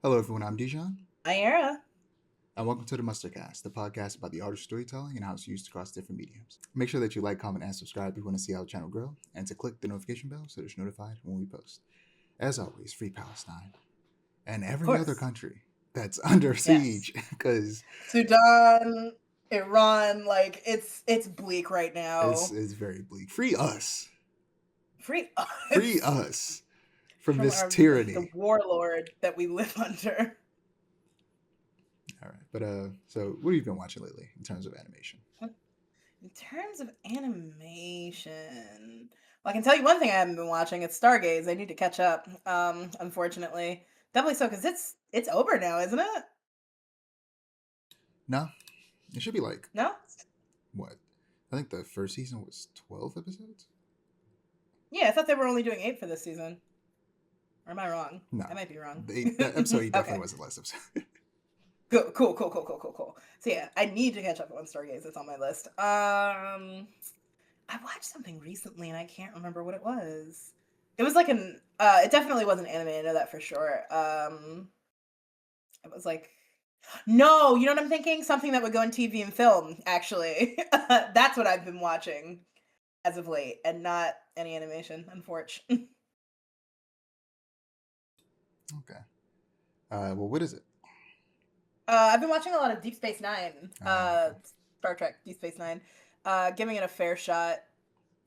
Hello, everyone. I'm Dijon, Ira. and welcome to the Mustardcast, the podcast about the art of storytelling and how it's used across different mediums. Make sure that you like, comment, and subscribe if you want to see our channel grow, and to click the notification bell so that you're notified when we post. As always, free Palestine and Of every other course. country that's under Yes. siege, because Sudan, Iran, like it's bleak right it's, now. it's very bleak. Free us, Free free us us from from this the tyranny. warlord that we live under. All right, but so what have you been watching lately in terms of animation? In terms of animation, well, I can tell you one thing I haven't been watching. It's Stargaze. I need to catch up. Unfortunately, definitely so because it's over now, isn't it? No, it should be like No. what? I think the first season was 12 episodes. Yeah, I thought they were only doing 8 for this season. Or am I wrong? No, I might be wrong. that episode he definitely Okay. wasn't last episode. Cool. So yeah, I need to catch up on Stargaze. It's on my list. I watched something recently and I can't remember what it was. It was like an. It definitely wasn't anime. I know that for sure. It was like. No, you know what I'm thinking? Something that would go in TV and film. Actually, that's what I've been watching as of late, and not any animation. Unfortunately. Okay. Well, what is it? I've been watching a lot of Deep Space Nine. Okay. Star Trek Deep Space Nine. Giving it a fair shot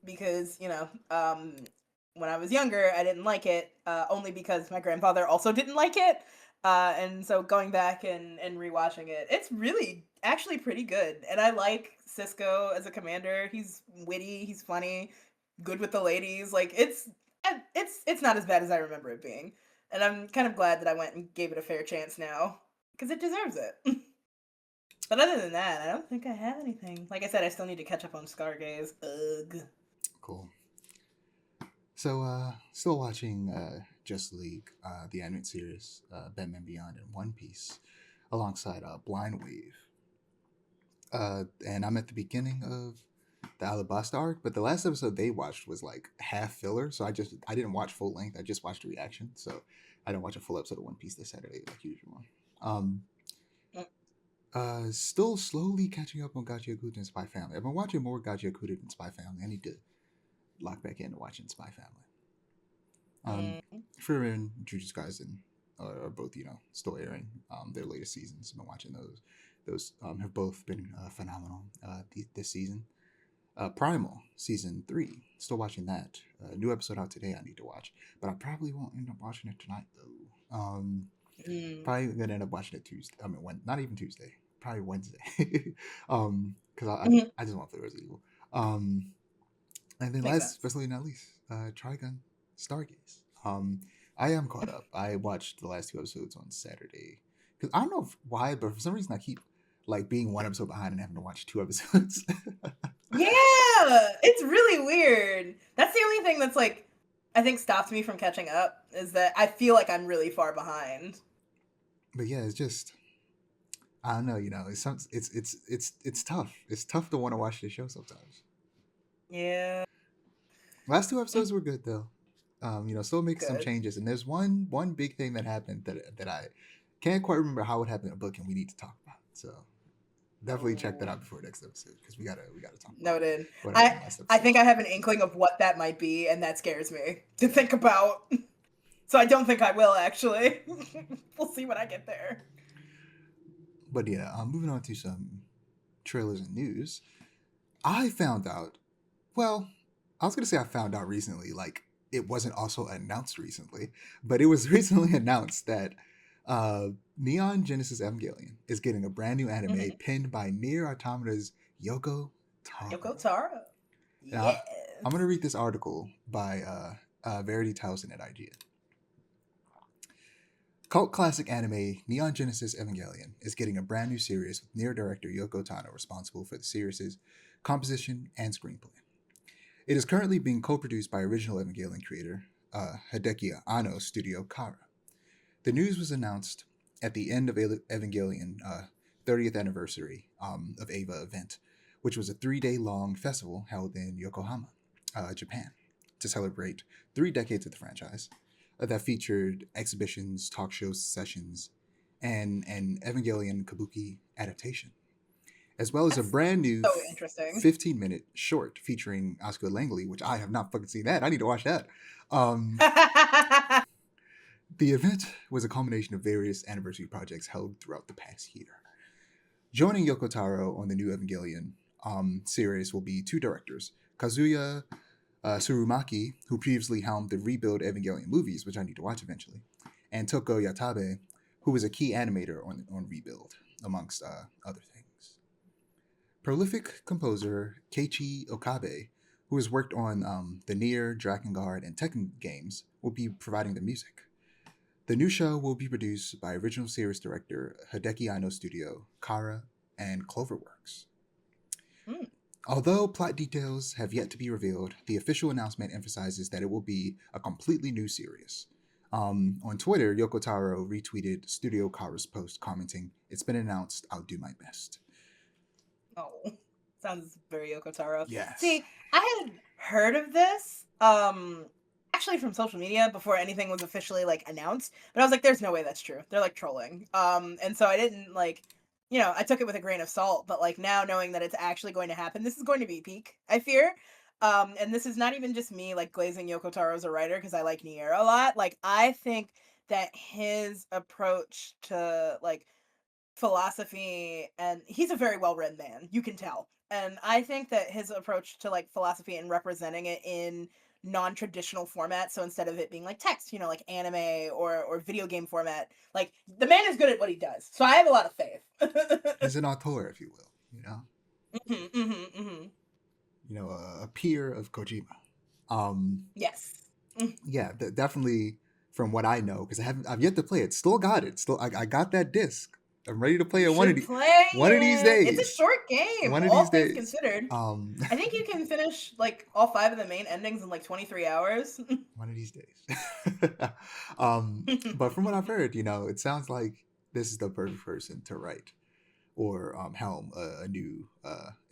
because when I was younger I didn't like it, only because my grandfather also didn't like it, and so going back and rewatching it, it's really actually pretty good, and I like Cisco as a commander. He's witty, he's funny, good with the ladies. Like it's not as bad as I remember it being, and I'm kind of glad that I went and gave it a fair chance now because it deserves it. But other than that, I don't think I have anything. Like I said, I still need to catch up on Scargaze. Ugh. Cool. So, still watching Just League, the anime series, Batman Beyond, and One Piece, alongside Blind Wave. And I'm at the beginning of the Alabasta arc, but the last episode they watched was like half filler, so I didn't watch full length. I just watched a reaction, so I didn't watch a full episode of One Piece this Saturday like usual. Um, Still slowly catching up on Gachiakuta and Spy Family. I've been watching more Gachiakuta than Spy Family. I need to lock back into watching Spy Family. Mm. Fury and Jujutsu Kaisen are both, still airing their latest seasons. I've been watching those. Those have both been phenomenal this season. Primal season 3, still watching that. New episode out today. I need to watch, but I probably won't end up watching it tonight though. Mm. Probably gonna end up watching it Tuesday. I mean, when not even Tuesday, probably Wednesday. Because Mhm. I just want the Resident Evil. Um, and then Makes last, sense. especially not least, Trigun Stargaze. I am caught up. I watched the last 2 episodes on Saturday because I don't know why, but for some reason I keep like being one episode behind and having to watch 2 episodes. Yeah, it's really weird. That's the only thing that's like, I think stops me from catching up is that I feel like I'm really far behind. But yeah, it's just I don't know. It's tough. It's tough to want to watch the show sometimes. Yeah, Last 2 episodes were good though. Still making some good. changes, and there's one big thing that happened that I can't quite remember how it happened in the book, and we need to talk about. So definitely check that Oh, out before next episode because we gotta talk about noted. what happened I last I episode. think I have an inkling of what that might be, and that scares me to think about. So I don't think I will actually. We'll see when I get there. But yeah, moving on to some trailers and news. I found out. Well, I was gonna say I found out recently. Like it wasn't also announced recently, but it was recently announced that uh, Neon Genesis Evangelion is getting a brand new anime Mhm. pinned by Nier Automata's Yoko Taro. Yoko Taro. Now, I'm gonna Yes. read this article by Verity Towson at IGN. Cult classic anime Neon Genesis Evangelion is getting a brand new series with Nier director Yoko Tano responsible for the series' composition and screenplay. It is currently being co-produced by original Evangelion creator Hideki Anno's studio Kara. The news was announced at the end of Evangelion 30th anniversary of Eva event, which was a 3-day long festival held in Yokohama, Japan, to celebrate 3 decades of the franchise. that featured exhibitions, talk shows, sessions, and an Evangelion Kabuki adaptation, as well as a That's brand new so interesting. 15-minute short featuring Oscar Langley, which I have not fucking seen that. I need to watch that. Um, the event was a culmination of various anniversary projects held throughout the past year. Joining Yoko Taro on the new Evangelion series will be two directors, Kazuya Tsurumaki, who previously helmed the Rebuild Evangelion movies, which I need to watch eventually, and Toko Yatabe, who was a key animator on Rebuild, amongst other things. Prolific composer Keiichi Okabe, who has worked on the Nier, Drakengard, and Tekken games, will be providing the music. The new show will be produced by original series director Hideki Aino Studio, Kara, and Cloverworks. Mm. Although plot details have yet to be revealed, the official announcement emphasizes that it will be a completely new series. On Twitter, Yoko Taro retweeted Studio Kara's post commenting, "It's been announced, I'll do my best." Oh, sounds very Yoko Taro. Yes. See, I had heard of this, actually from social media before anything was officially like announced. But I was like, "There's no way that's true. They're like trolling." And so I didn't like, I took it with a grain of salt. But like now knowing that it's actually going to happen, this is going to be peak. I fear. And this is not even just me like glazing Yoko Taro as a writer because I like Nier a lot. Like I think that his approach to like philosophy, and he's a very well read man, you can tell, and I think that his approach to like philosophy and representing it in non-traditional format, so instead of it being like text, like anime or video game format, like the man is good at what he does, so I have a lot of faith. He's an auteur, if you will, you know? A peer of Kojima. Yes. Yeah, definitely from what I know, because I've yet to play it. Still got it. Still, I got that disc. I'm ready to play You it should play one of these it. It's a days. short game, One of all these things days. considered. I think you can finish like all 5 of the main endings in like 23 hours. One of these days. But from what I've heard, it sounds like this is the perfect person to write or helm a new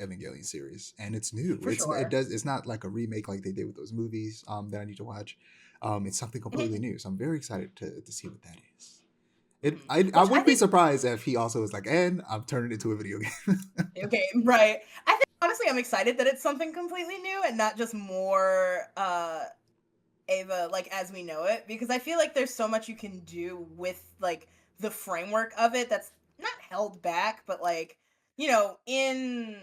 Evangelion series, and it's new. For sure. It's not like a remake like they did with those movies that I need to watch. It's something completely new, so I'm very excited to see what that is. I wouldn't be surprised if he also was like, and I'm turning it into a video game. Okay, right. I think honestly I'm excited that it's something completely new and not just more Ava like as we know it, because I feel like there's so much you can do with like the framework of it that's not held back, but like, in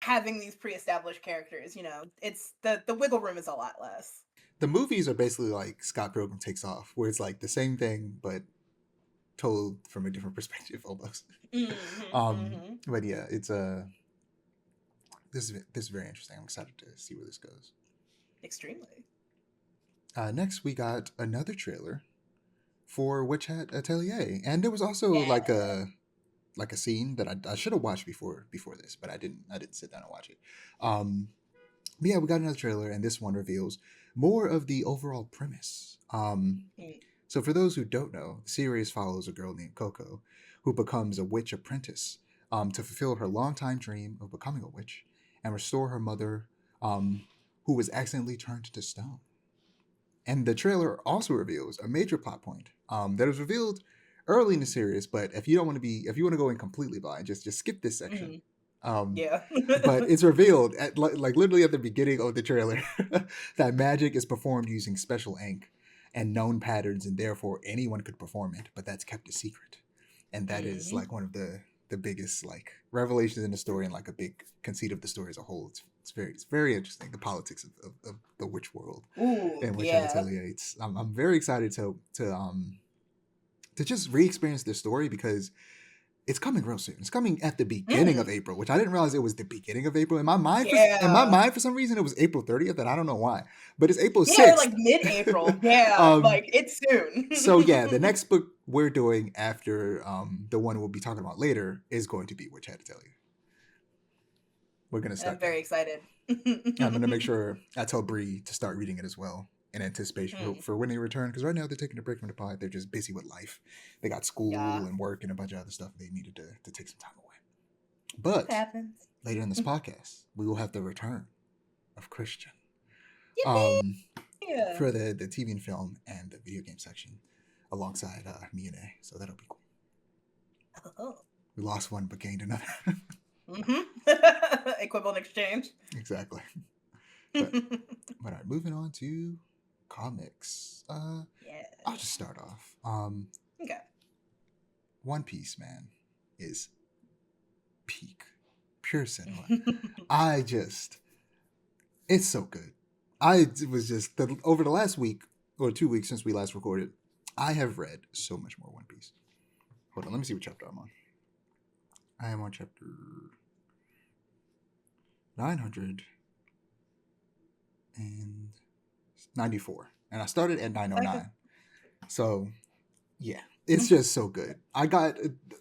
having these pre-established characters, it's the wiggle room is a lot less. The movies are basically like Scott Pilgrim Takes Off, where it's like the same thing but told from a different perspective almost. But yeah, it's this is very interesting. I'm excited to see where this goes. Extremely. Next, we got another trailer for Hat Atelier, and there was also like a scene that I should have watched before this, but I didn't sit down and watch it. But yeah, we got another trailer, and this one reveals more of the overall premise. So for those who don't know, the series follows a girl named Coco, who becomes a witch apprentice to fulfill her longtime dream of becoming a witch and restore her mother, who was accidentally turned to stone. And the trailer also reveals a major plot point that was revealed early in the series, but if you want to go in completely blind, just skip this section. Yeah. But it's revealed at like literally at the beginning of the trailer that magic is performed using special ink and known patterns, and therefore anyone could perform it, but that's kept a secret. And that is like one of the biggest like revelations in the story and like a big conceit of the story as a whole. It's very interesting, the politics of the witch world. Ooh, and which yeah. Atelier. I'm very excited to just re-experience this story because it's coming real soon. It's coming at the beginning of April, which I didn't realize it was the beginning of April. In my mind, for some reason, it was April 30th, and I don't know why. But it's April 6th. Yeah, like mid-April. Yeah, like it's soon. So yeah, the next book we're doing after the one we'll be talking about later is going to be Hat Atelier. We're gonna start. I'm very excited. I'm gonna make sure I tell Bree to start reading it as well in anticipation for when they return, because right now they're taking a break from the pod. They're just busy with life. They got school and work and a bunch of other stuff. They needed to take some time away. But later in this podcast, we will have the return of Christian. Yeah. for the TV and film and the video game section alongside Miyune. So that'll be cool. Oh. We lost one but gained another. Equivalent exchange. Exactly. But all right, moving on to comics. Yeah. I'll just start off. Okay. One Piece, man, is peak, pure cinema. It's so good. Over the last week or 2 weeks since we last recorded, I have read so much more One Piece. Hold on, let me see what chapter I'm on. I am on chapter 994, and I started at 909. So, yeah, it's just so good.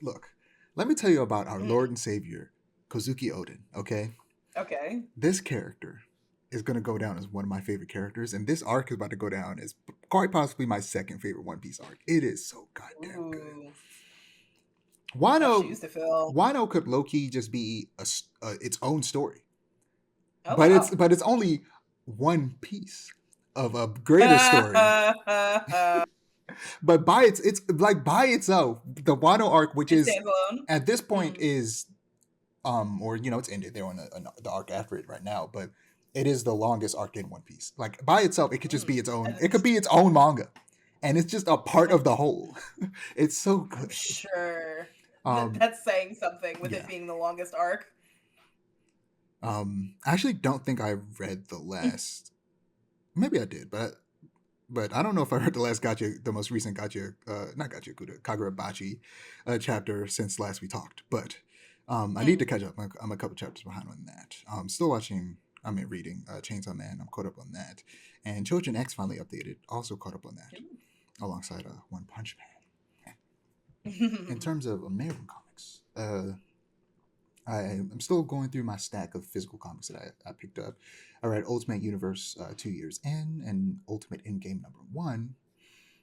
Look, let me tell you about our Lord and Savior, Kozuki Oden, okay? Okay. This character is going to go down as one of my favorite characters, and this arc is about to go down as quite possibly my second favorite One Piece arc. It is so goddamn good. Wano could low-key just be its own story. But it's only one piece of a greater story. But by itself, the Wano arc, which is at this point is it's ended. They're on the arc after it right now, but it is the longest arc in One Piece. Like by itself, it could just be its own. It could be its own manga, and it's just a part of the whole. It's so good. I'm sure. That's saying something with it being the longest arc. I actually don't think I read the last. Maybe I did, but I don't know if I read the most recent Kagurabachi chapter since last we talked. But I need to catch up. I'm a couple chapters behind on that. Still reading Chainsaw Man. I'm caught up on that. And Children X finally updated. Also caught up on that, alongside One Punch Man. In terms of American comics, I'm still going through my stack of physical comics that I picked up. I read Ultimate Universe 2 years in, and Ultimate Endgame #1.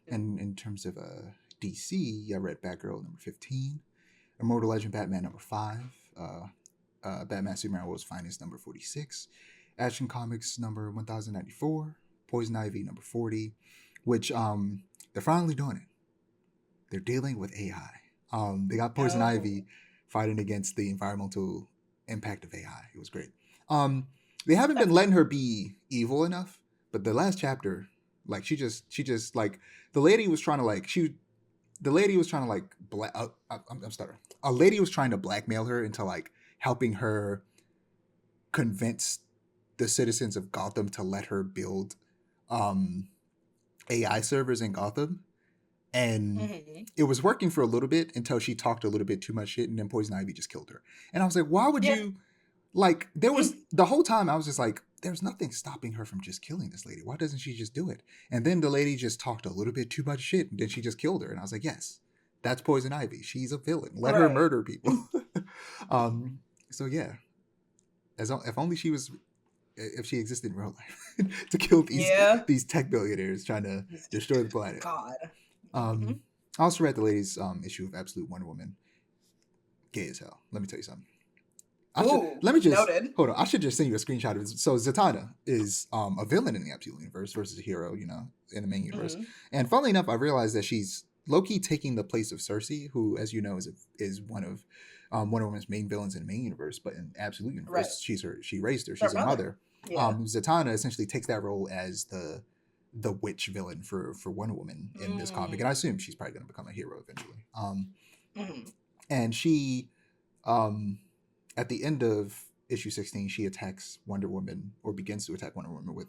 And in terms of DC, I read Batgirl #15, Immortal Legend Batman #5, Batman Superman World's Finest #46, Action Comics #1094, Poison Ivy #40, which they're finally doing it. They're dealing with AI. They got Poison Ivy fighting against the environmental impact of AI. It was great. They haven't been letting her be evil enough, but the last chapter, like she just like a lady was trying to blackmail her into like helping her convince the citizens of Gotham to let her build AI servers in Gotham. And it was working for a little bit until she talked a little bit too much shit, and then Poison Ivy just killed her. And I was like, why would you? Like, there was the whole time I was just like, there's nothing stopping her from just killing this lady. Why doesn't she just do it? And then the lady just talked a little bit too much shit, and then she just killed her. And I was like, yes, that's Poison Ivy. She's a villain. Let her murder people. So yeah, if she existed in real life to kill these tech billionaires trying to destroy the planet. God. I also read the latest issue of Absolute Wonder Woman. Gay as hell. Let me tell you something. Noted. Hold on. I should just send you a screenshot of it. So Zatanna is a villain in the Absolute Universe versus a hero, in the main universe. And funnily enough, I realized that she's low-key taking the place of Cersei, who, as you know, is one of Wonder Woman's main villains in the main universe. But in Absolute Universe, she raised her. She's her mother. Zatanna essentially takes that role as the witch villain for Wonder Woman in this comic, and I assume she's probably going to become a hero eventually. And she, at the end of issue 16, she attacks Wonder Woman, or begins to attack Wonder Woman with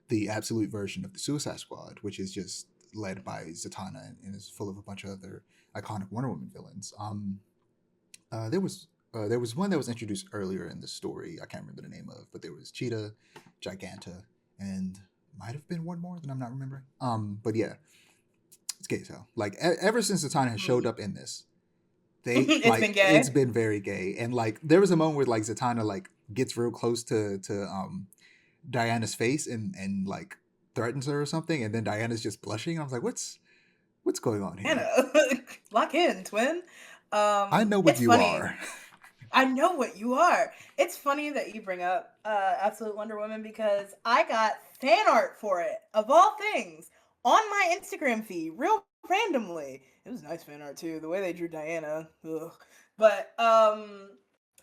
the absolute version of the Suicide Squad, which is just led by Zatanna and is full of a bunch of other iconic Wonder Woman villains. There was one that was introduced earlier in the story. I can't remember the name of, but there was Cheetah, Giganta, and might have been one more that I'm not remembering. But yeah, it's gay as hell. Like ever since Zatanna has showed up in this, it's been very gay. And like there was a moment where like Zatanna like gets real close to Diana's face and like threatens her or something, and then Diana's just blushing. And I was like, what's going on here? Lock in, twin. I know what you are. I know what you are. It's funny that you bring up Absolute Wonder Woman because I got fan art for it, of all things, on my Instagram feed, real randomly. It was nice fan art too. The way they drew Diana, ugh. But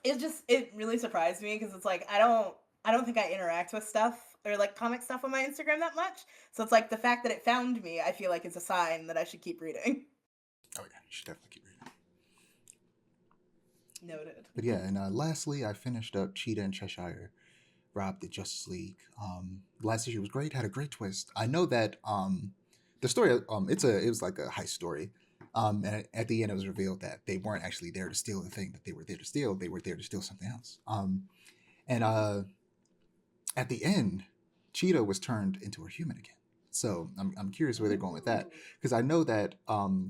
it really surprised me because it's like I don't think I interact with stuff or like comic stuff on my Instagram that much. So it's like the fact that it found me, I feel like is a sign that I should keep reading. Oh yeah, you should definitely keep reading. Noted. But yeah, and lastly, I finished up Cheetah and Cheshire, Rob the Justice League. The last issue was great, had a great twist. I know that the story it was like a heist story. And at the end, it was revealed that they weren't actually there to steal the thing that they were there to steal. They were there to steal something else. And at the end, Cheetah was turned into a human again. So I'm curious where they're going with that, because I know that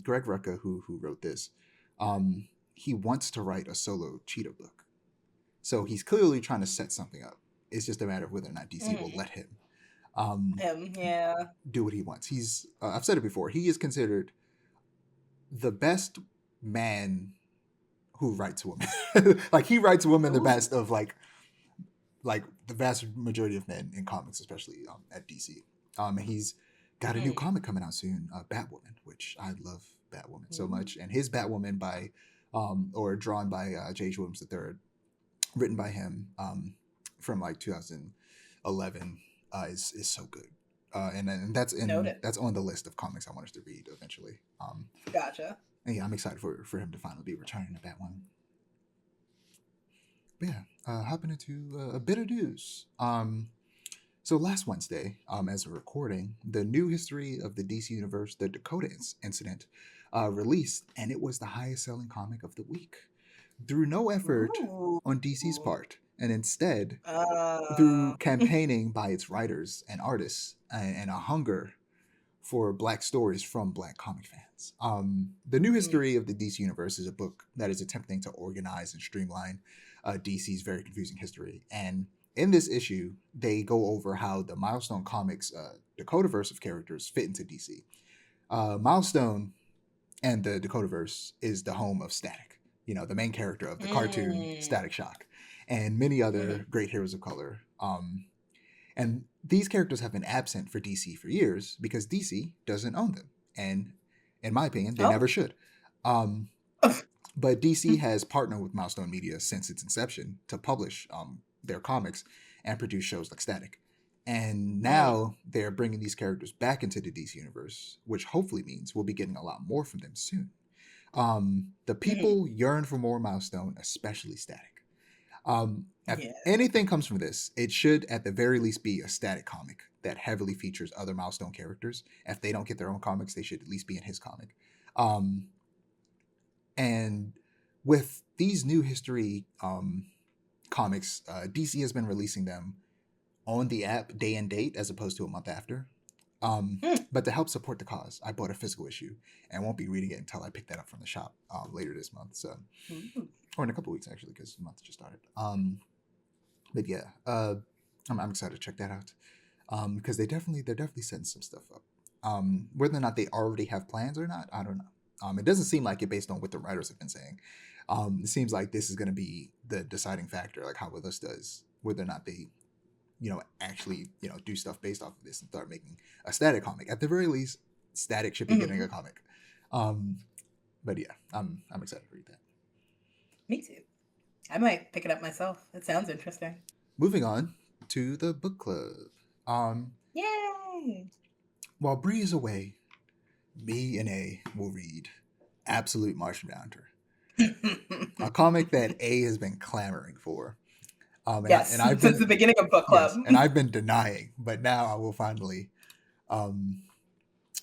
Greg Rucka, who wrote this, he wants to write a solo Cheetah book. So he's clearly trying to set something up. It's just a matter of whether or not DC will let him Yeah. do what he wants. He's I've said it before. He is considered the best man who writes women. Like he writes women the best of like the vast majority of men in comics, especially at DC. And he's got a new comic coming out soon, Batwoman, which I love Batwoman so much. And his Batwoman by or drawn by J.H. Williams III, written by him from like 2011 is so good. And that's that's on the list of comics I want us to read eventually. Gotcha. And yeah, I'm excited for him to finally be returning to Batwoman. But yeah, hopping into a bit of news. So last Wednesday, as a recording, the new history of the DC Universe, the Dakota Incident, released, and it was the highest selling comic of the week. Through no effort on DC's part, and instead through campaigning by its writers and artists and a hunger for Black stories from Black comic fans. The new history of the DC Universe is a book that is attempting to organize and streamline DC's very confusing history. And in this issue, they go over how the Milestone Comics Dakotaverse of characters fit into DC. Milestone and the Dakotaverse is the home of Static, the main character of the cartoon Static Shock, and many other great heroes of color. And these characters have been absent for DC for years because DC doesn't own them. And in my opinion, they never should. But DC has partnered with Milestone Media since its inception to publish their comics and produce shows like Static. And now they're bringing these characters back into the DC universe, which hopefully means we'll be getting a lot more from them soon. The people yearn for more Milestone, especially Static. If anything comes from this, it should at the very least be a Static comic that heavily features other Milestone characters. If they don't get their own comics, they should at least be in his comic. And with these new history comics, DC has been releasing them on the app day and date as opposed to a month after. But to help support the cause, I bought a physical issue and won't be reading it until I pick that up from the shop later this month. So, or in a couple weeks actually, because the month just started. But yeah, I'm excited to check that out because they're definitely setting some stuff up. Whether or not they already have plans or not, I don't know. It doesn't seem like it based on what the writers have been saying. It seems like this is going to be the deciding factor, like how well this does, whether or not they, actually, do stuff based off of this and start making a Static comic. At the very least, Static should be getting a comic. But yeah, I'm excited to read that. Me too. I might pick it up myself. It sounds interesting. Moving on to the book club. Yay! While Bree is away, me and A will read Absolute Martian Manhunter, a comic that A has been clamoring for. Yes, and since the beginning of book club. Yes, and I've been denying, but now I will finally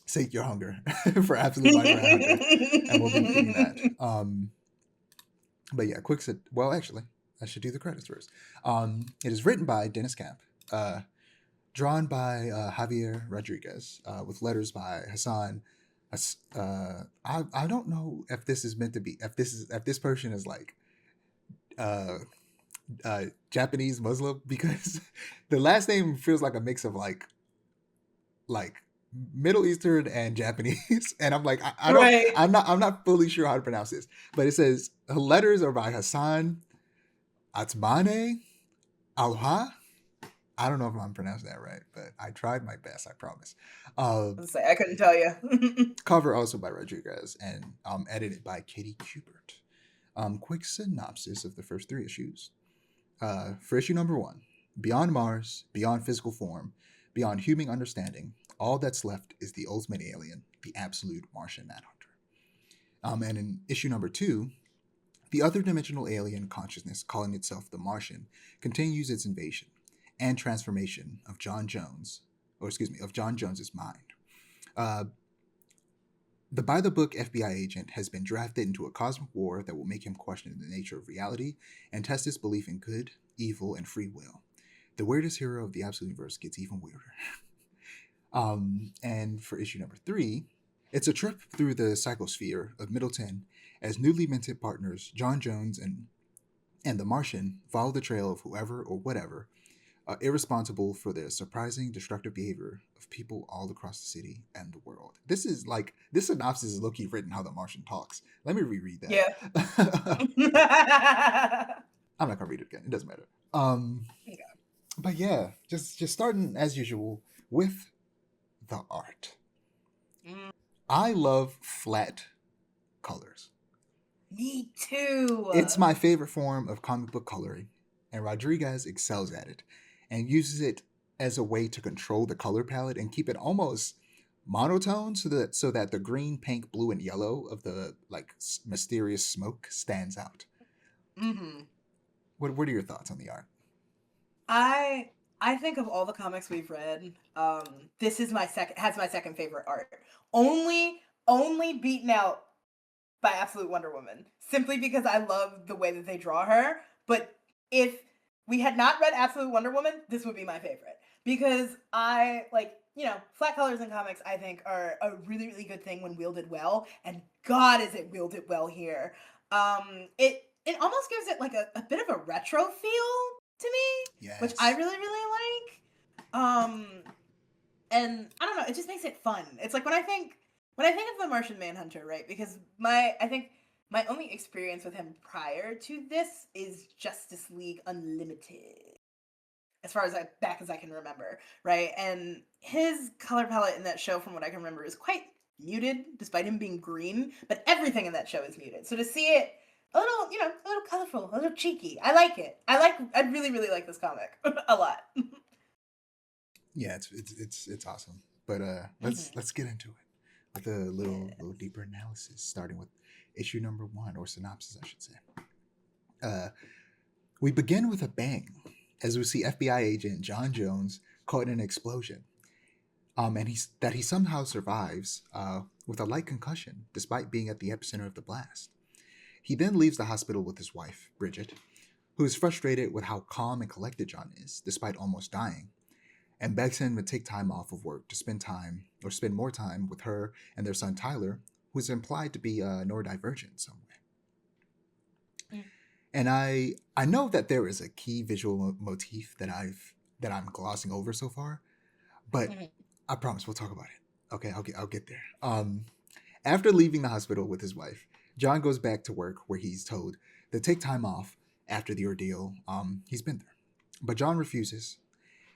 sate your hunger for Absolute Martian Manhunter, and we'll be reading that. But yeah, well, actually, I should do the credits first. It is written by Dennis Camp, drawn by Javier Rodriguez, with letters by Hassan. I don't know if this is meant to be, if this person is like Japanese Muslim, because the last name feels like a mix of like Middle Eastern and Japanese, and I'm like, I'm not fully sure how to pronounce this, but it says letters are by Hassan Atsbane Alha. I don't know if I'm pronouncing that right, but I tried my best, I promise. Uh, Let's say I couldn't tell you. Cover also by Rodriguez and edited by Katie Kubert. Quick synopsis of the first three issues. For issue number one, beyond Mars, beyond physical form, beyond human understanding, all that's left is the ultimate alien, the absolute Martian Manhunter. And in issue number two, the other dimensional alien consciousness, calling itself the Martian, continues its invasion and transformation of John Jones's mind. Uh, the by the book FBI agent has been drafted into a cosmic war that will make him question the nature of reality and test his belief in good, evil, and free will. The weirdest hero of the Absolute Universe gets even weirder. And for issue number three, it's a trip through the psychosphere of Middleton as newly minted partners John Jones and the Martian follow the trail of whoever or whatever irresponsible for the surprising destructive behavior of people all across the city and the world. This synopsis is low-key written how the Martian talks. Let me reread that. Yeah. I'm not gonna read it again. It doesn't matter. Yeah. But yeah, just starting as usual with the art. Mm, I love flat colors. me too. It's my favorite form of comic book coloring, and Rodriguez excels at it and uses it as a way to control the color palette and keep it almost monotone so that the green, pink, blue, and yellow of the mysterious smoke stands out. Mm-hmm. What are your thoughts on the art? I think of all the comics we've read, this is my second favorite art. Only beaten out by Absolute Wonder Woman, simply because I love the way that they draw her. But if we had not read Absolute Wonder Woman, this would be my favorite. Because I flat colors in comics, I think, are a really, really good thing when wielded well, and God is it wielded well here. It almost gives it like a bit of a retro feel to me, which I Yes. really, really like. And I don't know, it just makes it fun. It's like when I think of the Martian Manhunter, right? Because I think my only experience with him prior to this is Justice League Unlimited, as far as back as I can remember, right? And his color palette in that show, from what I can remember, is quite muted, despite him being green. But everything in that show is muted. So to see it a little, a little colorful, a little cheeky, I like it. I really, really like this comic a lot. Yeah, it's awesome. But Mhm. let's get into it with a little Yeah. deeper analysis, starting with issue number one, or synopsis, I should say. Uh, we begin with a bang as we see FBI agent John Jones caught in an explosion. And he somehow survives with a light concussion despite being at the epicenter of the blast. He then leaves the hospital with his wife, Bridget, who is frustrated with how calm and collected John is, despite almost dying, and begs him to take time off of work to spend more time with her and their son Tyler, who is implied to be neurodivergent in some way. Mm. And I know that there is a key visual motif that I'm glossing over so far, but Mhm. I promise we'll talk about it. Okay, I'll get there. After leaving the hospital with his wife, John goes back to work where he's told to take time off after the ordeal he's been there. But John refuses,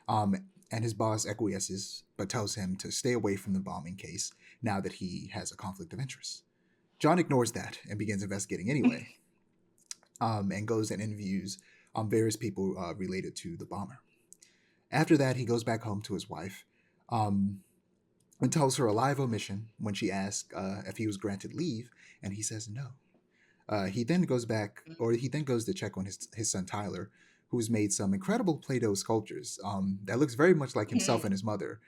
um, and his boss acquiesces, but tells him to stay away from the bombing case now that he has a conflict of interest. John ignores that and begins investigating anyway, and goes and interviews various people related to the bomber. After that, he goes back home to his wife, um, and tells her a live omission when she asks if he was granted leave, and he says no. He then goes to check on his son Tyler, who's made some incredible Play-Doh sculptures that looks very much like himself and his mother.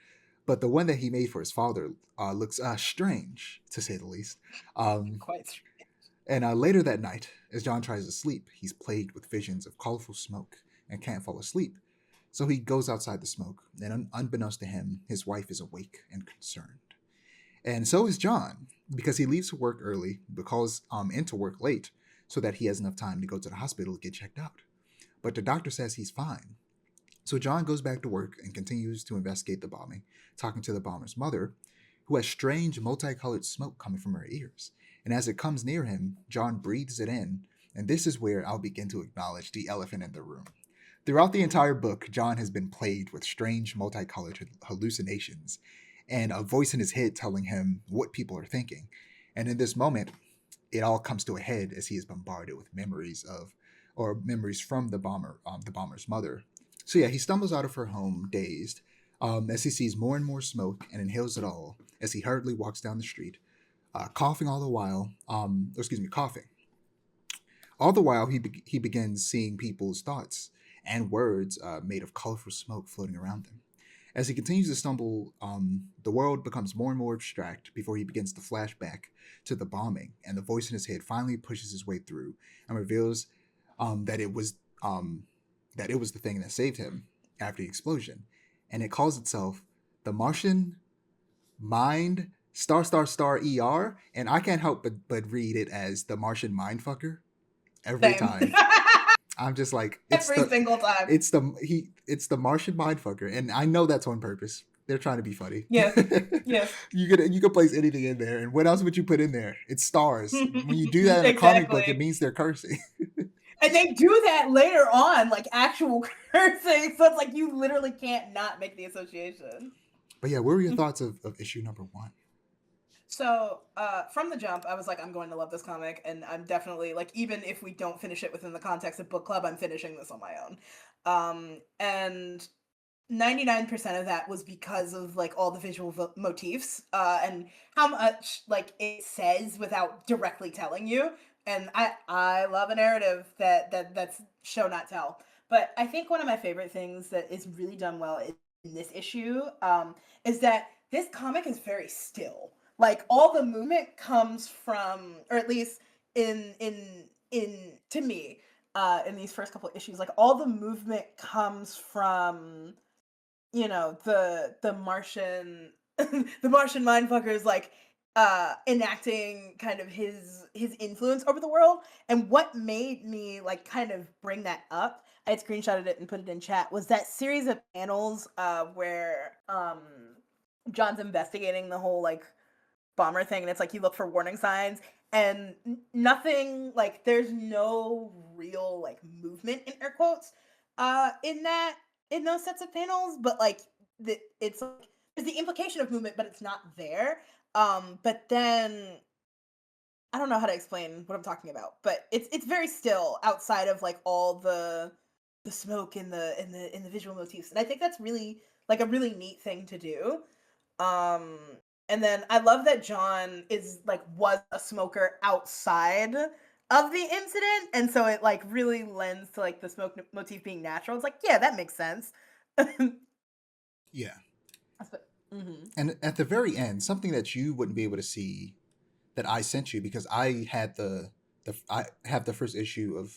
But the one that he made for his father looks strange, to say the least. Um, Quite strange. and later that night, as John tries to sleep, he's plagued with visions of colorful smoke and can't fall asleep. So he goes outside the smoke, and unbeknownst to him, his wife is awake and concerned. And so is John, because he leaves work early, but calls into work late so that he has enough time to go to the hospital to get checked out. But the doctor says he's fine. So John goes back to work and continues to investigate the bombing, talking to the bomber's mother, who has strange multicolored smoke coming from her ears. And as it comes near him, John breathes it in And this is where I'll begin to acknowledge the elephant in the room. Throughout the entire book, John has been plagued with strange, multicolored hallucinations and a voice in his head telling him what people are thinking. And in this moment, it all comes to a head as he is bombarded with memories from the bomber's mother. So yeah, he stumbles out of her home, dazed, as he sees more and more smoke and inhales it all as he hurriedly walks down the street, coughing all the while. Coughing. All the while, he begins seeing people's thoughts and words made of colorful smoke floating around them. As he continues to stumble, the world becomes more and more abstract before he begins to flash back to the bombing, and the voice in his head finally pushes his way through and reveals that it was the thing that saved him after the explosion, and it calls itself the Martian Mind ****er, and I can't help but read it as the Martian Mindfucker every Same. time. I'm just like Every single time. It's the Martian Mindfucker, and I know that's on purpose. They're trying to be funny. Yes. Yes. You could place anything in there, and what else would you put in there? It's stars. When you do that in a comic book, it means they're cursing. And they do that later on, like actual cursing. So it's like you literally can't not make the association. But yeah, what were your thoughts of issue number 1? So, from the jump, I was like, I'm going to love this comic, and I'm definitely, like, even if we don't finish it within the context of book club, I'm finishing this on my own. And 99% of that was because of, like, all the visual motifs, and how much, like, it says without directly telling you. And I love a narrative that's show not tell. But I think one of my favorite things that is really done well in this issue, is that this comic is very still. Like all the movement comes from, or at least in to me, in these first couple of issues, like all the movement comes from, the Martian the Martian mindfuckers like enacting kind of his influence over the world. And what made me like kind of bring that up, I had screenshotted it and put it in chat, was that series of panels where John's investigating the whole like bomber thing, and it's like you look for warning signs, and nothing, like there's no real like movement in air quotes in those sets of panels, but like it's like there's the implication of movement, but it's not there. But then I don't know how to explain what I'm talking about, but it's very still outside of like all the smoke in the visual motifs, and I think that's really like a really neat thing to do. And then I love that John was a smoker outside of the incident, and so it like really lends to like the smoke motif being natural. It's like, yeah, that makes sense. Yeah. Mm-hmm. And at the very end, something that you wouldn't be able to see that I sent you, because I had I have the first issue of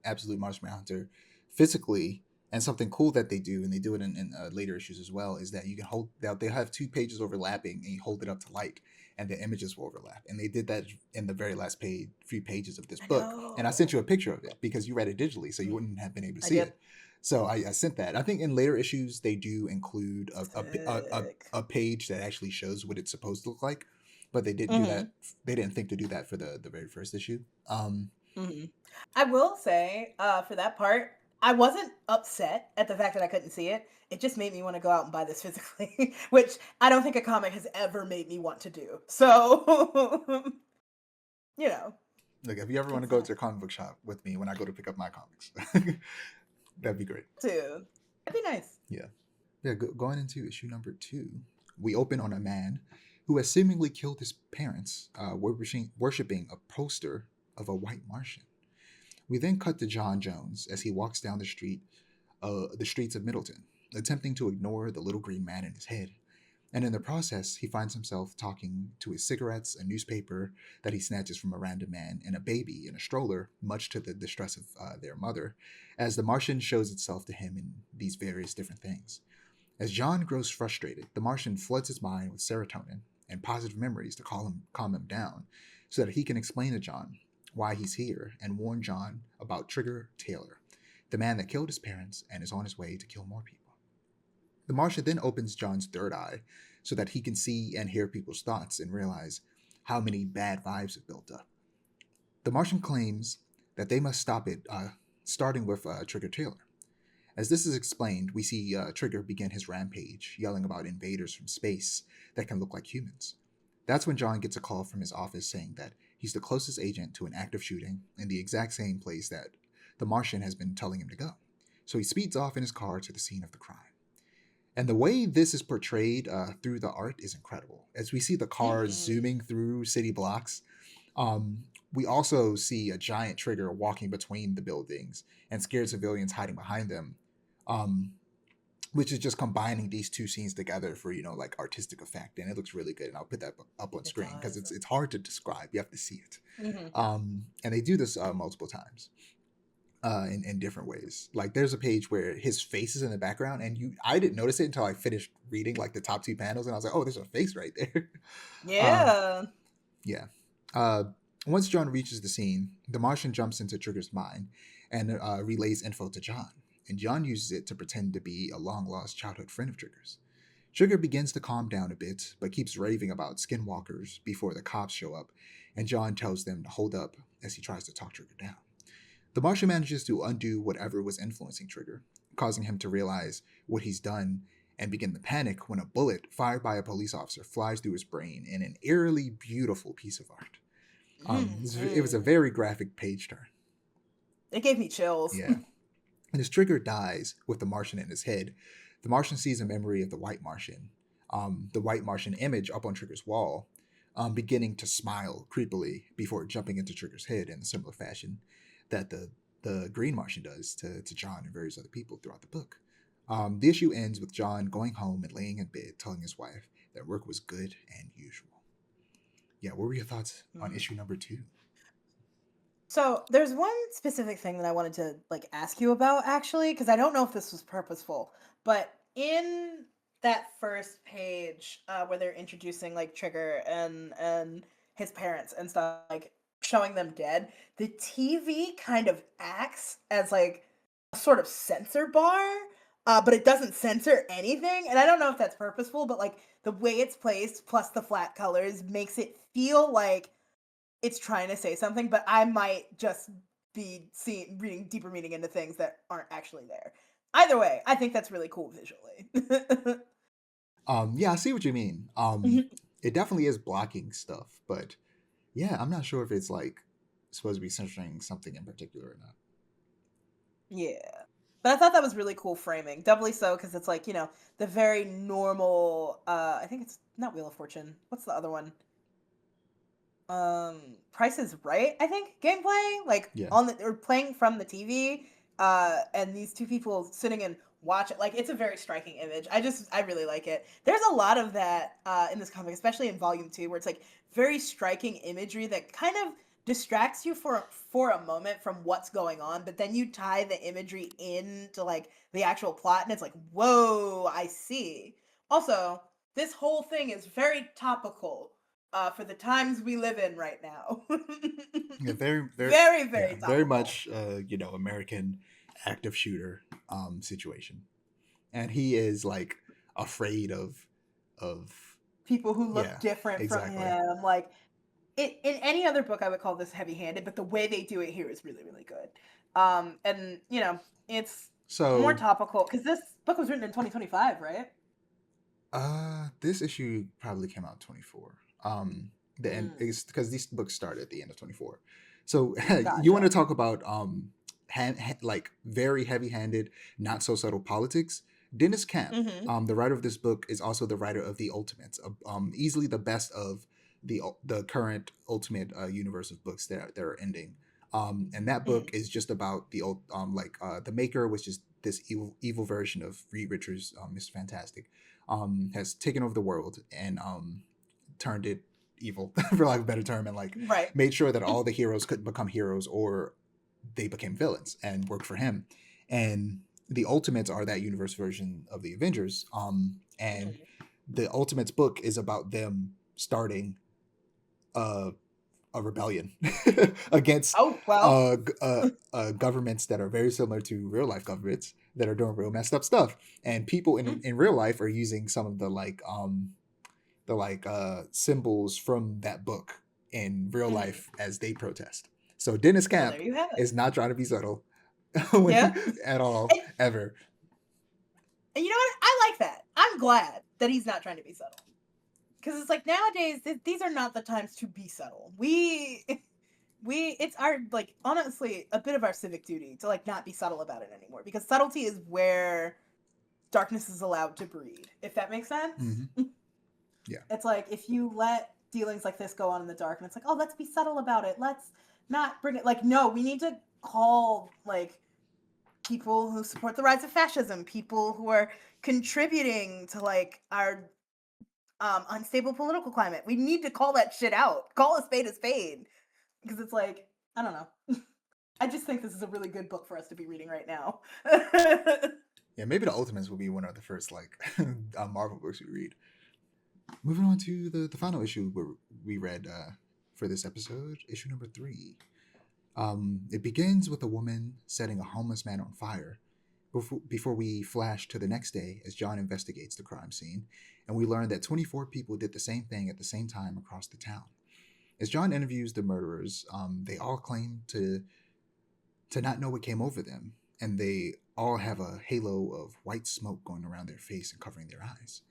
Absolute Martian Manhunter physically. And something cool that they do, and they do it in later issues as well, is that you can hold they have 2 pages overlapping, and you hold it up to light, and the images will overlap. And they did that in the very last few pages of this book. And I sent you a picture of it because you read it digitally, so you wouldn't have been able to see it. So I sent that. I think in later issues they do include a page that actually shows what it's supposed to look like, but they didn't do that. They didn't think to do that for the very first issue. I will say, for that part, I wasn't upset at the fact that I couldn't see it. It just made me want to go out and buy this physically, which I don't think a comic has ever made me want to do. So, Look, if you ever want to go to a comic book shop with me when I go to pick up my comics, that'd be great. Dude, that'd be nice. Yeah. Going into issue number 2, we open on a man who has seemingly killed his parents, worshiping a poster of a white Martian. We then cut to John Jones as he walks down the streets of Middleton, attempting to ignore the little green man in his head. And in the process, he finds himself talking to his cigarettes, a newspaper that he snatches from a random man, and a baby in a stroller, much to the distress of their mother, as the Martian shows itself to him in these various different things. As John grows frustrated, the Martian floods his mind with serotonin and positive memories to calm him down, so that he can explain to John why he's here and warn John about Trigger Taylor, the man that killed his parents and is on his way to kill more people. The Martian then opens John's third eye so that he can see and hear people's thoughts and realize how many bad vibes have built up. The Martian claims that they must stop it, starting with Trigger Taylor. As this is explained, we see Trigger begin his rampage, yelling about invaders from space that can look like humans. That's when John gets a call from his office saying that he's the closest agent to an active shooting in the exact same place that the Martian has been telling him to go. So he speeds off in his car to the scene of the crime. And the way this is portrayed through the art is incredible. As we see the cars Mm-hmm. zooming through city blocks, we also see a giant Trigger walking between the buildings and scared civilians hiding behind them, um, which is just combining these two scenes together for like artistic effect, and it looks really good. And I'll put that up on It screen because does. it's hard to describe. You have to see it. Mm-hmm. And they do this multiple times in different ways. Like there's a page where his face is in the background, and I didn't notice it until I finished reading like the top two panels, and I was like, oh, there's a face right there. um, Yeah. yeah. Uh, Once John reaches the scene, the Martian jumps into Trigger's mind and relays info to John, and John uses it to pretend to be a long lost childhood friend of Trigger's. Trigger begins to calm down a bit, but keeps raving about skinwalkers before the cops show up, and John tells them to hold up as he tries to talk Trigger down. The Martian manages to undo whatever was influencing Trigger, causing him to realize what he's done and begin to panic when a bullet fired by a police officer flies through his brain in an eerily beautiful piece of art. It was a Mm-hmm. very graphic page turn. It gave me chills. Yeah. And his Trigger dies with the Martian in his head. The Martian sees a memory of the White Martian image up on Trigger's wall, beginning to smile creepily before jumping into Trigger's head in a similar fashion that the Green Martian does to John and various other people throughout the book. The issue ends with John going home and laying in bed telling his wife that work was good and usual. Yeah, what were your thoughts on issue number 2? So there's one specific thing that I wanted to ask you about actually, because I don't know if this was purposeful, but in that first page where they're introducing Trigger and his parents and stuff, showing them dead, the TV kind of acts as a sort of censor bar, but it doesn't censor anything, and I don't know if that's purposeful, but the way it's placed plus the flat colors makes it feel like it's trying to say something, but I might just be reading deeper meaning into things that aren't actually there. Either way, I think that's really cool visually. Yeah, I see what you mean. It definitely is blocking stuff, but yeah, I'm not sure if it's supposed to be censoring something in particular or not. Yeah. But I thought that was really cool framing. Doubly so because it's the very normal I think it's not Wheel of Fortune. What's the other one? Price is Right, I think, gameplay, Yeah. or playing from the TV, and these two people sitting and watch it. It's a very striking image. I really like it. There's a lot of that in this comic, especially in volume 2, where it's very striking imagery that kind of distracts you for a moment from what's going on, but then you tie the imagery into the actual plot, and it's whoa, I see. Also, this whole thing is very topical for the times we live in right now. Yeah, very, very, Very, yeah, very very topical. much, American active shooter situation, and he is afraid of, People who look yeah, different from exactly. him. In any other book, I would call this heavy-handed, but the way they do it here is really, really good. And it's more So, topical because this book was written in 2025, right? this issue probably came out in 24. The end Mm, is because these books start at the end of 24. So you want to gotcha. talk about very heavy-handed, not so subtle politics. Dennis Camp, Mm-hmm. the writer of this book, is also the writer of the Ultimates, easily the best of the current Ultimate universe of books that are ending. And that book Mm, is just about the old the Maker, which is this evil version of Reed Richards, Mr. Fantastic, has taken over the world and turned it evil, for lack of a better term, and right. made sure that all the heroes couldn't become heroes or they became villains and worked for him. And the Ultimates are that universe version of the Avengers. And Mhm. the Ultimates book is about them starting a, a rebellion against Oh, well. governments that are very similar to real life governments that are doing real messed up stuff. And people Mm, in real life are using some of the symbols from that book in real mhm. life as they protest. So Dennis Well, Camp there you have it. is not trying to be subtle when Yeah. at all, ever. And you know what? I like that. I'm glad that he's not trying to be subtle. Because it's like nowadays, these are not the times to be subtle. It's our, like, honestly, a bit of our civic duty to, like, not be subtle about it anymore. Because subtlety is where darkness is allowed to breed, if that makes sense. Mm-hmm. Yeah. It's like, if you let dealings like this go on in the dark, and it's like, oh, let's be subtle about it. Let's not bring it, like, no, we need to call, like, people who support the rise of fascism, people who are contributing to, like, our unstable political climate. We need to call that shit out. Call a spade because it's like, I don't know. I just think this is a really good book for us to be reading right now. Yeah, maybe the Ultimates will be one of the first like Marvel books we read. Moving on to the final issue we read for this episode, issue number 3. It begins with a woman setting a homeless man on fire before we flash to the next day as John investigates the crime scene, and we learn that 24 people did the same thing at the same time across the town. As John interviews the murderers, they all claim to not know what came over them, and they all have a halo of white smoke going around their face and covering their eyes.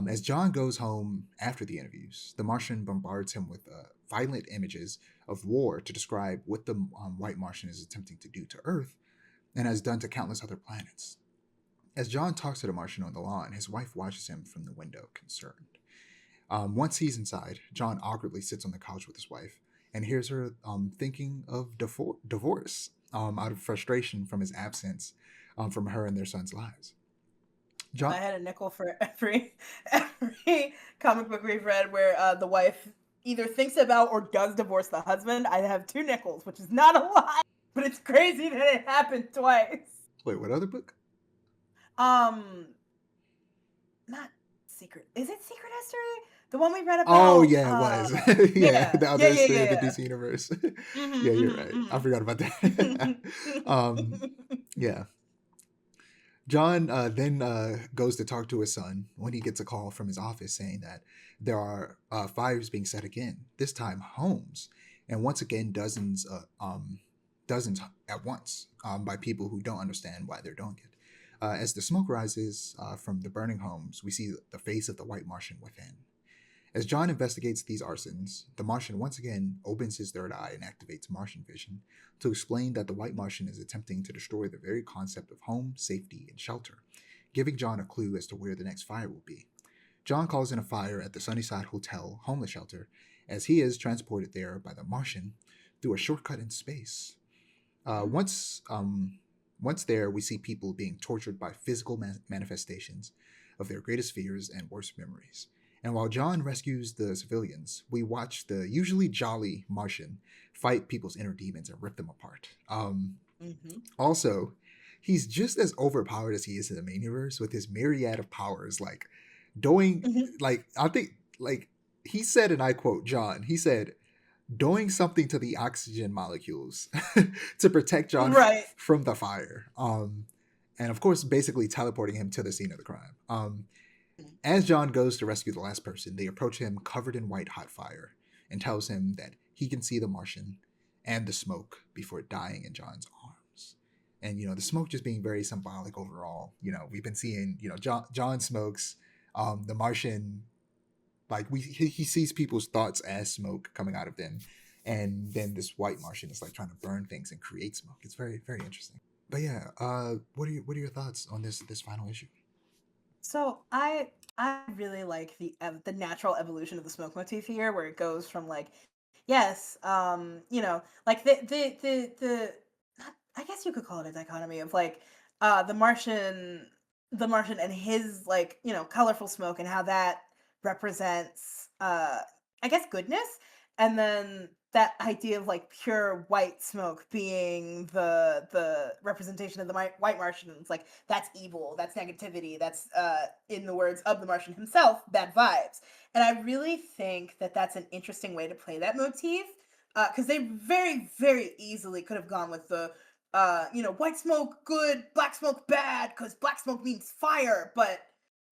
As John goes home after the interviews, the Martian bombards him with violent images of war to describe what the White Martian is attempting to do to Earth and has done to countless other planets. As John talks to the Martian on the lawn, his wife watches him from the window, concerned. Once he's inside, John awkwardly sits on the couch with his wife and hears her thinking of divorce out of frustration from his absence from her and their son's lives. If I John, had a nickel for every comic book we've read where the wife either thinks about or does divorce the husband, I'd have 2 nickels, which is not a lot, but it's crazy that it happened twice. wait, what other book? Um, not Secret. Is it Secret History? The one we read Oh about. yeah, it was. Yeah, Yeah, the yeah, other yeah, history of the yeah, DC universe. yeah. Yeah, you're right. I forgot about that. Yeah. John then goes to talk to his son when he gets a call from his office saying that there are fires being set again. This time, homes, and once again, dozens at once by people who don't understand why they're doing it. As the smoke rises from the burning homes, we see the face of the White Martian within. As John investigates these arsons, the Martian once again opens his third eye and activates Martian vision to explain that the White Martian is attempting to destroy the very concept of home, safety, and shelter, giving John a clue as to where the next fire will be. John calls in a fire at the Sunnyside Hotel homeless shelter as he is transported there by the Martian through a shortcut in space. Once there, we see people being tortured by physical manifestations of their greatest fears and worst memories. And while John rescues the civilians, we watch the usually jolly Martian fight people's inner demons and rip them apart. Also, he's just as overpowered as he is in the main universe with his myriad of powers. Like, doing, like, I think, like, he said, and I quote John, he said, doing something to the oxygen molecules to protect John Right. from the fire. And of course, basically teleporting him to the scene of the crime. As John goes to rescue the last person, they approach him covered in white hot fire and tells him that he can see the Martian and the smoke before dying in John's arms. And, the smoke just being very symbolic overall. We've been seeing, John smokes, the Martian, like he sees people's thoughts as smoke coming out of them. And then this white Martian is like trying to burn things and create smoke. It's very, very interesting. But yeah, what are your thoughts on this final issue? So I really like the natural evolution of the smoke motif here, where it goes from like, yes, like the I guess you could call it a dichotomy of like the Martian and his like colorful smoke and how that represents I guess goodness, and then that idea of like pure white smoke being the representation of the white Martians, like that's evil, that's negativity, that's in the words of the Martian himself, bad vibes. And I really think that that's an interesting way to play that motif, because they very very easily could have gone with the white smoke good, black smoke bad, because black smoke means fire. But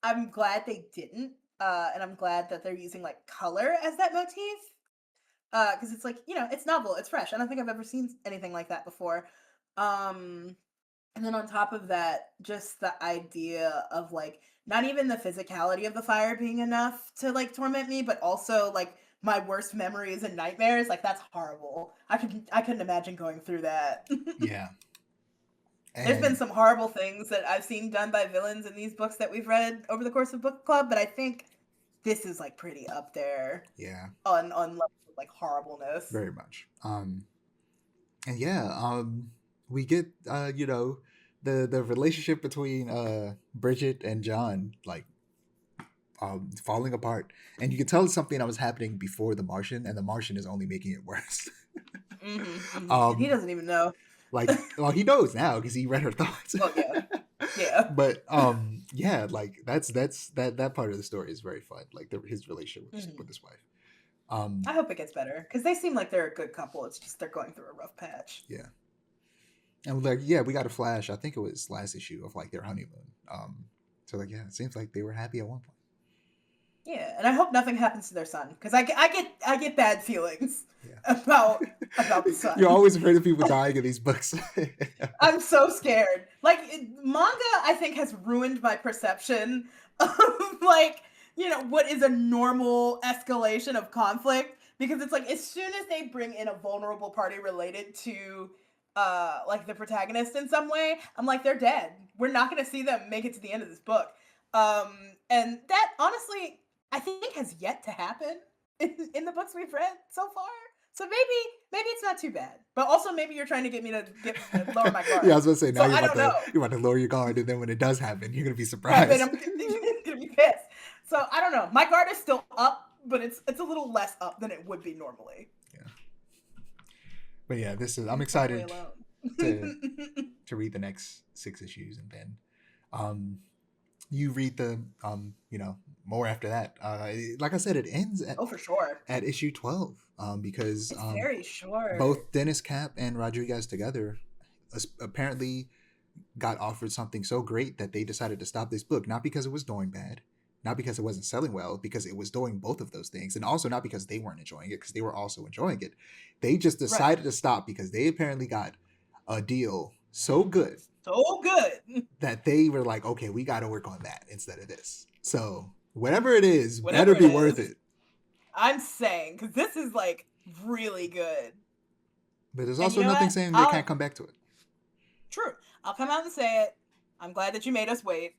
I'm glad they didn't, and I'm glad that they're using like color as that motif. Because it's like, it's novel, it's fresh. I don't think I've ever seen anything like that before. Um, and then on top of that, just the idea of like not even the physicality of the fire being enough to like torment me, but also like my worst memories and nightmares. Like that's horrible. I couldn't imagine going through that. Yeah. There's been And some horrible things that I've seen done by villains in these books that we've read over the course of book club, but I think this is like pretty up there yeah, on levels of like horribleness. very much. And yeah, we get the relationship between Bridget and John like falling apart, and you can tell it's something that was happening before the Martian, and the Martian is only making it worse. And he um, doesn't even know. like, well, he knows now because he read her thoughts. Well, yeah, yeah. But yeah, like that part of the story is very fun. Like his relationship Mhm. with his wife. Um, I hope it gets better because they seem like they're a good couple. It's just they're going through a rough patch. yeah, and like yeah, we got a flash. I think it was last issue of like their honeymoon. So like yeah, it seems like they were happy at one point. Yeah, and I hope nothing happens to their son because I get bad feelings Yeah, about the you're son. always afraid of people dying in these books. I'm so scared. Like manga, I think has ruined my perception of like what is a normal escalation of conflict because it's like as soon as they bring in a vulnerable party related to like the protagonist in some way, I'm like they're dead. We're not going to see them make it to the end of this book. And that honestly I think has yet to happen in the books we've read so far. So maybe it's not too bad. But also maybe you're trying to get me to lower my Yeah, I guard. was about to say now So I don't know. you're about to lower your guard, and then when it does happen, you're gonna be Right, but surprised. I'm gonna be pissed. So I don't know. My guard is still up, but it's a little less up than it would be normally. Yeah, but yeah, this is I'm I'm probably excited to alone. read the next 6 issues, and then um you read the more after that. Like I said, it ends Oh, for sure. at issue 12 because It's very short. both Dennis Cap and Rodriguez together apparently got offered something so great that they decided to stop this book, not because it was doing bad, not because it wasn't selling well, because it was doing both of those things, and also not because they weren't enjoying it, because they were also enjoying it. They just Right. decided to stop because they apparently got a deal so good So good. that they were like, okay, we got to work on that instead of this. So whatever it is, better Whatever it be worth is. it. I'm saying, because this is like really good. But there's And also you know nothing what? saying they can't come back to it. True. I'll come out and say it. I'm glad that you made us wait.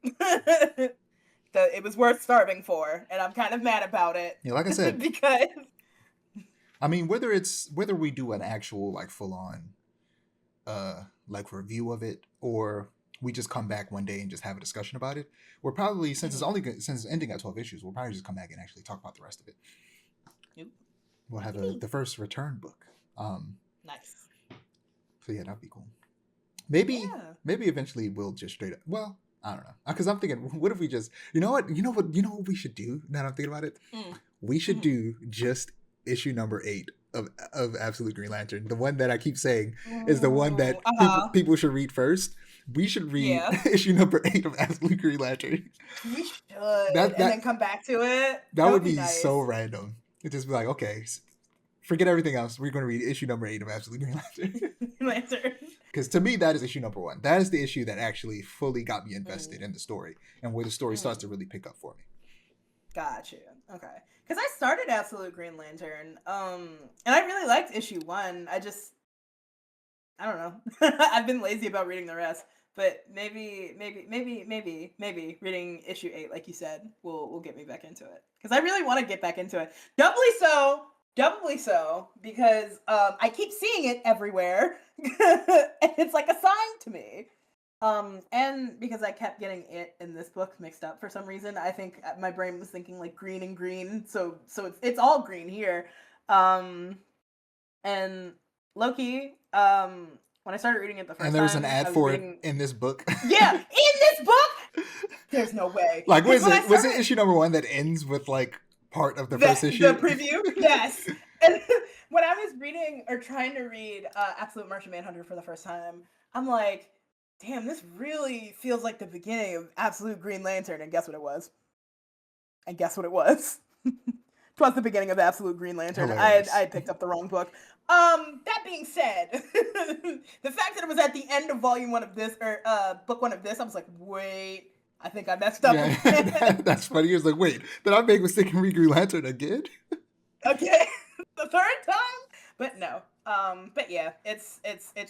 That it was worth starving for, and I'm kind of mad about it Yeah, like I said, because I mean, whether we do an actual like full on like review of it, or we just come back one day and just have a discussion about it, we're probably since it's ending at 12 issues, we'll probably just come back and actually talk about the rest of it. Nope. We'll have the first return book. Nice. So yeah, that'd be cool. Maybe Yeah. eventually we'll just straight up. Well, I don't know, because I'm thinking, what if we just you know what we should do now that I'm thinking about it? Mm. We should do just issue number 8 of Absolute Green Lantern. The one that I keep saying is the one that Ooh, uh-huh. people should read first. We should read Yeah. issue number 8 of Absolute Green Lantern. We should. That And then come back to it. that would Be be nice. so random. It'd just be like, okay, forget everything else. We're going to read issue number 8 of Absolute Green Lantern. Lantern. Because to me, that is issue number 1. That is the issue that actually fully got me invested in the story, and where the story starts to really pick up for me. Got you. Okay. Because I started Absolute Green Lantern, and I really liked issue 1. I don't know. I've been lazy about reading the rest, but maybe reading issue 8, like you said, will get me back into it. Because I really want to get back into it. Doubly so, because I keep seeing it everywhere, and it's like a sign to me. And because I kept getting it in this book mixed up for some reason, I think my brain was thinking like green and green, so it's all green here. And Loki, when I started reading it the And first there was time, an ad I was for reading. it in this book. Yeah, in this book, there's no way. Like, what is When I it? Was it started- issue number 1 that ends with like part of the first issue? The preview? Yes. And when I was reading or trying to read Absolute Martian Manhunter for the first time, I'm like, damn, this really feels like the beginning of Absolute Green Lantern. And guess what it was? 'Twas the beginning of Absolute Green Lantern. Hilarious. I had picked up the wrong book. That being said, the fact that it was at the end of volume 1 of this, or book 1 of this, I was like, wait, I think I messed up Yeah, again. that's funny. He was like, wait, did I make a mistake and read Green Lantern again? Okay, the third time, but no. But yeah, it's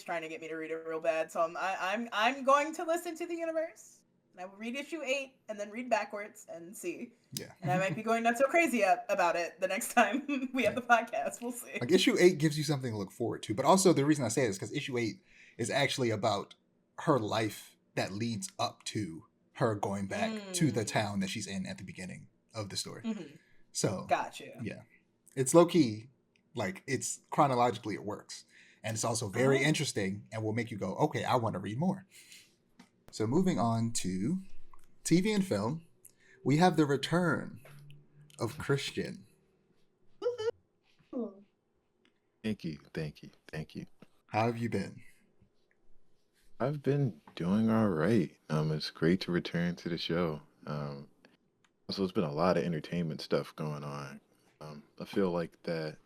trying to get me to read it real bad. So I'm going to listen to the universe. And I will read issue 8 and then read backwards and see. Yeah. And I might be going nuts so crazy about it the next time we have the podcast. We'll see. Like issue 8 gives you something to look forward to, but also the reason I say this is because issue 8 is actually about her life that leads up to her going back to the town that she's in at the beginning of the story. Mm-hmm. So Gotcha. Yeah, it's low key, like it's chronologically it works, and it's also very interesting and will make you go, okay, I want to read more. So moving on to TV and film, we have the return of Christian. Thank you. How have you been? I've been doing all right. It's great to return to the show. Also, it's been a lot of entertainment stuff going on. I feel like that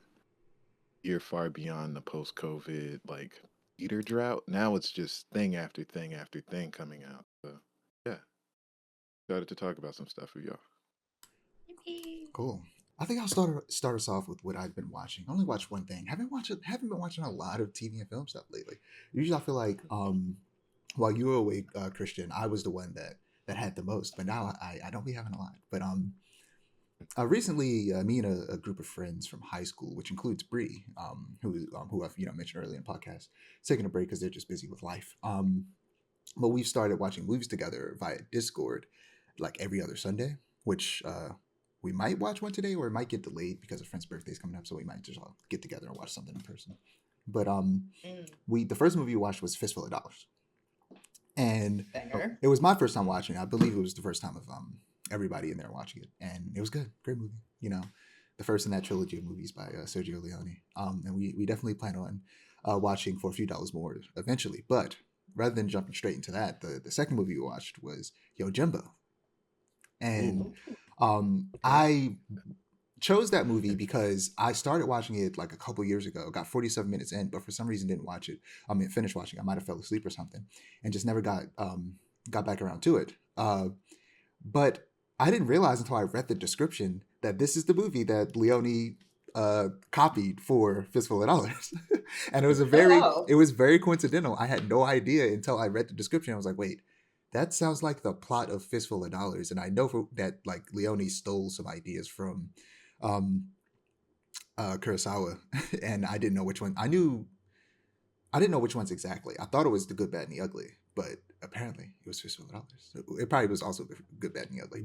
you're far beyond the post-COVID like eater drought. Now it's just thing after thing after thing coming out. So yeah, excited to talk about some stuff with y'all. Cool. I think I'll start us off with what I've been watching. I only watched one thing. Haven't been watching a lot of TV and film stuff lately. Usually, I feel like while you were awake, Christian, I was the one that had the most. But now I don't be having a lot. But recently, me and a group of friends from high school, which includes Bree, who I've mentioned earlier in the podcast, taking a break because they're just busy with life. But we've started watching movies together via Discord, like every other Sunday, which we might watch one today, or it might get delayed because a friend's birthday is coming up, so we might just all get together and watch something in person. But the first movie we watched was Fistful of Dollars, and Banger. it was my first time watching it. I believe it was the first time of everybody in there watching it, and it was good, great movie. The first in that trilogy of movies by Sergio Leone. And we definitely plan on watching For a Few Dollars More eventually. But rather than jumping straight into that, the second movie we watched was Yojimbo, and I chose that movie because I started watching it like a couple years ago, got 47 minutes in, but for some reason didn't watch it. Finished watching. I might have fell asleep or something, and just never got back around to it. But I didn't realize until I read the description that this is the movie that Leone copied for Fistful of Dollars, and it was very coincidental. I had no idea until I read the description. I was like, wait, that sounds like the plot of Fistful of Dollars, and I know that like Leone stole some ideas from Kurosawa, and I didn't know which one. I didn't know which ones exactly. I thought it was The Good, Bad, and the Ugly, but apparently it was Fistful of Dollars. So it probably was also Good, Bad, and the Ugly,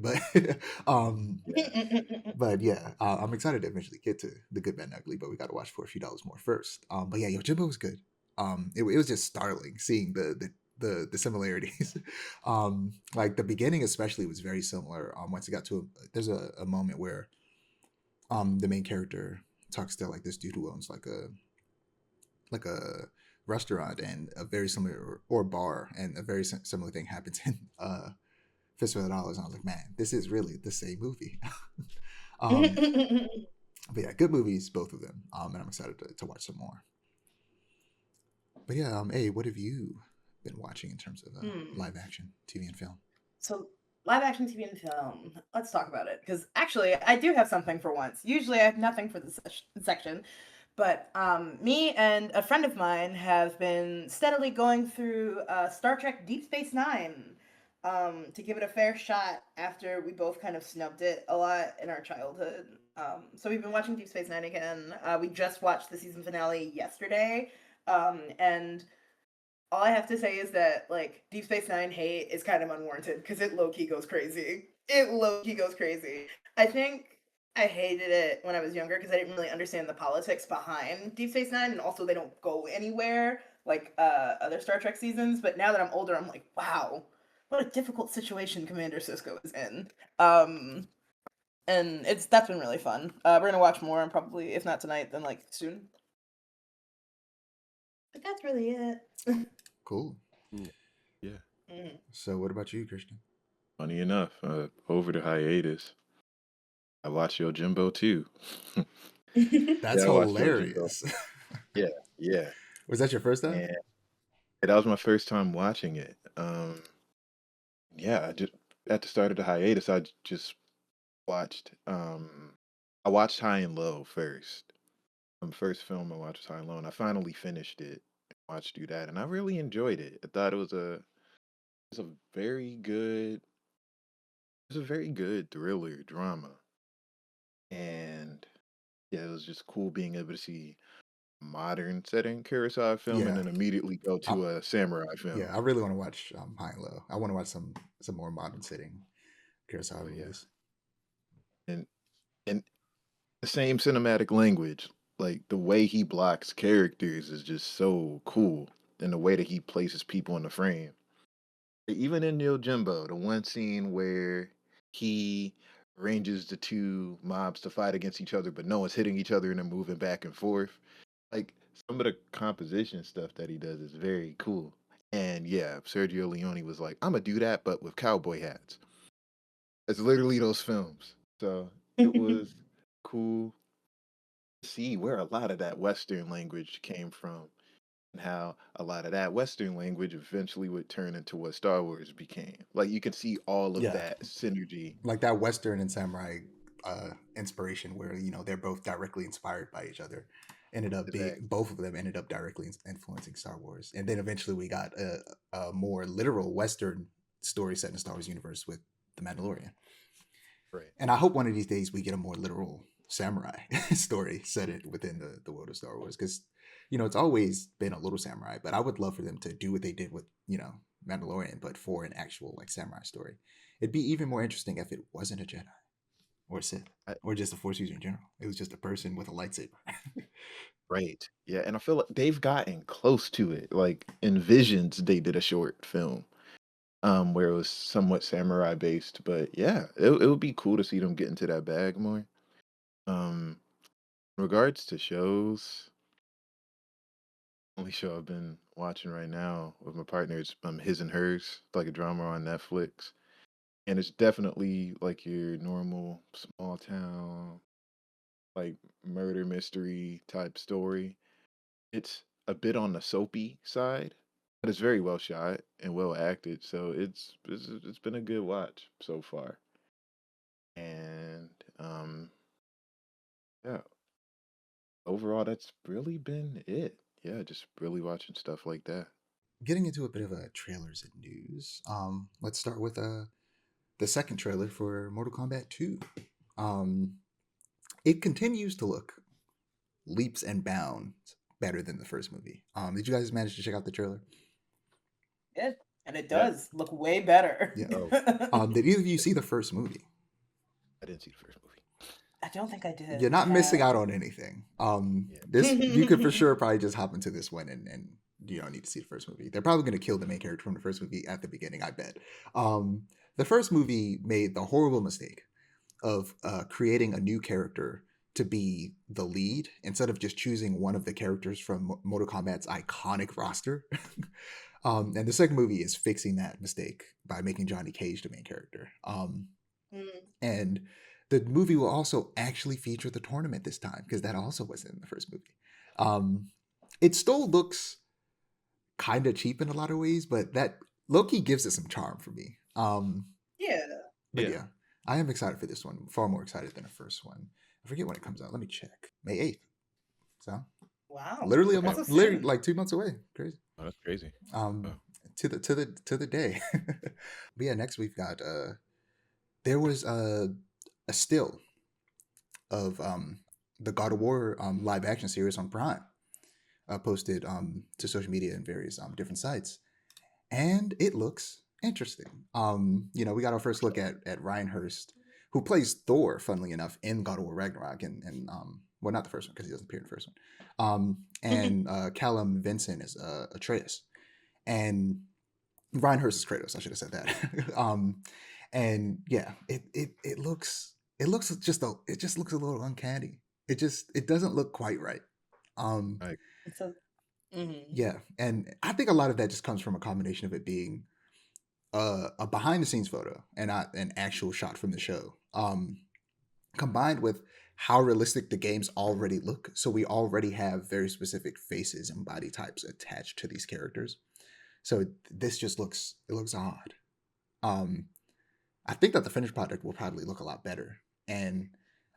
but yeah, I'm excited to eventually get to The Good, Bad, and Ugly, but we got to watch For a Few Dollars More first. But yeah, Yojimbo was good. It was just startling seeing the similarities. Like the beginning especially was very similar. Once it got to there's a moment where the main character talks to like this dude who owns like a restaurant and a very similar or bar, and a very similar thing happens in Fistful of Dollars. And I was like, man, this is really the same movie. But yeah, good movies, both of them. And I'm excited to watch some more. But yeah, hey, what have you been watching in terms of live action TV and film? So live action TV and film. Let's talk about it, because actually I do have something for once. Usually I have nothing for this section, but me and a friend of mine have been steadily going through Star Trek Deep Space Nine to give it a fair shot after we both kind of snubbed it a lot in our childhood. So we've been watching Deep Space Nine again. We just watched the season finale yesterday, and all I have to say is that, like, Deep Space Nine hate is kind of unwarranted, because it low-key goes crazy. I think I hated it when I was younger because I didn't really understand the politics behind Deep Space Nine, and also they don't go anywhere like other Star Trek seasons. But now that I'm older, I'm like, wow, what a difficult situation Commander Sisko is in. And that's been really fun. We're gonna watch more, and probably, if not tonight, then like soon. But that's really it. Cool. Yeah. So what about you, Christian? Funny enough, over the hiatus, I watched Yojimbo too. That's Yeah, I watched Yojimbo. hilarious. Yeah, yeah. Was that your first time? And that was my first time watching it. Yeah, I just at the start of the hiatus, just watched I watched High and Low first. First film I watched was High and Low, and I finally finished it. Watched do that, and I really enjoyed it. I thought it was a very good it was a very good thriller drama. And yeah, it was just cool being able to see a modern setting Kurosawa film and Yeah. then immediately go I, to a samurai yeah, film. I really want to watch High and Low. I want to watch some more modern setting Kurosawa Oh yeah. movies. And and the same cinematic language, like the way he blocks characters is just so cool. And the way that he places people in the frame. Even in Jimbo, the one scene where he arranges the two mobs to fight against each other, but no one's hitting each other and they're moving back and forth. Like some of the composition stuff that he does is very cool. And yeah, Sergio Leone was like, I'm gonna do that, but with cowboy hats. It's literally those films. So it was cool to see where a lot of that Western language came from and how a lot of that Western language eventually would turn into what Star Wars became. Like you can see all of Yeah, that synergy. like that Western and samurai inspiration, where they're both directly inspired by each other. Ended up being Exactly. both of them ended up directly influencing Star Wars, and then eventually we got a more literal Western story set in the Star Wars universe with the Mandalorian. Right. And I hope one of these days we get a more literal samurai story set it within the world of Star Wars, because it's always been a little samurai, but I would love for them to do what they did with Mandalorian, but for an actual like samurai story. It'd be even more interesting if it wasn't a Jedi or a Sith I, or just a Force user in general. It was just a person with a lightsaber. right. Yeah. And I feel like they've gotten close to it. Like in Visions, they did a short film where it was somewhat samurai based. But yeah, it would be cool to see them get into that bag more. Um, in regards to shows, only show I've been watching right now with my partner is His and Hers, like a drama on Netflix. And it's definitely like your normal small town, like murder mystery type story. It's a bit on the soapy side, but it's very well shot and well acted. So it's been a good watch so far. And yeah, overall that's really been it. Yeah, just really watching stuff like that. Getting into a bit of a trailers and news. Let's start with the second trailer for Mortal Kombat 2. Um, it continues to look leaps and bounds better than the first movie. Did you guys manage to check out the trailer? Yeah, and it Yeah. does look way better. Yeah. Oh, Did either of you see the first movie? I didn't see the first movie. I don't think I did. You're not missing Yeah. out on anything. Yeah. This you could for sure probably just hop into this one and you don't need to see the first movie. They're probably going to kill the main character from the first movie at the beginning, I bet. The first movie made the horrible mistake of creating a new character to be the lead instead of just choosing one of the characters from Mortal Kombat's iconic roster. And the second movie is fixing that mistake by making Johnny Cage the main character. Mm. And the movie will also actually feature the tournament this time, because that also wasn't in the first movie. It still looks kind of cheap in a lot of ways, but that Loki gives it some charm for me. Yeah. But Yeah. yeah, I am excited for this one. Far more excited than the first one. I forget when it comes out. Let me check. May 8th. So Wow. literally a Okay. That's month, so literally soon. like 2 months away. Crazy. Oh, that's crazy. Um, Oh. to the day. But yeah, next we've got there was a still of the God of War live action series on Prime, posted to social media and various different sites, and it looks interesting. We got our first look at Ryan Hurst, who plays Thor, funnily enough, in God of War Ragnarok, and well, not the first one because he doesn't appear in the first one. And Callum Vincent is Atreus, and Ryan Hurst is Kratos. I should have said that. And yeah, it just looks a little uncanny. It doesn't look quite right. Um, Like, So, mhm. yeah, and I think a lot of that just comes from a combination of it being a behind the scenes photo and not an actual shot from the show. combined with how realistic the games already look. So we already have very specific faces and body types attached to these characters. So this just looks odd. Um, I think that the finished product will probably look a lot better. And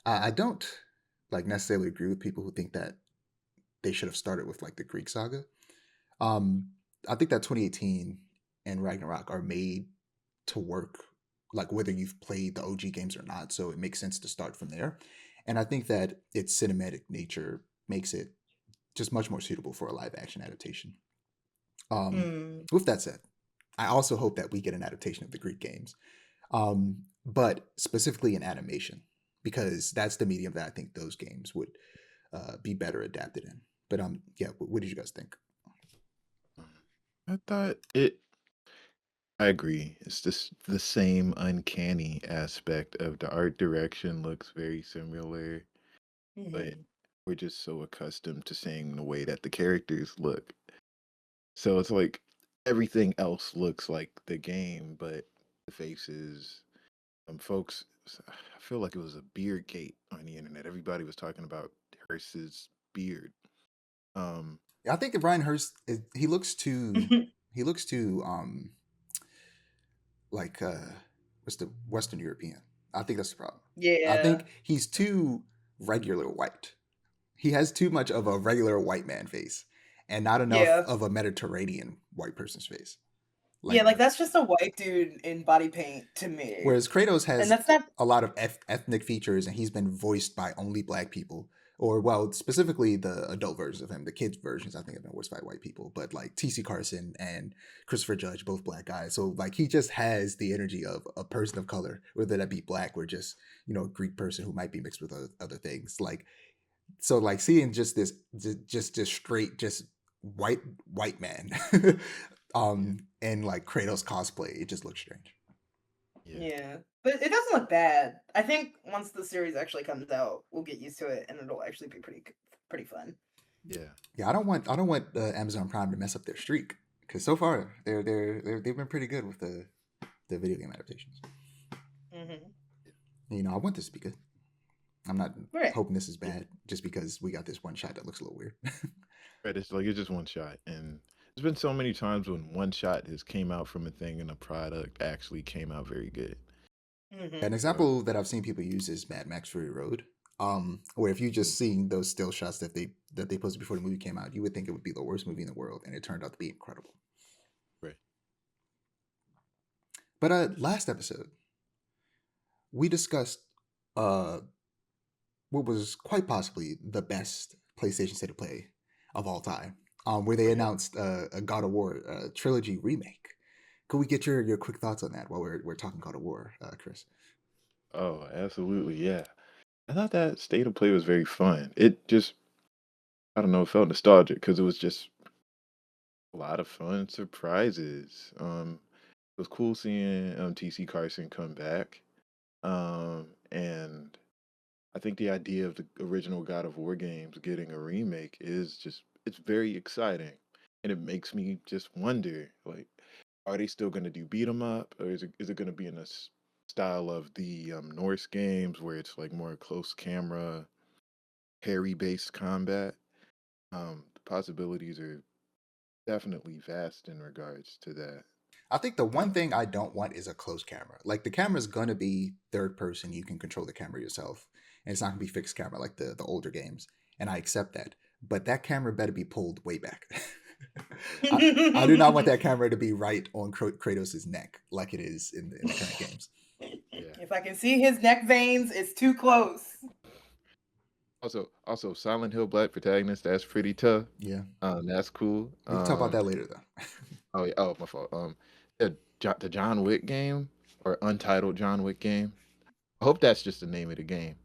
I don't like necessarily agree with people who think that they should have started with like the Greek saga. Um, I think that 2018 and Ragnarok are made to work, like whether you've played the OG games or not. So it makes sense to start from there. And I think that its cinematic nature makes it just much more suitable for a live action adaptation. Um, Mm. with that said, I also hope that we get an adaptation of the Greek games, but specifically in animation, because that's the medium that I think those games would be better adapted in. But yeah, what did you guys think? I thought it. I agree. It's just the same uncanny aspect of the art direction looks very similar, but Mhm. we're just so accustomed to seeing the way that the characters look. So it's like everything else looks like the game, but the faces, folks, I feel like it was a beard gate on the internet. Everybody was talking about Hearst's beard. Um, I think that Brian Hurst he looks too like what's the Western European. I think that's the problem. I Yeah. think he's too regular white. He has too much of a regular white man face and not enough Yeah. of a Mediterranean white person's face. Yeah, Like like that's just a white dude in body paint to me. whereas Kratos And has that's not a lot of ethnic features and he's been voiced by only black people. Or well, specifically the adult versions of him. The kids versions I think have been voiced by white people. But like T.C. Carson and Christopher Judge, both black guys. So like he just has the energy of a person of color, whether that be black or just, a Greek person who might be mixed with other things. Like so like seeing just this straight just white man yeah, and like Kratos cosplay, it just looks strange. yeah, Yeah. But it doesn't look bad. I think once the series actually comes out, we'll get used to it and it'll actually be pretty fun. yeah. Yeah, I don't want Amazon Prime to mess up their streak because so far they've been pretty good with the video game adaptations. Mhm. I want this to be good. I'm not Right. hoping this is bad just because we got this one shot that looks a little weird. Right, it's like it's just one shot, and there's been so many times when one shot has came out from a thing and a product actually came out very good. An Mhm. So example that I've seen people use is Mad Max Fury Road. Where if you mm, just seeing those still shots that they posted before the movie came out, you would think it would be the worst movie in the world, and it turned out to be incredible. right, But last episode we discussed uh what was quite possibly the best PlayStation State of Play of all time, where they right. announced a God of War trilogy remake. Could we get your quick thoughts on that while we're talking God of War, Chris? Oh, absolutely, yeah. I thought that state of play was very fun. It just, I don't know, it felt nostalgic because it was just a lot of fun surprises. It was cool seeing TC Carson come back. And I think the idea of the original God of War games getting a remake is just it's very exciting. And it makes me just wonder, like, are they still gonna do beat 'em up, or is it gonna be in a style of the Norse games where it's like more close camera, parry based combat? The possibilities are definitely vast in regards to that. I think the one Um, thing I don't want is a close camera. Like the camera's gonna be third person. You can control the camera yourself, and it's not gonna be fixed camera like the older games. And I accept that. But that camera better be pulled way back. right. I do not want that camera to be right on Kratos' neck like it is in the current games. Yeah. If I can see his neck veins, it's too close. Also, Silent Hill Black protagonist. That's pretty tough. Yeah, That's cool. we can talk about that later though. Oh yeah, oh my fault. The John Wick game or Untitled John Wick game. I hope that's just the name of the game.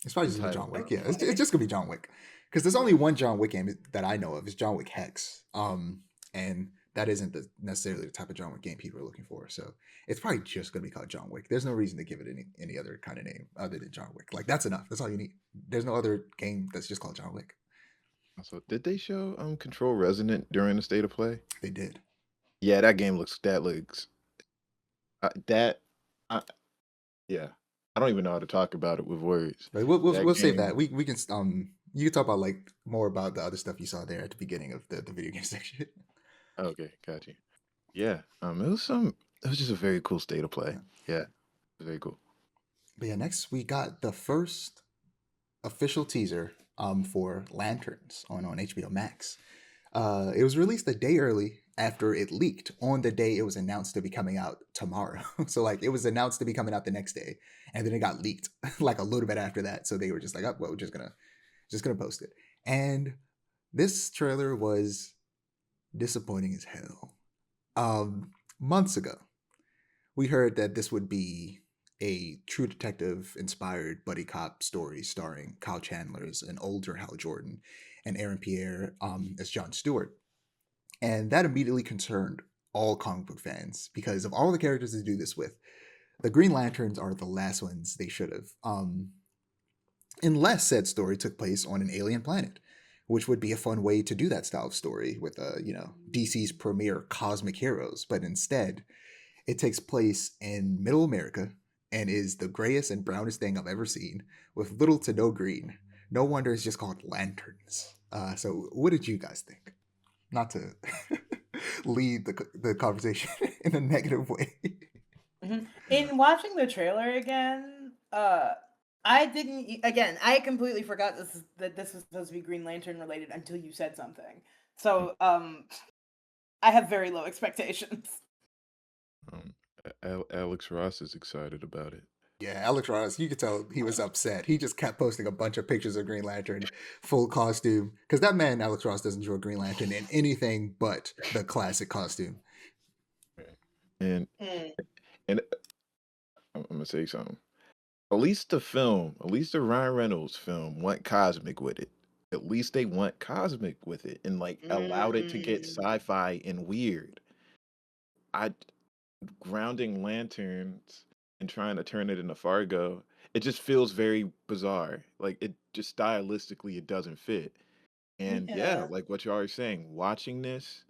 It's probably just gonna be Untitled John Wick. John Yeah, Wick. it's just gonna be John Wick because there's only Yeah, one John Wick game that I know of. Is John Wick Hex. And that isn't necessarily the type of John Wick game people are looking for. So it's probably just gonna be called John Wick. There's no reason to give it any other kind of name other than John Wick. Like that's enough. That's all you need. There's no other game that's just called John Wick. so did they show Control Resonant during the state of play? They did. Yeah, that game looks that looks that I, yeah. I don't even know how to talk about it with words. Like we'll That save that. game. We can you can talk about like more about the other stuff you saw there at the beginning of the video game section. Okay, got you. Yeah. It was some. It was just a very cool state of play. Yeah. Yeah, it was very cool. But yeah, next we got the first official teaser for Lanterns on HBO Max. It was released a day early after it leaked on the day it was announced to be coming out tomorrow. So like it was announced to be coming out the next day, and then it got leaked like a little bit after that. So they were just like, oh, well, we're just gonna post it. And this trailer was disappointing as hell. Months ago, we heard that this would be a True Detective inspired buddy cop story starring Kyle Chandler as an older Hal Jordan and Aaron Pierre as John Stewart. And that immediately concerned all comic book fans because of all the characters to do this with. The Green Lanterns are the last ones they should have. Unless said story took place on an alien planet, which would be a fun way to do that style of story with, DC's premier cosmic heroes. But instead, it takes place in Middle America and is the grayest and brownest thing I've ever seen, with little to no green. No wonder it's just called Lanterns. So, what did you guys think? Not to lead the conversation in a negative way. In watching the trailer again, I didn't. Again, I completely forgot that this was supposed to be Green Lantern related until you said something. So, I have very low expectations. Alex Ross is excited about it. Yeah, Alex Ross, you could tell he was upset. He just kept posting a bunch of pictures of Green Lantern, full costume. Because that man, Alex Ross, doesn't draw Green Lantern in anything but the classic costume. And and I'm gonna say something. At least the Ryan Reynolds film went cosmic with it. At least they went cosmic with it and like allowed it to get sci-fi and weird. I grounding lanterns and trying to turn it into Fargo, it just feels very bizarre. Like it just stylistically it doesn't fit. And yeah, Yeah. like what you're already saying, watching this,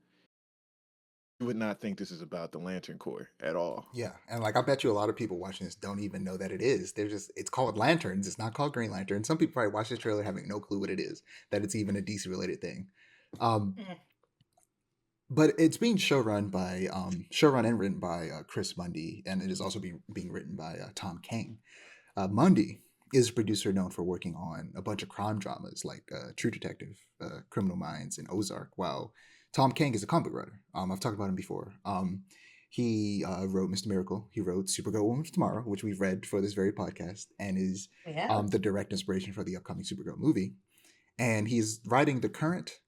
you would not think this is about the Lantern Corps at all. Yeah, and like I bet you a lot of people watching this don't even know that it is. It's called Lanterns. It's not called Green Lantern. Some people probably watch this trailer having no clue what it is, that it's even a DC related thing. Um, but it's being showrun and written by Chris Mundy, and it is also being written by Tom King. Mundy is a producer known for working on a bunch of crime dramas like True Detective, Criminal Minds, and Ozark, while Tom King is a comic book writer. I've talked about him before. He wrote Mr. Miracle. He wrote Supergirl Woman of Tomorrow, which we've read for this very podcast, and is the direct inspiration for the upcoming Supergirl movie. And he's writing the current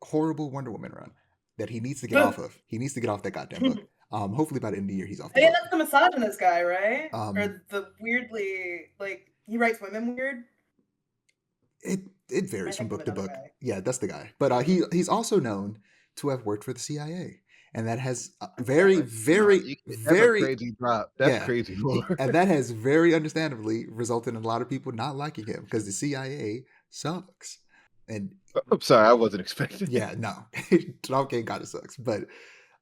horrible Wonder Woman run that he needs to get off of. He needs to get off that goddamn book. Hopefully by the end of the year he's off the Yeah, book. that's the misogynist guy, right? Or the weirdly, like, he writes women weird. It varies from think of book to another book. guy. Yeah, that's the guy. But he's also known to have worked for the CIA, and that has very, very, That's a very crazy drop. That's yeah, crazy lore. and that has very understandably resulted in a lot of people not liking him because the CIA sucks. And I'm sorry, I wasn't expecting. yeah, no, Tom King kind of sucks, but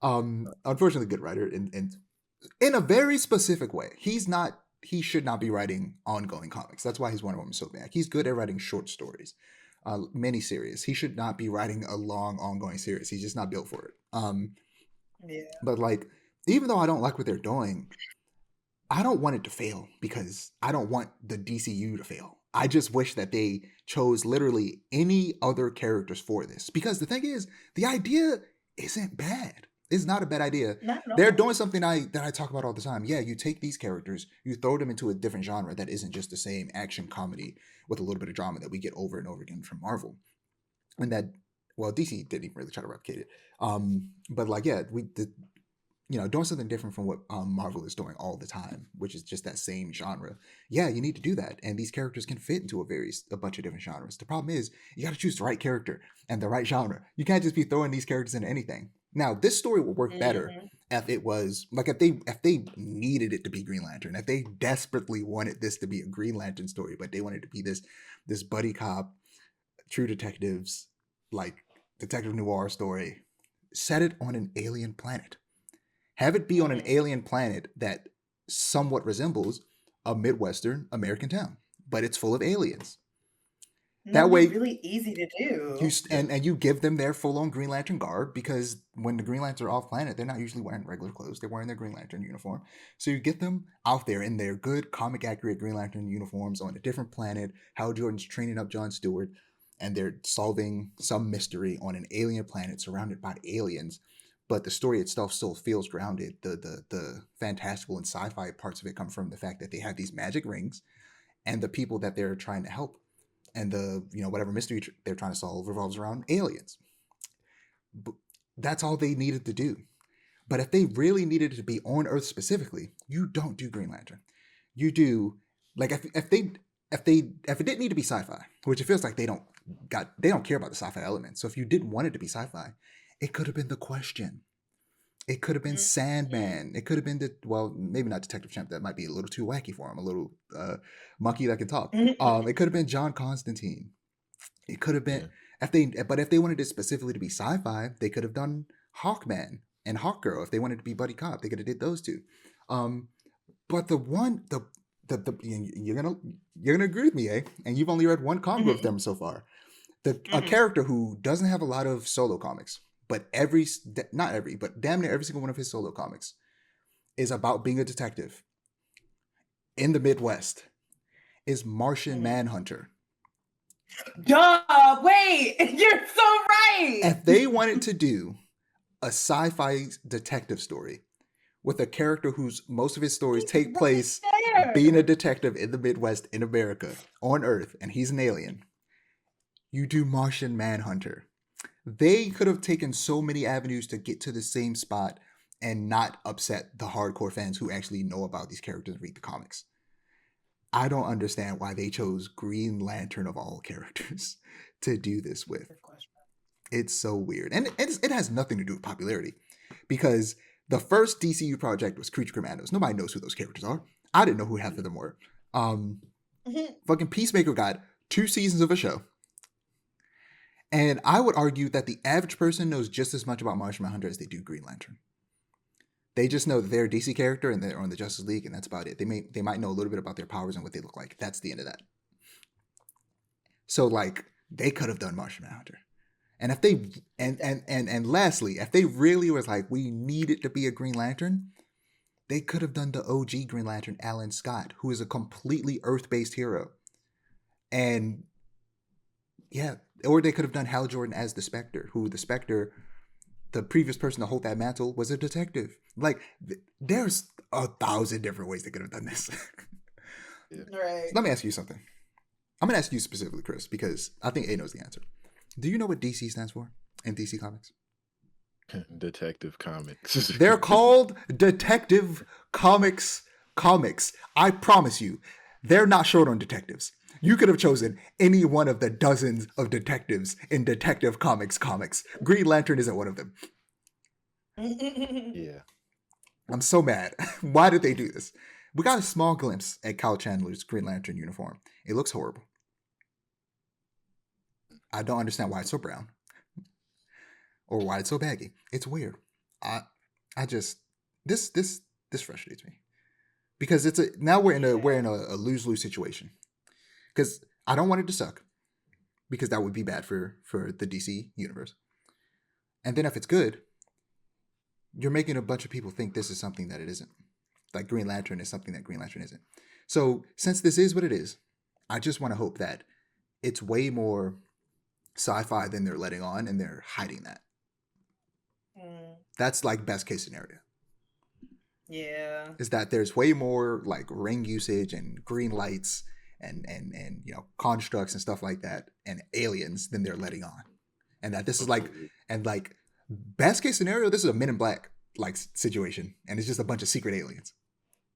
unfortunately, good writer and in a very specific way. He should not be writing ongoing comics. That's why he's Wonder Woman so bad. He's good at writing short stories, miniseries. He should not be writing a long ongoing series. He's just not built for it. Yeah. But like, even though I don't like what they're doing, I don't want it to fail because I don't want the DCU to fail. I just wish that they chose literally any other characters for this. Because the thing is, the idea isn't bad. It's not a bad idea. Not at They're all. doing something that I talk about all the time. Yeah, you take these characters, you throw them into a different genre that isn't just the same action comedy with a little bit of drama that we get over and over again from Marvel. And that, well, DC didn't even really try to replicate it. But like, yeah, doing something different from what Marvel is doing all the time, which is just that same genre. Yeah, you need to do that, and these characters can fit into a bunch of different genres. The problem is you got to choose the right character and the right genre. You can't just be throwing these characters into anything. Now, this story would work better if it was like if they needed it to be Green Lantern, if they desperately wanted this to be a Green Lantern story, but they wanted it to be this buddy cop, True Detectives, like detective noir story. Set it on an alien planet. Have it be on an alien planet that somewhat resembles a Midwestern American town, but it's full of aliens. And That that would be way, really easy to you do. and you give them their full on Green Lantern garb, because when the Green Lanterns are off planet, they're not usually wearing regular clothes. They're wearing their Green Lantern uniform. So you get them out there in their good comic accurate Green Lantern uniforms on a different planet. Hal Jordan's training up John Stewart, and they're solving some mystery on an alien planet surrounded by aliens. But the story itself still feels grounded. The fantastical and sci-fi parts of it come from the fact that they have these magic rings, and the people that they're trying to help, and the whatever mystery they're trying to solve revolves around aliens. But that's all they needed to do. But if they really needed it to be on Earth specifically, you don't do Green Lantern. You do, like, if it didn't need to be sci-fi, which it feels like they don't care about the sci-fi element. So if you didn't want it to be sci-fi, it could have been The Question. It could have been Sandman. It could have been maybe not Detective Chimp. That might be a little too wacky for him. A little monkey that can talk. It could have been John Constantine. It could have been if they wanted it specifically to be sci-fi, they could have done Hawkman and Hawkgirl. If they wanted to be buddy cop, they could have did those two. But you're gonna agree with me, eh? And you've only read one comic of them so far. A character who doesn't have a lot of solo comics, but not every, but damn near every single one of his solo comics is about being a detective in the Midwest, is Martian Manhunter. Duh! Wait, you're so right. If they wanted to do a sci-fi detective story with a character whose most of his stories take place being a detective in the Midwest in America on Earth, and he's an alien, you do Martian Manhunter. They could have taken so many avenues to get to the same spot and not upset the hardcore fans who actually know about these characters and read the comics. I don't understand why they chose Green Lantern of all characters to do this with. It's so weird. And it has nothing to do with popularity, because the first DCU project was Creature Commandos. Nobody knows who those characters are. I didn't know who half of them were. Fucking Peacemaker got 2 seasons of a show. And I would argue that the average person knows just as much about Martian Manhunter as they do Green Lantern. They just know that they're a DC character and they're on the Justice League, and that's about it. They might know a little bit about their powers and what they look like. That's the end of that. So, like, they could have done Martian Manhunter. And if they and lastly, if they really was like, we need it to be a Green Lantern, they could have done the OG Green Lantern, Alan Scott, who is a completely Earth-based hero. And yeah, or they could have done Hal Jordan as the Spectre, who the Spectre, the previous person to hold that mantle, was a detective. Like, there's 1,000 different ways they could have done this. Right. So let me ask you something. I'm going to ask you specifically, Chris, because I think A knows the answer. Do you know what DC stands for in DC Comics? Detective Comics. They're called Detective Comics. I promise you, they're not short on detectives. You could have chosen any one of the dozens of detectives in Detective Comics. Green Lantern isn't one of them. Yeah. I'm so mad. Why did they do this? We got a small glimpse at Kyle Chandler's Green Lantern uniform. It looks horrible. I don't understand why it's so brown or why it's so baggy. It's weird. I just this frustrates me, because now we're in a lose-lose situation. Because I don't want it to suck, because that would be bad for the DC universe. And then if it's good, you're making a bunch of people think this is something that it isn't. Like Green Lantern is something that Green Lantern isn't. So since this is what it is, I just want to hope that it's way more sci-fi than they're letting on, and they're hiding that. That's like best case scenario. Yeah. Is that there's way more like ring usage and green lights and constructs and stuff like that and aliens than they're letting on. And that this is like best case scenario, this is a Men in Black like situation, and it's just a bunch of secret aliens.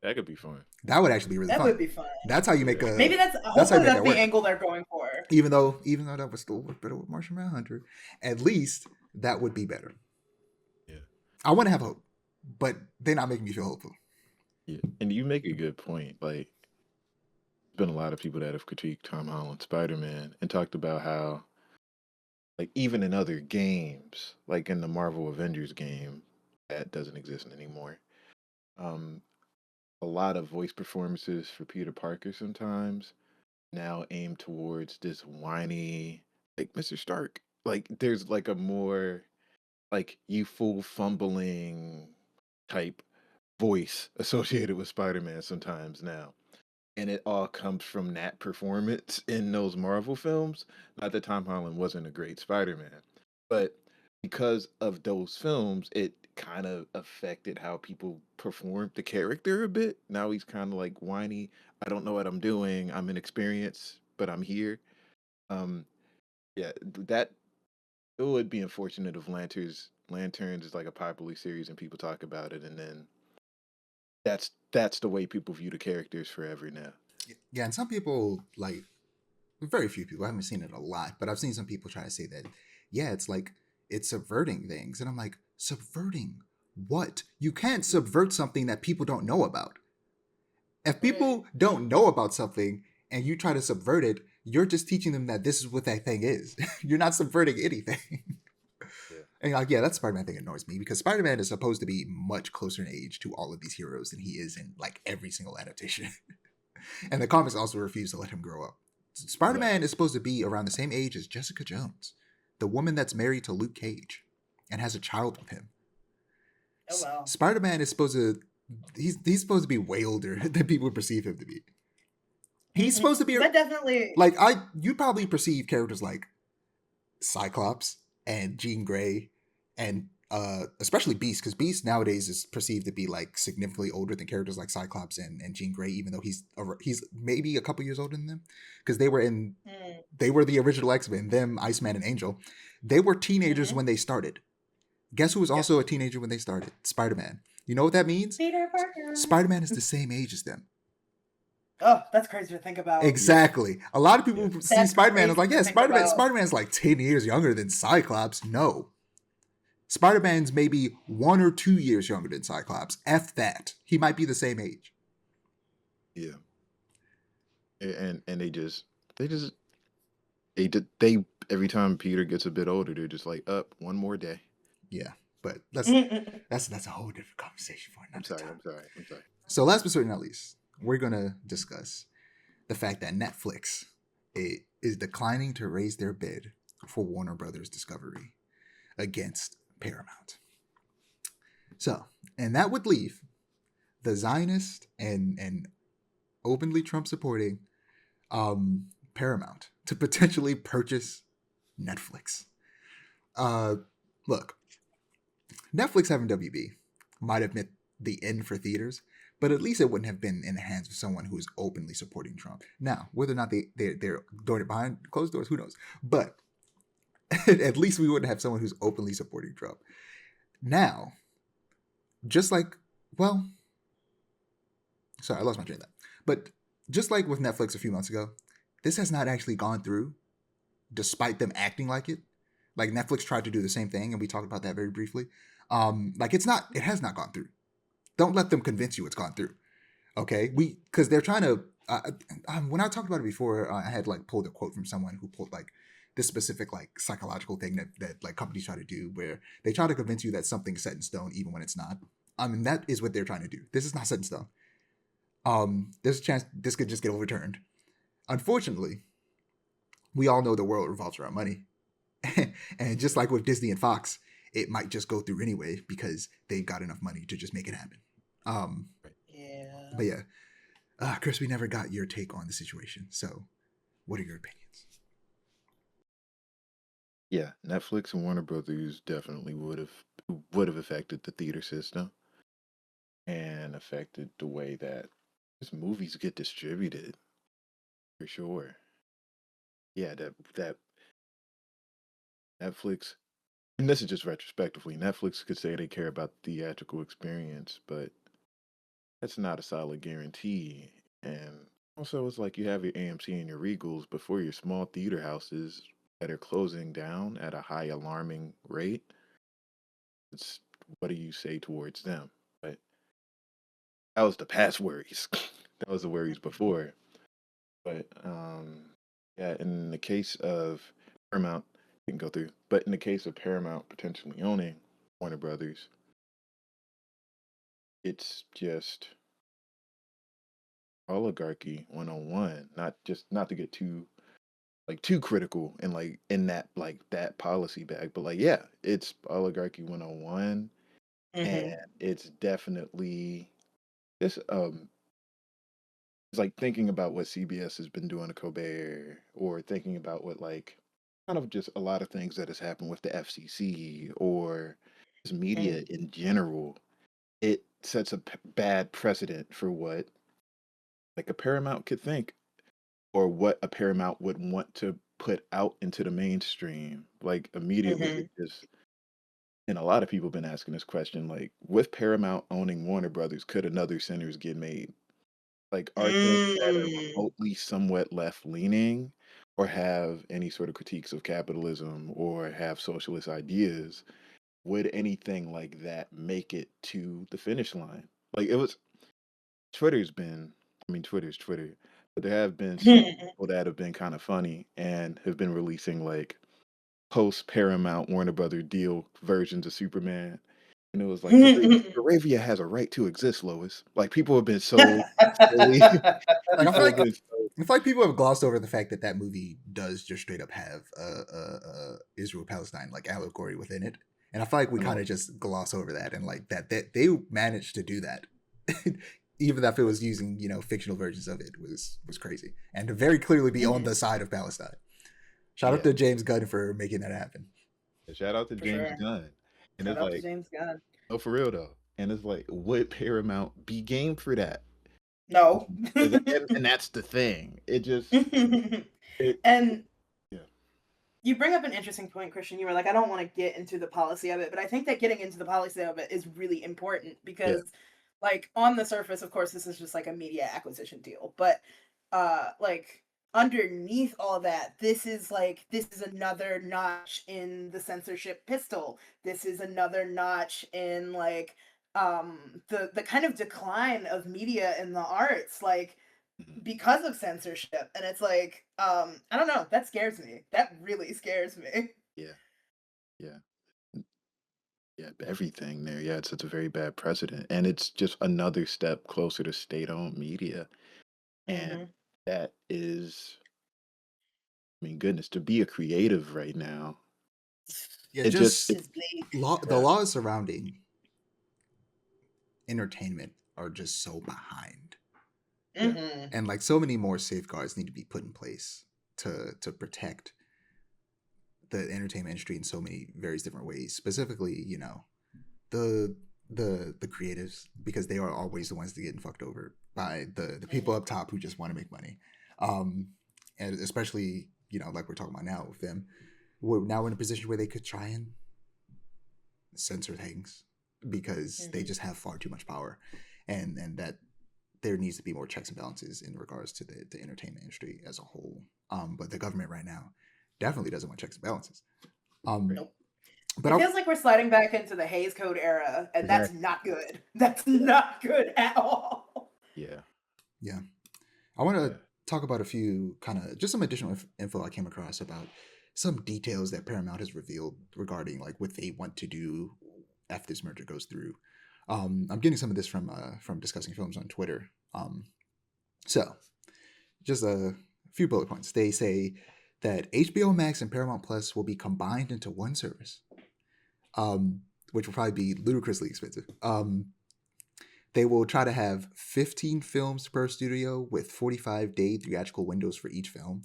That could be fun. That would actually be really fun. That would be fun. That's how you make a maybe that's the angle they're going for. Even though that would still work better with Martian Manhunter, at least that would be better. Yeah. I want to have hope, but they're not making me feel hopeful. Yeah, and you make a good point. Like, there's been a lot of people that have critiqued Tom Holland's Spider-Man and talked about how, like, even in other games, like in the Marvel Avengers game that doesn't exist anymore, a lot of voice performances for Peter Parker sometimes now aim towards this whiny, like Mr. Stark. Like there's like a more like youthful fumbling type voice associated with Spider-Man sometimes now. And it all comes from that performance in those Marvel films. Not that Tom Holland wasn't a great Spider-Man, but because of those films, it kind of affected how people performed the character a bit. Now he's kind of like whiny. I don't know what I'm doing. I'm inexperienced, but I'm here. Um, yeah, that it would be unfortunate if Lanterns is like a popular series and people talk about it, and then that's the way people view the characters forever now. Yeah, and some people like very few people. I haven't seen it a lot, but I've seen some people try to say that, yeah, it's like it's subverting things, and I'm like, subverting what? You can't subvert something that people don't know about. If Right. people don't know about something and you try to subvert it, you're just teaching them that this is what that thing is. You're not subverting anything. Yeah. And like, yeah, that Spider-Man thing annoys me because Spider-Man is supposed to be much closer in age to all of these heroes than he is in like every single adaptation. And the comics also refuse to let him grow up. Right. Spider-Man is supposed to be around the same age as Jessica Jones, the woman that's married to Luke Cage and has a child with him. Oh well. Spider-Man is supposed to he's supposed to be way older than people perceive him to be. He's supposed to be That definitely. like you probably perceive characters like Cyclops and Jean Grey and especially Beast, because Beast nowadays is perceived to be like significantly older than characters like Cyclops and Jean Grey, even though he's maybe a couple years older than them, because Mm, they were the original X-Men, them, Iceman and Angel. They were teenagers mhm. when they started. Guess who was also Yes. a teenager when they started? Spider-Man. You know what that means? Peter Parker. Spider-Man is the same age as them. Oh, that's crazy to think about. Yeah. Exactly. A lot of Yeah. people see That's Spider-Man as crazy like, to yeah, think Spider-Man. about. Spider-Man's like 10 years younger than Cyclops. No, Spider-Man's maybe 1 or 2 years younger than Cyclops. F that. He might be the same age. Yeah. And they just they every time Peter gets a bit older, they're just like, up one more day. Yeah, but that's a whole different conversation for I'm another sorry. time. I'm sorry. I'm sorry. So last but certainly not least, we're gonna discuss the fact that Netflix is declining to raise their bid for Warner Brothers Discovery against Paramount. So, and that would leave the Zionist and openly Trump supporting Paramount to potentially purchase Netflix. Uh, Look, Netflix having WB might have meant the end for theaters, but at least it wouldn't have been in the hands of someone who is openly supporting Trump. Now, whether or not they're doing it behind closed doors, who knows? But at least we wouldn't have someone who's openly supporting Trump. Now, just like, well, sorry, I lost my train of thought. But just like with Netflix a few months ago, this has not actually gone through, despite them acting like it. Like Netflix tried to do the same thing, and we talked about that very briefly. Like it has not gone through. Don't let them convince you it's gone through. Okay, because they're trying to. When I talked about it before, I had like pulled a quote from someone who pulled like this specific like psychological thing that like companies try to do, where they try to convince you that something's set in stone even when it's not. I mean, that is what they're trying to do. This is not set in stone. There's a chance this could just get overturned. Unfortunately, we all know the world revolves around money. And just like with Disney and Fox, it might just go through anyway because they've got enough money to just make it happen. Um, Yeah. but yeah, Chris, we never got your take on the situation. So, what are your opinions? Yeah, Netflix and Warner Brothers definitely would have affected the theater system and affected the way that these movies get distributed for sure. Yeah, that Netflix, and this is just retrospectively, Netflix could say they care about the theatrical experience, but that's not a solid guarantee. And also, it's like you have your AMC and your Regals before your small theater houses that are closing down at a high alarming rate. It's what do you say towards them? But that was the past worries. That was the worries before. But yeah, in the case of Paramount, we can go through. But in the case of Paramount potentially owning Warner Brothers, it's just oligarchy 101. Not to get too critical and like in that policy bag, but like yeah, it's oligarchy 101, and Mm-hmm. it's definitely this it's like thinking about what CBS has been doing to Colbert, or thinking about what like kind of just a lot of things that has happened with the FCC or just media in general. It sets a bad precedent for what like a Paramount could think, or what a Paramount would want to put out into the mainstream. Like immediately, Mm-hmm. it just and a lot of people have been asking this question, like with Paramount owning Warner Brothers, could another Sinners get made? Like, are things that are Mm. remotely somewhat left leaning, or have any sort of critiques of capitalism, or have socialist ideas, would anything like that make it to the finish line? Like, it was Twitter's been, I mean, Twitter's Twitter, but there have been some people that have been kind of funny and have been releasing like post Paramount Warner Brother deal versions of Superman. And it was like, Eravia has a right to exist, Lois. Like, people have been so silly. Like People have been I feel like people have glossed over the fact that that movie does just straight up have Israel Palestine like allegory within it, and I feel like we kind so, of just gloss over that and like that they managed to do that, even if it was using fictional versions of it was crazy, and to very clearly be on Mhm. the side of Palestine. Shout out yeah. to James Gunn for making that happen. Shout out to For James sure. Gunn. And Shout it's out to like, James Gunn. oh, for real though. And it's like, would Paramount be game for that? No. And that's the thing. It just, it, And yeah, you bring up an interesting point, Christian. You were like, I don't want to get into the policy of it, but I think that getting into the policy of it is really important yeah. because, like, on the surface, of course, this is just like a media acquisition deal, but, like, underneath all that, this is another notch in the censorship pistol. This is another notch in the kind of decline of media in the arts. Like, Mhm. because of censorship, and it's like I don't know, that scares me, that really scares me. Yeah, yeah, yeah. Everything there. Yeah, it's a very bad precedent. And it's just another step closer to state owned media. And Hmm. that is, I mean, goodness, to be a creative right now, Yeah, it just, just it, Is bleak. the yeah, laws surrounding entertainment are just so behind, yeah. Hmm. and like so many more safeguards need to be put in place to protect the entertainment industry in so many various different ways. Specifically, the the creatives, because they are always the ones that getting fucked over by the people Hmm. up top who just want to make money. Um, and especially like we're talking about now with them, we're now in a position where they could try and censor things because they Hmm. just have far too much power, and that there needs to be more checks and balances in regards to the entertainment industry as a whole. But the government right now definitely doesn't want checks and balances. Um, Right. Nope. but It feels like we're sliding back into the Hays Code era, and that's Exactly. not good. That's Yeah, not good at all. yeah, yeah, I want to yeah. talk about a few kind of just some additional info I came across about some details that Paramount has revealed regarding like what they want to do after this merger goes through. I'm getting some of this from discussing films on Twitter. So just a few bullet points. They say that HBO Max and Paramount Plus will be combined into one service, which will probably be ludicrously expensive. They will try to have 15 films per studio with 45-day theatrical windows for each film,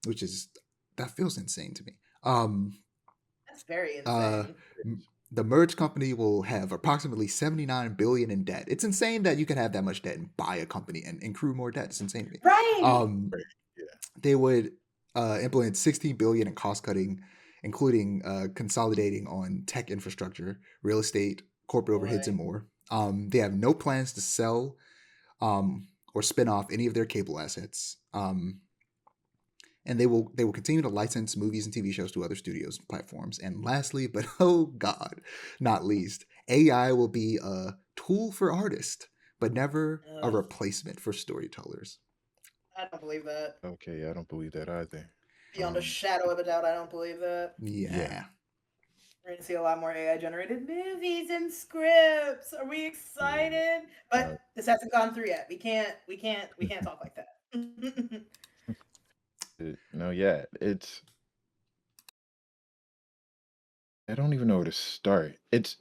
which is that feels insane to me. That's very Uh, insane. the merged company will have approximately 79 billion in debt. It's insane that you can have that much debt and buy a company and accrue more debt. It's insane to me. Right. Um, Right. Yeah. they would implement 16 billion in cost cutting, including consolidating on tech infrastructure, real estate, corporate overheads, and Boy. more. They have no plans to sell or spin off any of their cable assets. And they will continue to license movies and TV shows to other studios and platforms. And lastly, but oh god, not least, AI will be a tool for artists, but never a Ugh, replacement for storytellers. I don't believe that. Okay, yeah, I don't believe that either. Beyond a Um, shadow of a doubt, I don't believe that. yeah, Yeah. We're gonna see a lot more AI generated movies and scripts. Are we excited? Uh, But this hasn't gone through yet. We can't talk like that. no, yeah, it's I don't even know where to start. It's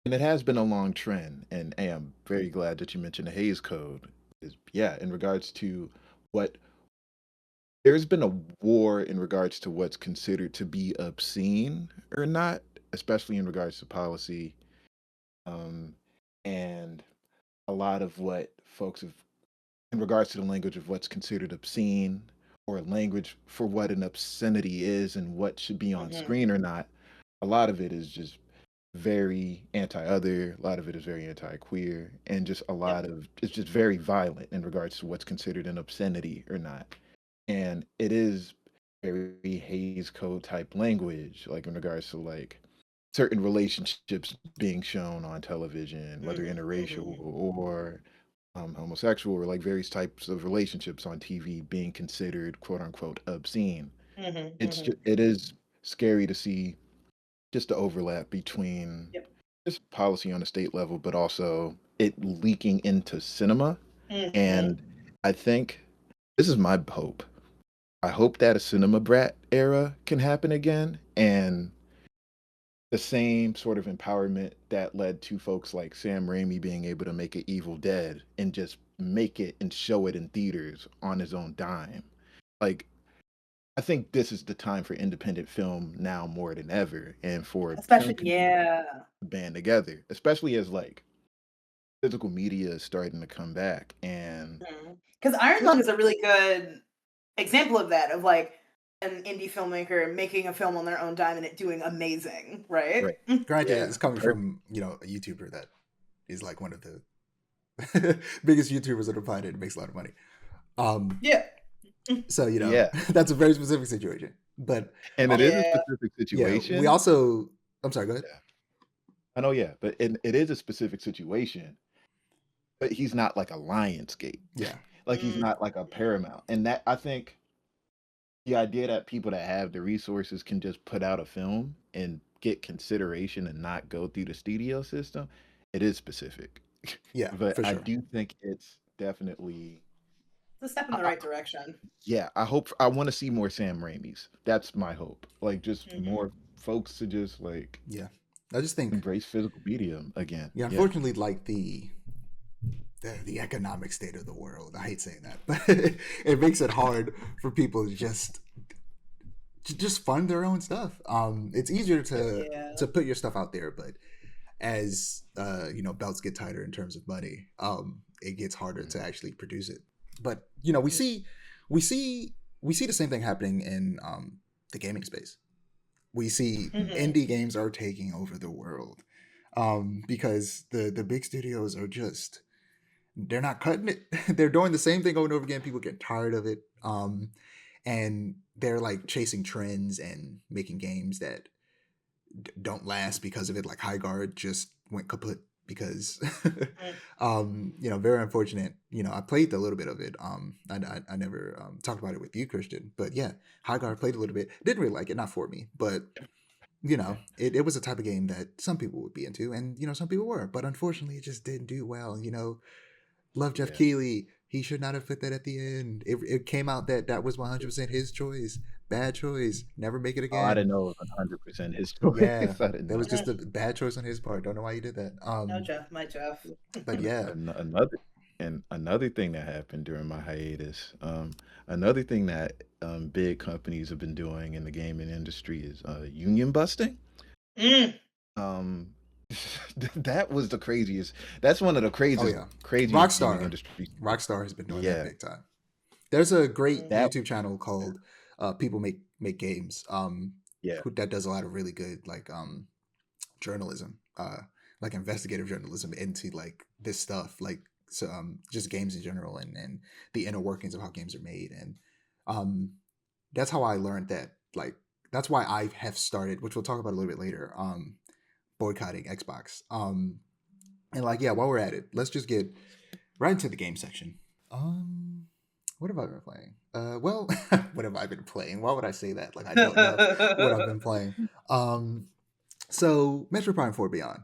and it has been a long trend, and hey, I'm very glad that you mentioned the Hayes Code. Is yeah, in regards to what there's been a war in regards to what's considered to be obscene or not, especially in regards to policy. Um, and a lot of what folks have in regards to the language of what's considered obscene or language for what an obscenity is and what should be on Mhm. screen or not, a lot of it is just very anti-other, a lot of it is very anti-queer, and just a Yep. lot of it's just very violent in regards to what's considered an obscenity or not. And it is very Hays Code type language, like in regards to like certain relationships being shown on television, whether Mhm. interracial Mhm. or homosexual, or like various types of relationships on TV being considered quote unquote obscene. Mhm. Mhm. It is scary to see just the overlap between Yep. just policy on a state level, but also it leaking into cinema. Mhm. And I think this is my hope. I hope that a cinema brat era can happen again, and the same sort of empowerment that led to folks like Sam Raimi being able to make an Evil Dead and just make it and show it in theaters on his own dime. Like, I think this is the time for independent film now more than ever, and for film Especially, communities yeah. to band together, especially as like physical media is starting to come back. And Because Iron just Lung is a really good example of that, of like an indie filmmaker making a film on their own dime and it doing amazing, right? right, Granted, yeah, it's coming perfect, from a YouTuber that is like one of the biggest YouTubers on the planet and makes a lot of money. Um, Yeah. so yeah. that's a very specific situation. But And it is a Yeah. specific yeah, we situation. also. I'm sorry. Go ahead. Yeah, I know, yeah, but it is a specific situation. But he's not like a Lionsgate. Yeah, Like he's Mm. not like a Paramount. And that I think the idea that people that have the resources can just put out a film and get consideration and not go through the studio system, it is specific. yeah, But for I sure. do think it's definitely It's a step in I, the I, right direction. yeah, I want to see more Sam Raimis. That's my hope. Like just Mhm. more folks to just like Yeah, I just think embrace physical medium again. yeah, Yeah. unfortunately, like the economic state of the world. I hate saying that, but it makes it hard for people to just fund their own stuff. It's easier Yeah. to put your stuff out there, but as belts get tighter in terms of money, it gets harder to Mhm. actually produce it. But we see we see the same thing happening in the gaming space. We see Mhm. indie games are taking over the world because the big studios are just they're not cutting it. They're doing the same thing over and over again. People get tired of it. And they're like chasing trends and making games that don't last because of it. Like High Guard just went kaput because, Mm. very unfortunate. I played a little bit of it. I never talked about it with you, Christian, but yeah, High Guard played a little bit. Didn't really like it, not for me, but Yeah. it was a type of game that some people would be into, and some people were, but unfortunately, it just didn't do well. Love Jeff Yeah. Keighley. He should not have put that at the end. It came out that that was 100% his choice. Bad choice. Never make it Oh, I didn't again. know it was 100% his Yeah, choice. I didn't that was know. just Mm. a bad choice on his part. Don't know why he did that. No, Jeff, my Jeff. But And yeah, another thing that happened during my hiatus, another thing that big companies have been doing in the gaming industry is union busting. Mm. Um, that was the craziest. That's one of the oh craziest yeah, craziest gaming Rockstar. industries. Rockstar has been doing that Yeah, big time. There's a great Mm. that YouTube channel called People Make Games. yeah. That does a lot of really good like journalism, like investigative journalism into like this stuff, like so just games in general and the inner workings of how games are made, and um, that's how I learned that. Like that's why I have started, which we'll talk about a little bit later, boycotting Xbox. And like yeah, while we're at it, let's just get right into the game section. Um, What have I been playing? Well, what have I been playing? Why would I say that? Like I don't know what I've been playing. So Metro Prime 4 Beyond.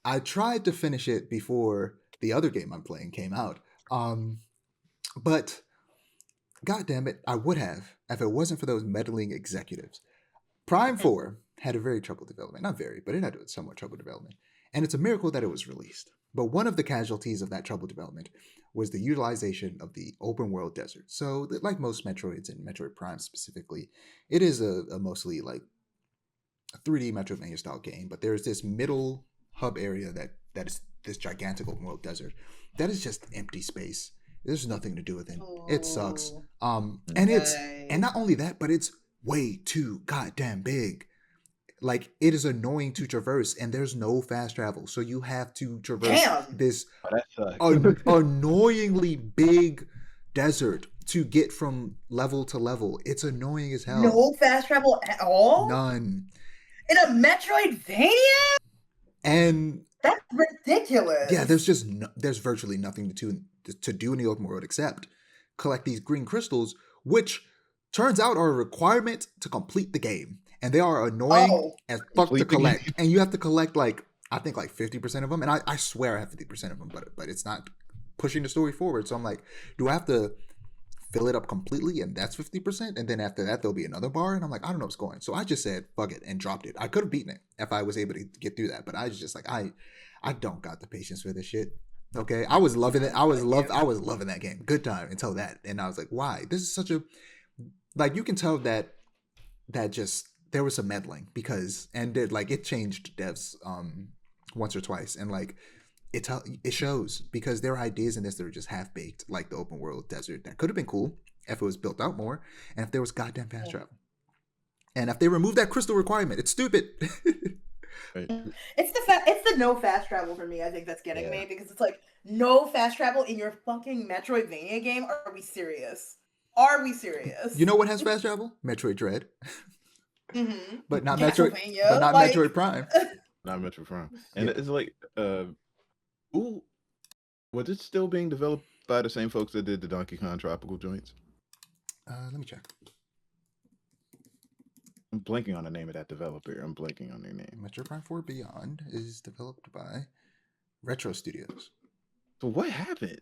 I tried to finish it before the other game I'm playing came out. But god damn it, I would have if it wasn't for those meddling executives. Prime 4 had a very troubled development. Not very, but it had a somewhat troubled development. And it's a miracle that it was released. But one of the casualties of that troubled development was the utilization of the open world desert. So, like most Metroids and Metroid Prime specifically, it is a mostly like a 3D Metroidvania style game, but there's this middle hub area that is this gigantic open world desert that is just empty space. There's nothing to do with it. It sucks. And not only that, but it's way too goddamn big. Like it is annoying to traverse, and there's no fast travel, so you have to traverse this annoyingly big desert to get from level to level. It's annoying as hell. No fast travel at all? None. In a Metroidvania? And that's ridiculous. Yeah, there's virtually nothing to do in the open world except collect these green crystals, which turns out are a requirement to complete the game. And they are annoying as fuck to collect. And you have to collect I think 50% of them. And I swear I have 50% of them, but it's not pushing the story forward. So I'm like, do I have to fill it up completely? And that's 50%. And then after that, there'll be another bar. And I'm like, I don't know what's going. So I just said, fuck it, and dropped it. I could have beaten it if I was able to get through that. But I was just like, I don't got the patience for this shit. Okay. I was loving it. I was loving that game. Good time until that. And I was like, why? This is such a, like, you can tell that just, there was some meddling because, and it changed devs once or twice, and it shows because there are ideas in this that are just half baked, like the open world desert that could have been cool if it was built out more, and if there was goddamn fast travel, and if they removed that crystal requirement. It's stupid. It's the no fast travel for me. I think that's getting me, because it's like, no fast travel in your fucking Metroidvania game. Are we serious? You know what has fast travel? Metroid Dread. Mm-hmm. But not Metroid Prime. Not Metroid Prime. And it's like, was it still being developed by the same folks that did the Donkey Kong Tropical joints? Let me check. I'm blanking on the name of that developer. I'm blanking on their name. Metroid Prime 4 Beyond is developed by Retro Studios. So what happened?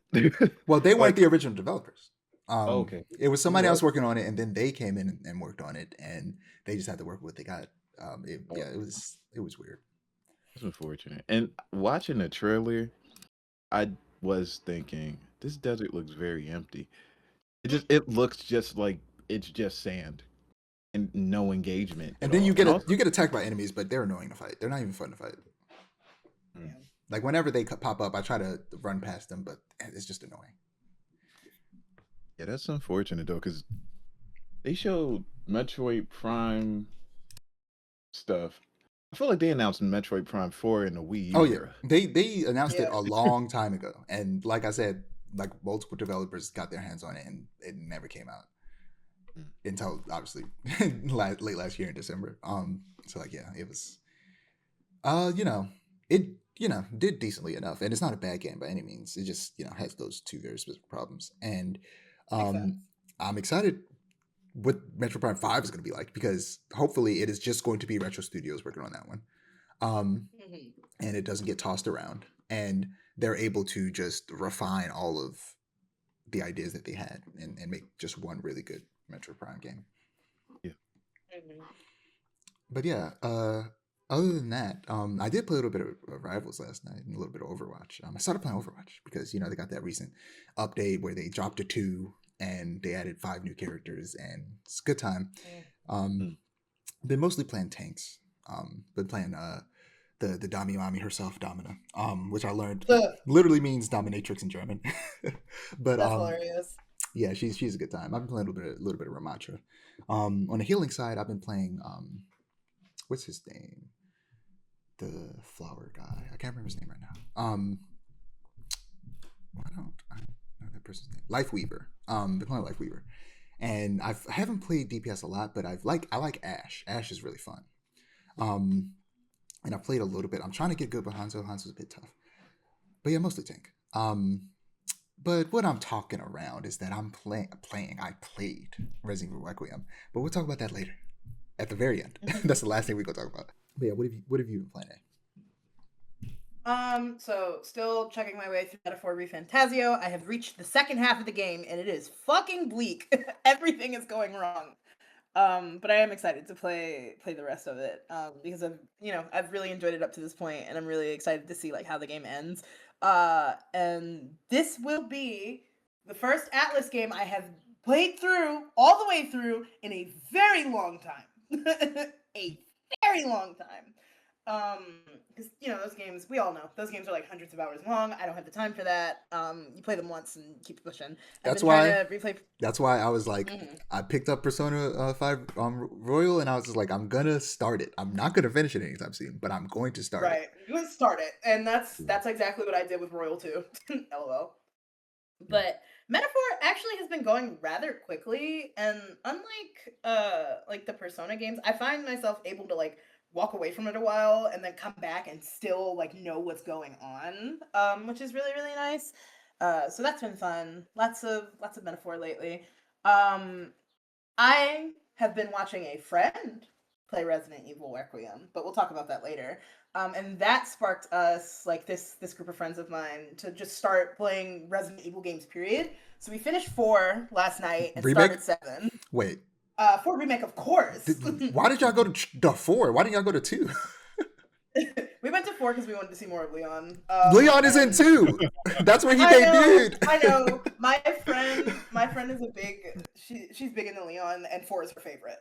Well, they weren't the original developers. Okay. It was somebody else working on it, and then they came in and worked on it, and they just had to work with what they got. It was weird. It's unfortunate. And watching the trailer, I was thinking, this desert looks very empty. It looks just like it's just sand and no engagement. And then you get attacked by enemies, but they're annoying to fight. They're not even fun to fight. Yeah. Like whenever they pop up, I try to run past them, but it's just annoying. Yeah, that's unfortunate though, because they showed Metroid Prime stuff. I feel like they announced Metroid Prime 4 in the Wii. Oh yeah, they announced it a long time ago, and like I said, like multiple developers got their hands on it, and it never came out until obviously late last year in December. So like yeah, it was, it did decently enough, and it's not a bad game by any means. It just has those two very specific problems, and I'm excited what Metro Prime 5 is going to be like, because hopefully it is just going to be Retro Studios working on that one. And it doesn't get tossed around, and they're able to just refine all of the ideas that they had and make just one really good Metro Prime game. Yeah. But yeah, other than that, I did play a little bit of Rivals last night and a little bit of Overwatch. I started playing Overwatch because, they got that recent update where they dropped a 2 and they added 5 new characters, and it's a good time. Been mostly playing tanks. Been playing the Dami Mami herself, Domina, which I learned literally means dominatrix in German. But that's hilarious. Yeah, she's a good time. I've been playing a little bit of Ramatra. On the healing side, I've been playing what's his name? The flower guy. I can't remember his name right now. Why don't I know that person's name? Lifeweaver. Been playing Lifeweaver, and I haven't played DPS a lot, but I like Ashe. Ashe is really fun. And I played a little bit. I'm trying to get good, but Hanzo's a bit tough. But yeah, mostly tank. But what I'm talking around is that I played Resident Evil Requiem. But we'll talk about that later. At the very end. That's the last thing we're gonna talk about. But yeah, what have you been playing? So still checking my way through Metaphor Refantasio. I have reached the second half of the game and it is fucking bleak. Everything is going wrong. But I am excited to play the rest of it. Because I've really enjoyed it up to this point and I'm really excited to see like how the game ends. And this will be the first Atlas game I have played through all the way through in a very long time. A very long time. Because those games, we all know those games are like hundreds of hours long. I don't have the time for that. You play them once and keep pushing. That's why. Trying to replay. That's why I was like, I picked up Persona 5 Royal, and I was just like, I'm gonna start it. I'm not gonna finish it anytime soon, but I'm going to start it. Right, you would start it, and that's exactly what I did with Royal 2. LOL. But Metaphor actually has been going rather quickly, and unlike like the Persona games, I find myself able to like walk away from it a while and then come back and still like know what's going on, which is really really nice. So that's been fun. Lots of Metaphor lately. I have been watching a friend play Resident Evil Requiem, but we'll talk about that later. And that sparked us, like this group of friends of mine, to just start playing Resident Evil games. Period. So we finished 4 last night and Remake? started 7. Wait, 4 remake, of course. why did y'all go to 4? Why didn't y'all go to 2? We went to 4 because we wanted to see more of Leon. Leon is in 2. That's where he debuted. I know. My friend is a big. She's big into Leon, and 4 is her favorite.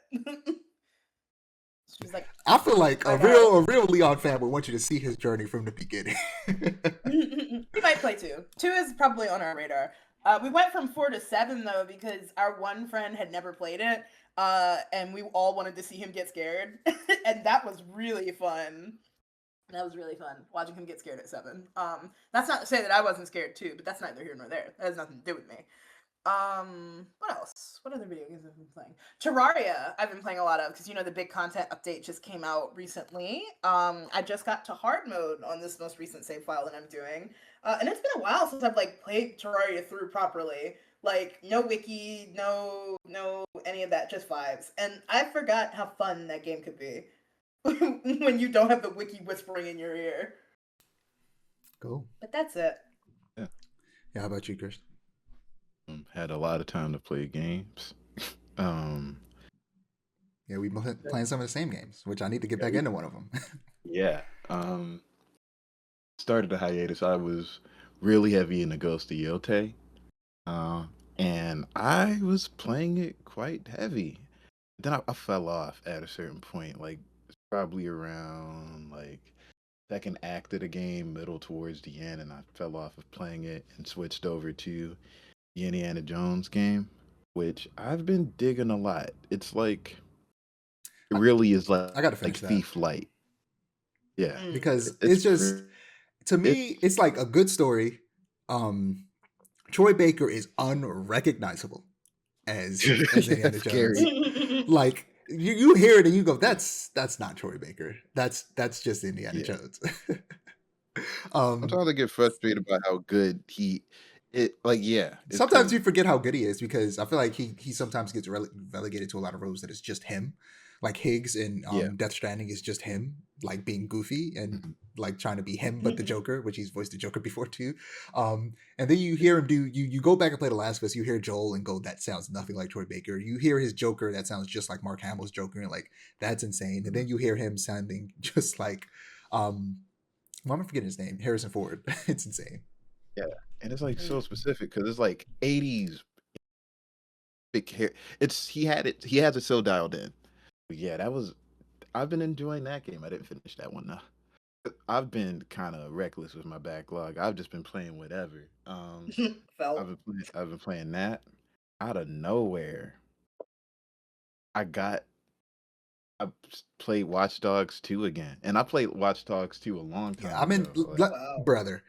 She's like, I feel like a real Leon fan would want you to see his journey from the beginning. We might play 2. 2 is probably on our radar. We went from 4 to 7 though because our one friend had never played it, and we all wanted to see him get scared, and that was really fun. That was really fun watching him get scared at 7. That's not to say that I wasn't scared too, but that's neither here nor there. That has nothing to do with me. What else? What other video games have I been playing? Terraria, I've been playing a lot of because the big content update just came out recently. I just got to hard mode on this most recent save file that I'm doing, and it's been a while since I've like played Terraria through properly. Like no wiki, no any of that, just vibes. And I forgot how fun that game could be when you don't have the wiki whispering in your ear. Cool. But that's it. Yeah. Yeah. How about you, Chris? Had a lot of time to play games. Yeah, we've been playing some of the same games, which I need to get back into one of them. Yeah. Started a hiatus. I was really heavy into Ghost of Yotei. And I was playing it quite heavy. Then I fell off at a certain point, like probably around like second act of the game, middle towards the end, and I fell off of playing it and switched over to the Indiana Jones game, which I've been digging a lot. It's like it really is like I gotta finish that. Thief Light. Yeah. Because it's just to me, it's like a good story. Troy Baker is unrecognizable as Indiana Jones. Like you hear it and you go, that's not Troy Baker. That's just Indiana Jones. Sometimes I get frustrated by how good sometimes you forget how good he is because I feel like he sometimes gets relegated to a lot of roles that is just him. Like Higgs in Death Stranding is just him, like being goofy and like trying to be him, but the Joker, which he's voiced the Joker before too. And then you hear him do, you go back and play The Last of Us, you hear Joel and go, that sounds nothing like Troy Baker. You hear his Joker, that sounds just like Mark Hamill's Joker, and like, that's insane. And then you hear him sounding just like, why am I forgetting his name? Harrison Ford. It's insane. Yeah, and it's like so specific because it's like 80s big hair. He has it so dialed in. But yeah, I've been enjoying that game. I didn't finish that one though. I've been kind of reckless with my backlog. I've just been playing whatever. I've been playing that. Out of nowhere, I played Watch Dogs 2 again, and I played Watch Dogs 2 a long time ago. Brother.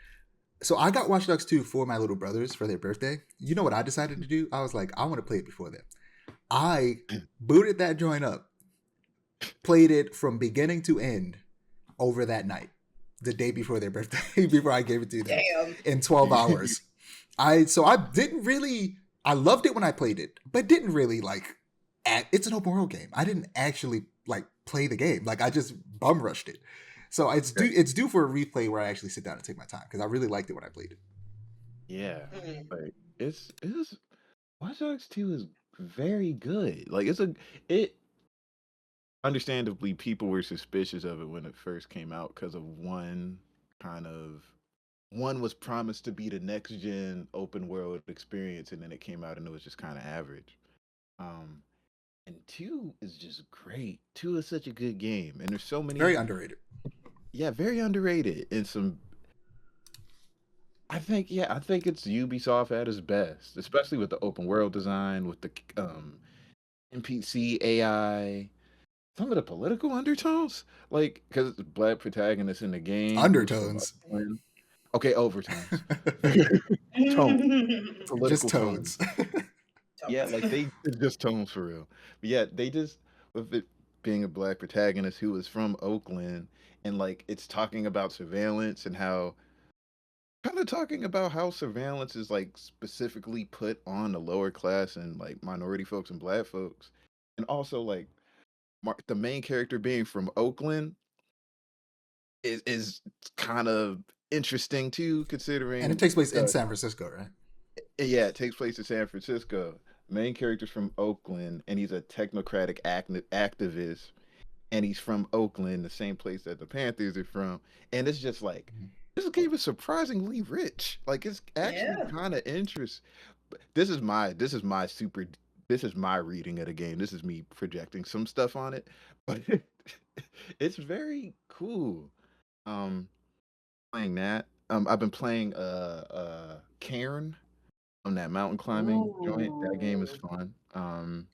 So I got Watch Dogs 2 for my little brothers for their birthday. You know what I decided to do? I was like, I want to play it before them. I booted that joint up, played it from beginning to end over that night, the day before their birthday, before I gave it to them in 12 hours. I didn't really. I loved it when I played it, but didn't really like. It's an open world game. I didn't actually like play the game. Like I just bum rushed it. So Right. it's due for a replay where I actually sit down and take my time because I really liked it when I played it. Yeah, Mhm. like it's Watch Dogs 2 is very good. Like it understandably people were suspicious of it when it first came out because of kind of one was promised to be the next gen open world experience and then it came out and it was just kind of average. Um and 2 is just great. 2 is such a good game and there's so Very many underrated. yeah, very underrated and some I think it's Ubisoft at its best, especially with the open world design, with the NPC AI, some of the political undertones, like because black protagonists in the game who's from Undertones, Oakland. Okay, overtones, tone, just political tone. tones. Yeah, Totes. like they it's just tones for real. But yeah, they just with it being a black protagonist who is from Oakland, and like it's talking about surveillance and how kind of talking about how surveillance is like specifically put on the lower class and like minority folks and black folks, and also like the main character being from Oakland is kind of interesting too, And it considering takes place in San Francisco, right? yeah, it takes place in San Francisco. Main character's from Oakland, and he's a technocratic activist, and he's from Oakland, the same place that the Panthers are from. And it's just like Mhm. this game is surprisingly rich. Like it's actually Yeah. kind of interesting. This is my reading of the game. This is me projecting some stuff on it, but it's very cool. Um, playing that. I've been playing Cairn on that mountain climbing joint. That game is Ooh. fun.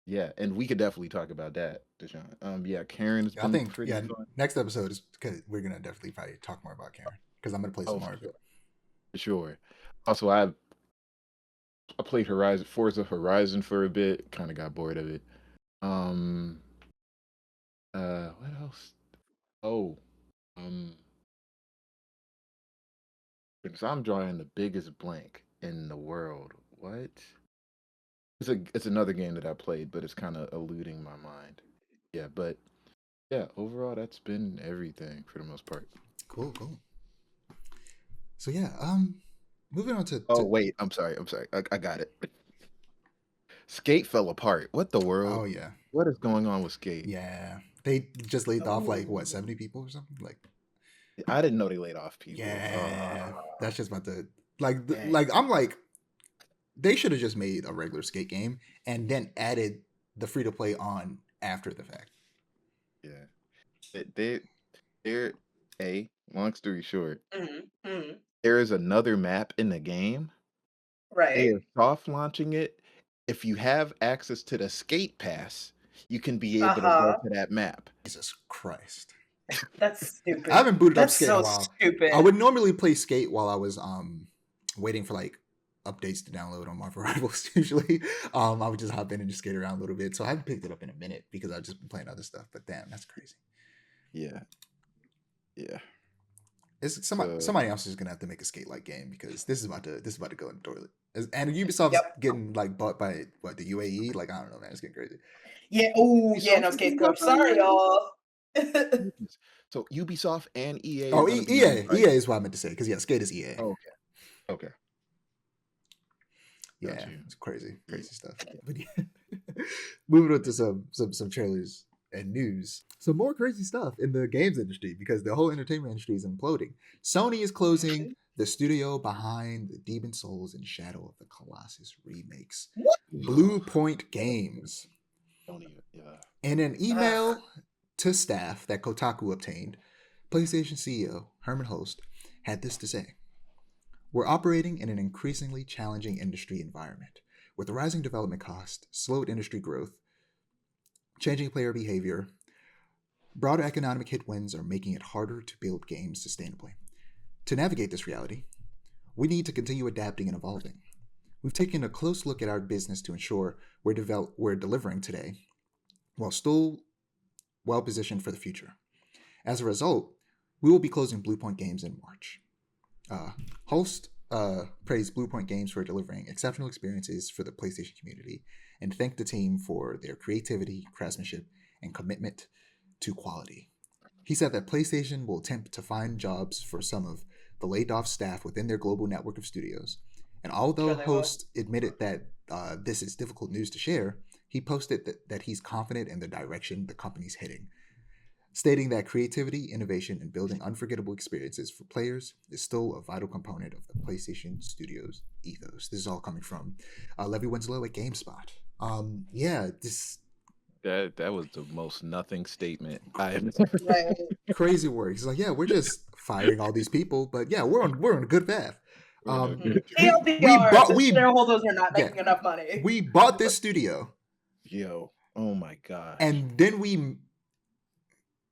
Yeah, and we could definitely talk about that, Deshaun. Yeah, Karen's I been think pretty fun. next episode is because we're gonna definitely probably talk more about Karen because I'm gonna play some Oh, more of it. for sure. Also, I played Forza Horizon for a bit. Kind of got bored of it. Um, what else? Oh, um, because I'm drawing the biggest blank in the world. What? It's another game that I played, but it's kind of eluding my mind. Yeah, but yeah, overall that's been everything for the most part. Cool, cool. So yeah, moving on Oh to wait, I'm sorry. I got it. Skate fell apart. What the world? oh yeah, What is going on with Skate? yeah. They just laid off like what Oh. 70 people or something. Like I didn't know they laid off people. yeah, that's just about to Dang. like I'm like they should have just made a regular skate game and then added the free to play on after the fact. Yeah. They they're a long story short, Mm-hmm. there is another map in the game. They Right. are soft launching it. If you have access to the skate pass, you can be able to go Uh-huh. to that map. Jesus Christ. That's I stupid. haven't booted up That's Skate in a so while. I stupid. would normally play Skate while I was waiting for like updates to download on Marvel Rivals. Usually, I would just hop in and just skate around a little bit. So I haven't picked it up in a minute because I've just been playing other stuff. But damn, that's crazy. Yeah. Yeah. It's So somebody else is gonna have to make a Skate like game because this is about to go in the toilet. And Ubisoft's Yep. getting like bought by what the UAE. Like I don't know, man, it's getting crazy. Yeah. Oh, yeah. Ubisoft No, is Skate's being bought Coach. by Sorry, UAE? y'all. Goodness. So Ubisoft and EA are Oh, going to be owned EA, by. EA is what I meant to say because yeah, Skate is EA. Oh, okay. Okay. Got Yeah, you. it's crazy, Yeah. crazy stuff. But yeah, moving on to some trailers and news. Some more crazy stuff in the games industry because the whole entertainment industry is imploding. Sony is closing Mhm. the studio behind the Demon Souls and Shadow of the Colossus remakes. What? Bluepoint Games. Don't even. Yeah. In an Ugh. email to staff that Kotaku obtained, PlayStation CEO Herman Host had this to say. We're operating in an increasingly challenging industry environment. With rising development costs, slowed industry growth, changing player behavior, broader economic headwinds are making it harder to build games sustainably. To navigate this reality, we need to continue adapting and evolving. We've taken a close look at our business to ensure we're delivering today while still well positioned for the future. As a result, we will be closing Bluepoint Games in March. Host praised Bluepoint Games for delivering exceptional experiences for the PlayStation community and thanked the team for their creativity, craftsmanship, and commitment to quality. He said that PlayStation will attempt to find jobs for some of the laid off staff within their global network of studios. And although Sure they will. Host admitted that this is difficult news to share, he posted that he's confident in the direction the company's heading, stating that creativity, innovation, and building unforgettable experiences for players is still a vital component of the PlayStation Studios ethos. This is all coming from Levy Winslow at GameSpot. This That was the most nothing statement I have Right. crazy work. He's like, yeah, we're just firing all these people, but yeah, we're on a good path. TLDR, the shareholders are not making enough money. We bought this studio. Yo, oh my gosh. And then we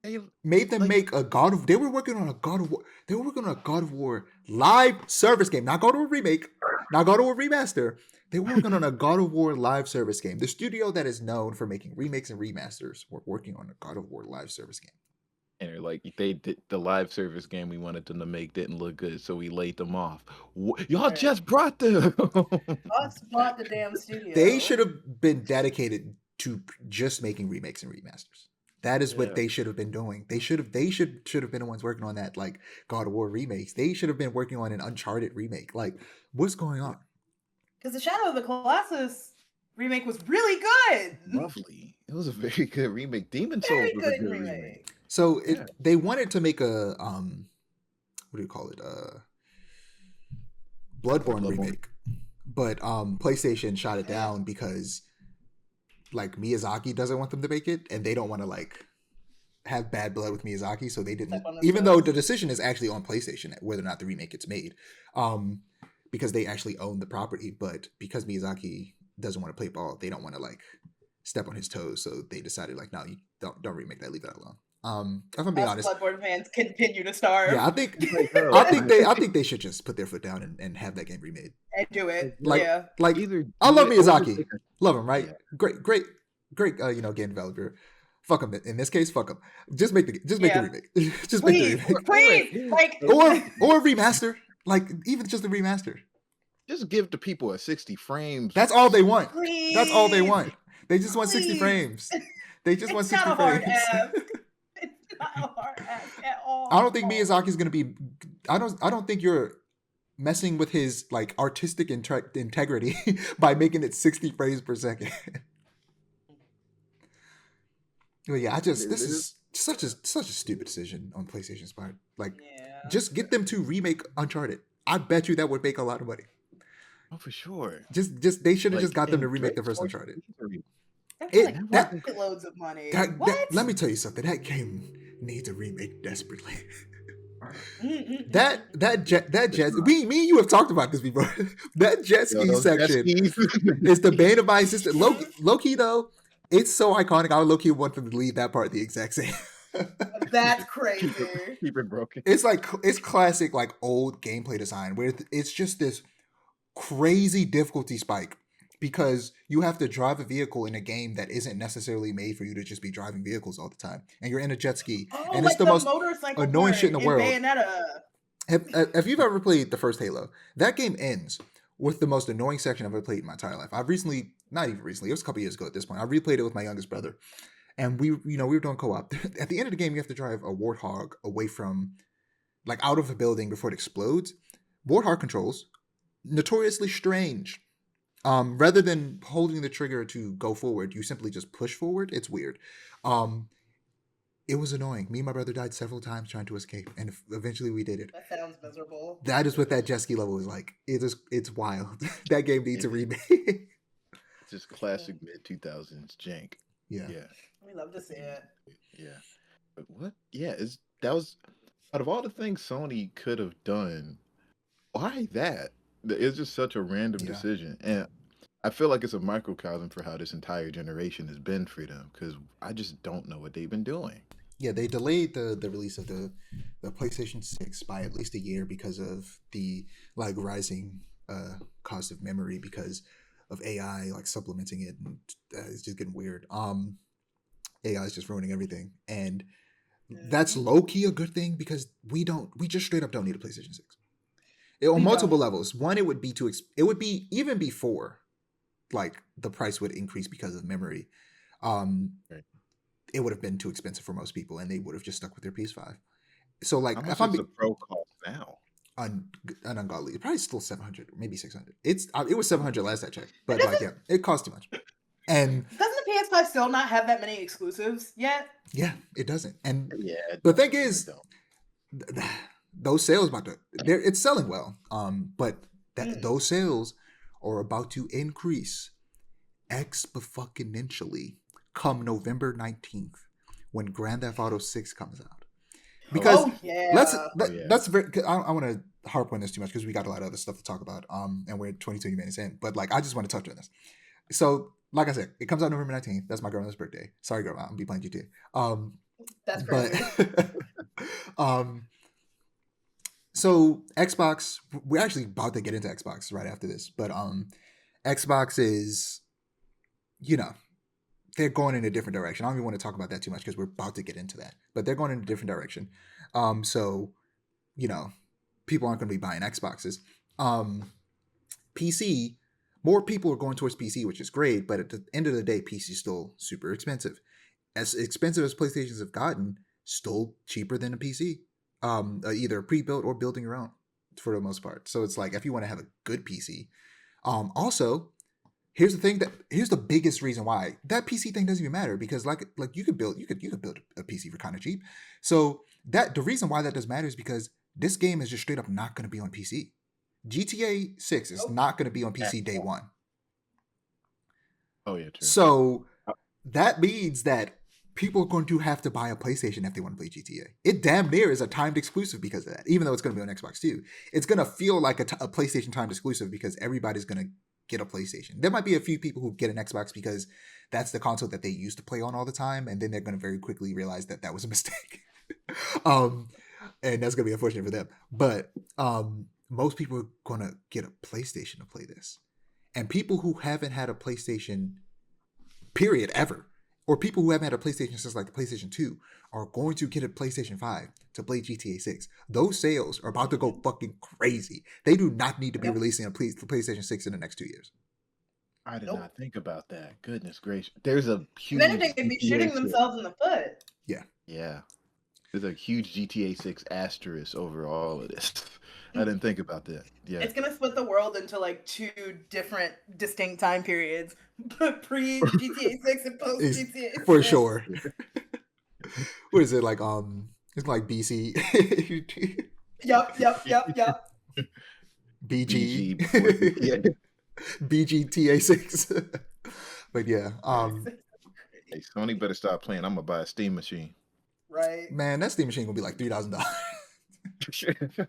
They- made them make a God of. They were working on a God of War. They were working on a God of War live service game, not God of War remake, not God of War remaster. They were working on a God of War live service game. The studio that is known for making remakes and remasters were working on a God of War live service game. And they're like, they did the live service game we wanted them to make didn't look good, so we laid them off. Y'all Right. just brought them. Us bought the damn studio. They should have been dedicated to just making remakes and remasters. That is what Yeah. they should have been doing. They should have been the ones working on that, like God of War remakes. They should have been working on an Uncharted remake. Like, what's going on? Because the Shadow of the Colossus remake was really good. Lovely. It was a very good remake. Demon Souls Very was a good good remake. remake. So Yeah. they wanted to make a what do you call it? Bloodborne remake. But PlayStation shot it down because like Miyazaki doesn't want them to make it, and they don't want to like have bad blood with Miyazaki, so they didn't. Step on his Even though toes. the decision is actually on PlayStation whether or not the remake gets made, because they actually own the property. But because Miyazaki doesn't want to play ball, they don't want to like step on his toes, so they decided like, no, you don't remake that, leave that alone. If I'm being Us honest, Bloodborne fans continue to starve. yeah, I think Oh, I think they should just put their foot down and have that game remade. and do it. Like, Yeah. like Either I love do it or Miyazaki. take a- Love him, right? Yeah. Great, game developer. Fuck him. In this case, fuck him. Just make the Yeah. remake. Just make the Please, remake. please, like Or remaster. Like even just the remaster. Just give the people a 60 frames. That's all they want. please. That's all they want. They just want 60 Please. frames. They just want It's 60 not a hard frames. ask. It's not a hard ask at all. I don't think Miyazaki's gonna be. I don't think you're messing with his like artistic integrity by making it 60 frames per second. But yeah, this is such a stupid decision on PlayStation's part. Like, Yeah. just get them to remake Uncharted. I bet you that would make a lot of money. Oh, for sure. Just they should have Like, just got them to and remake the Dragon first Force Uncharted. Three. That's it- like that- loads of money. That, let me tell you something. That game needs a remake desperately. Mm-mm. That jet me and you have talked about this before. That jet Yo, ski those jet section skis. is the bane of my existence. Low key though, it's so iconic. I would low key want them to leave that part the exact same. That's crazy. Keep it broken. It's like it's classic like old gameplay design where it's just this crazy difficulty spike because you have to drive a vehicle in a game that isn't necessarily made for you to just be driving vehicles all the time, and you're in a jet ski, Oh, and like it's the most motorcycle annoying part shit in the world. Bayonetta. Have you ever played the first Halo? That game ends with the most annoying section I've ever played in my entire life. I've recently, not even recently, it was a couple years ago at this point. I replayed it with my youngest brother, and we were doing co-op. At the end of the game, you have to drive a warthog away from, like, out of a building before it explodes. Warthog controls notoriously strange. Rather than holding the trigger to go forward, you simply just push forward. It's weird. It was annoying. Me and my brother died several times trying to escape, and eventually we did it. That sounds miserable. That is what that jet ski level is like. It's wild. That game needs a remake. Just classic mid 2000s jank. Yeah. Yeah. We love to see it. Yeah. But what? Yeah, that was out of all the things Sony could have done, why that? It's just such a random Yeah. decision. And I feel like it's a microcosm for how this entire generation has been for them, because I just don't know what they've been doing. Yeah, they delayed the release of the PlayStation 6 by at least a year because of the like rising cost of memory because of AI like supplementing it, and it's just getting weird. AI is just ruining everything, and that's low key a good thing because we just straight up don't need a PlayStation 6. On We multiple don't. levels. One, it would be it would be even before like the price would increase because of memory. Right. It would have been too expensive for most people, and they would have just stuck with their PS5. So like How if much I'm does the Pro cost now? an ungodly, probably still 700, maybe 600. It was 700 last I checked, It but doesn't. like yeah, it costs too much. And Doesn't the PS5 still not have that many exclusives yet? yeah, it doesn't. And Yeah, it the don't. thing It is, don't. those sales about to it's selling well. But Mm. those sales are about to increase exponentially come November 19th when Grand Theft Auto 6 comes out. Because Oh let's yeah. Oh yeah. that's very. I want to harp on this too much because we got a lot of other stuff to talk about. And we're 22 minutes in, but like I just want to touch on this. So, like I said, it comes out November 19th. That's my grandmother's birthday. Sorry, grandma, I'm gonna be playing GTA. That's But crazy. um, so Xbox, we're actually about to get into Xbox right after this, but Xbox is, you know, they're going in a different direction. I don't even want to talk about that too much because we're about to get into that, but they're going in a different direction. So you know, people aren't going to be buying Xboxes. PC, more people are going towards PC, which is great, but at the end of the day, PC is still super expensive. As expensive as PlayStations have gotten, still cheaper than a PC. Either pre-built or building your own for the most part. So it's like if you want to have a good PC. Also, here's the thing here's the biggest reason why that PC thing doesn't even matter because like you could build a PC for kind of cheap. So that the reason why that does matter is because this game is just straight up not going to be on PC. GTA 6 is Nope. not going to be on At PC day all. one. Oh yeah, true. So Uh, that means that people are going to have to buy a PlayStation if they want to play GTA. It damn near is a timed exclusive because of that, even though it's going to be on Xbox too. It's going to feel like a PlayStation timed exclusive because everybody's going to get a PlayStation. There might be a few people who get an Xbox because that's the console that they used to play on all the time, and then they're going to very quickly realize that that was a mistake. And that's going to be unfortunate for them. But most people are going to get a PlayStation to play this. And people who haven't had a PlayStation, period, ever, or people who haven't had a PlayStation since like the PlayStation 2 are going to get a PlayStation 5 to play GTA 6. Those sales are about to go fucking crazy. They do not need to be Yep. releasing a PlayStation 6 in the next 2 years. I did Nope. not think about that. Goodness gracious. There's a If huge anything, they'd be GTA shooting 6. themselves in the foot. Yeah. There's a huge GTA 6 asterisk over all of this. I didn't think about that. Yeah. It's gonna split the world into like two different distinct time periods. Pre GTA 6 and post It's- GTA 6. for sure. What is it like? It's like BC, Yep. BG, BG before GTA. BGTA 6. But yeah, Hey, Sony better stop playing. I'm gonna buy a Steam machine. Right. man, that Steam machine gonna be like $3,000.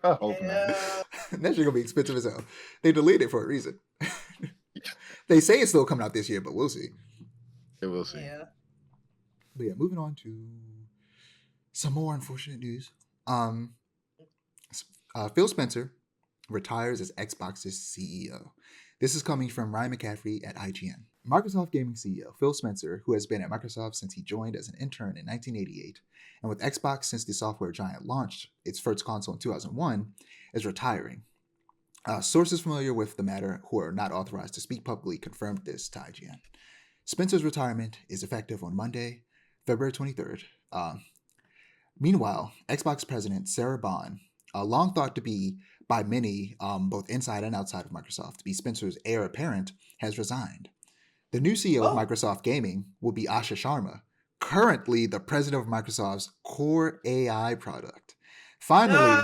I hope not. Yeah. That shit gonna be expensive as hell. They delayed it for a reason. They say it's still coming out this year, but we'll see. Yeah, we'll see. Yeah. But yeah, moving on to some more unfortunate news. Phil Spencer retires as Xbox's CEO. This is coming from Ryan McCaffrey at IGN. Microsoft Gaming CEO Phil Spencer, who has been at Microsoft since he joined as an intern in 1988, and with Xbox since the software giant launched its first console in 2001, is retiring. Sources familiar with the matter who are not authorized to speak publicly confirmed this to IGN. Spencer's retirement is effective on Monday, February 23rd. Meanwhile, Xbox president Sarah Bond, long thought to be by many, both inside and outside of Microsoft, to be Spencer's heir apparent, has resigned. The new CEO of Microsoft Gaming will be Asha Sharma, currently the president of Microsoft's Core AI product. Finally,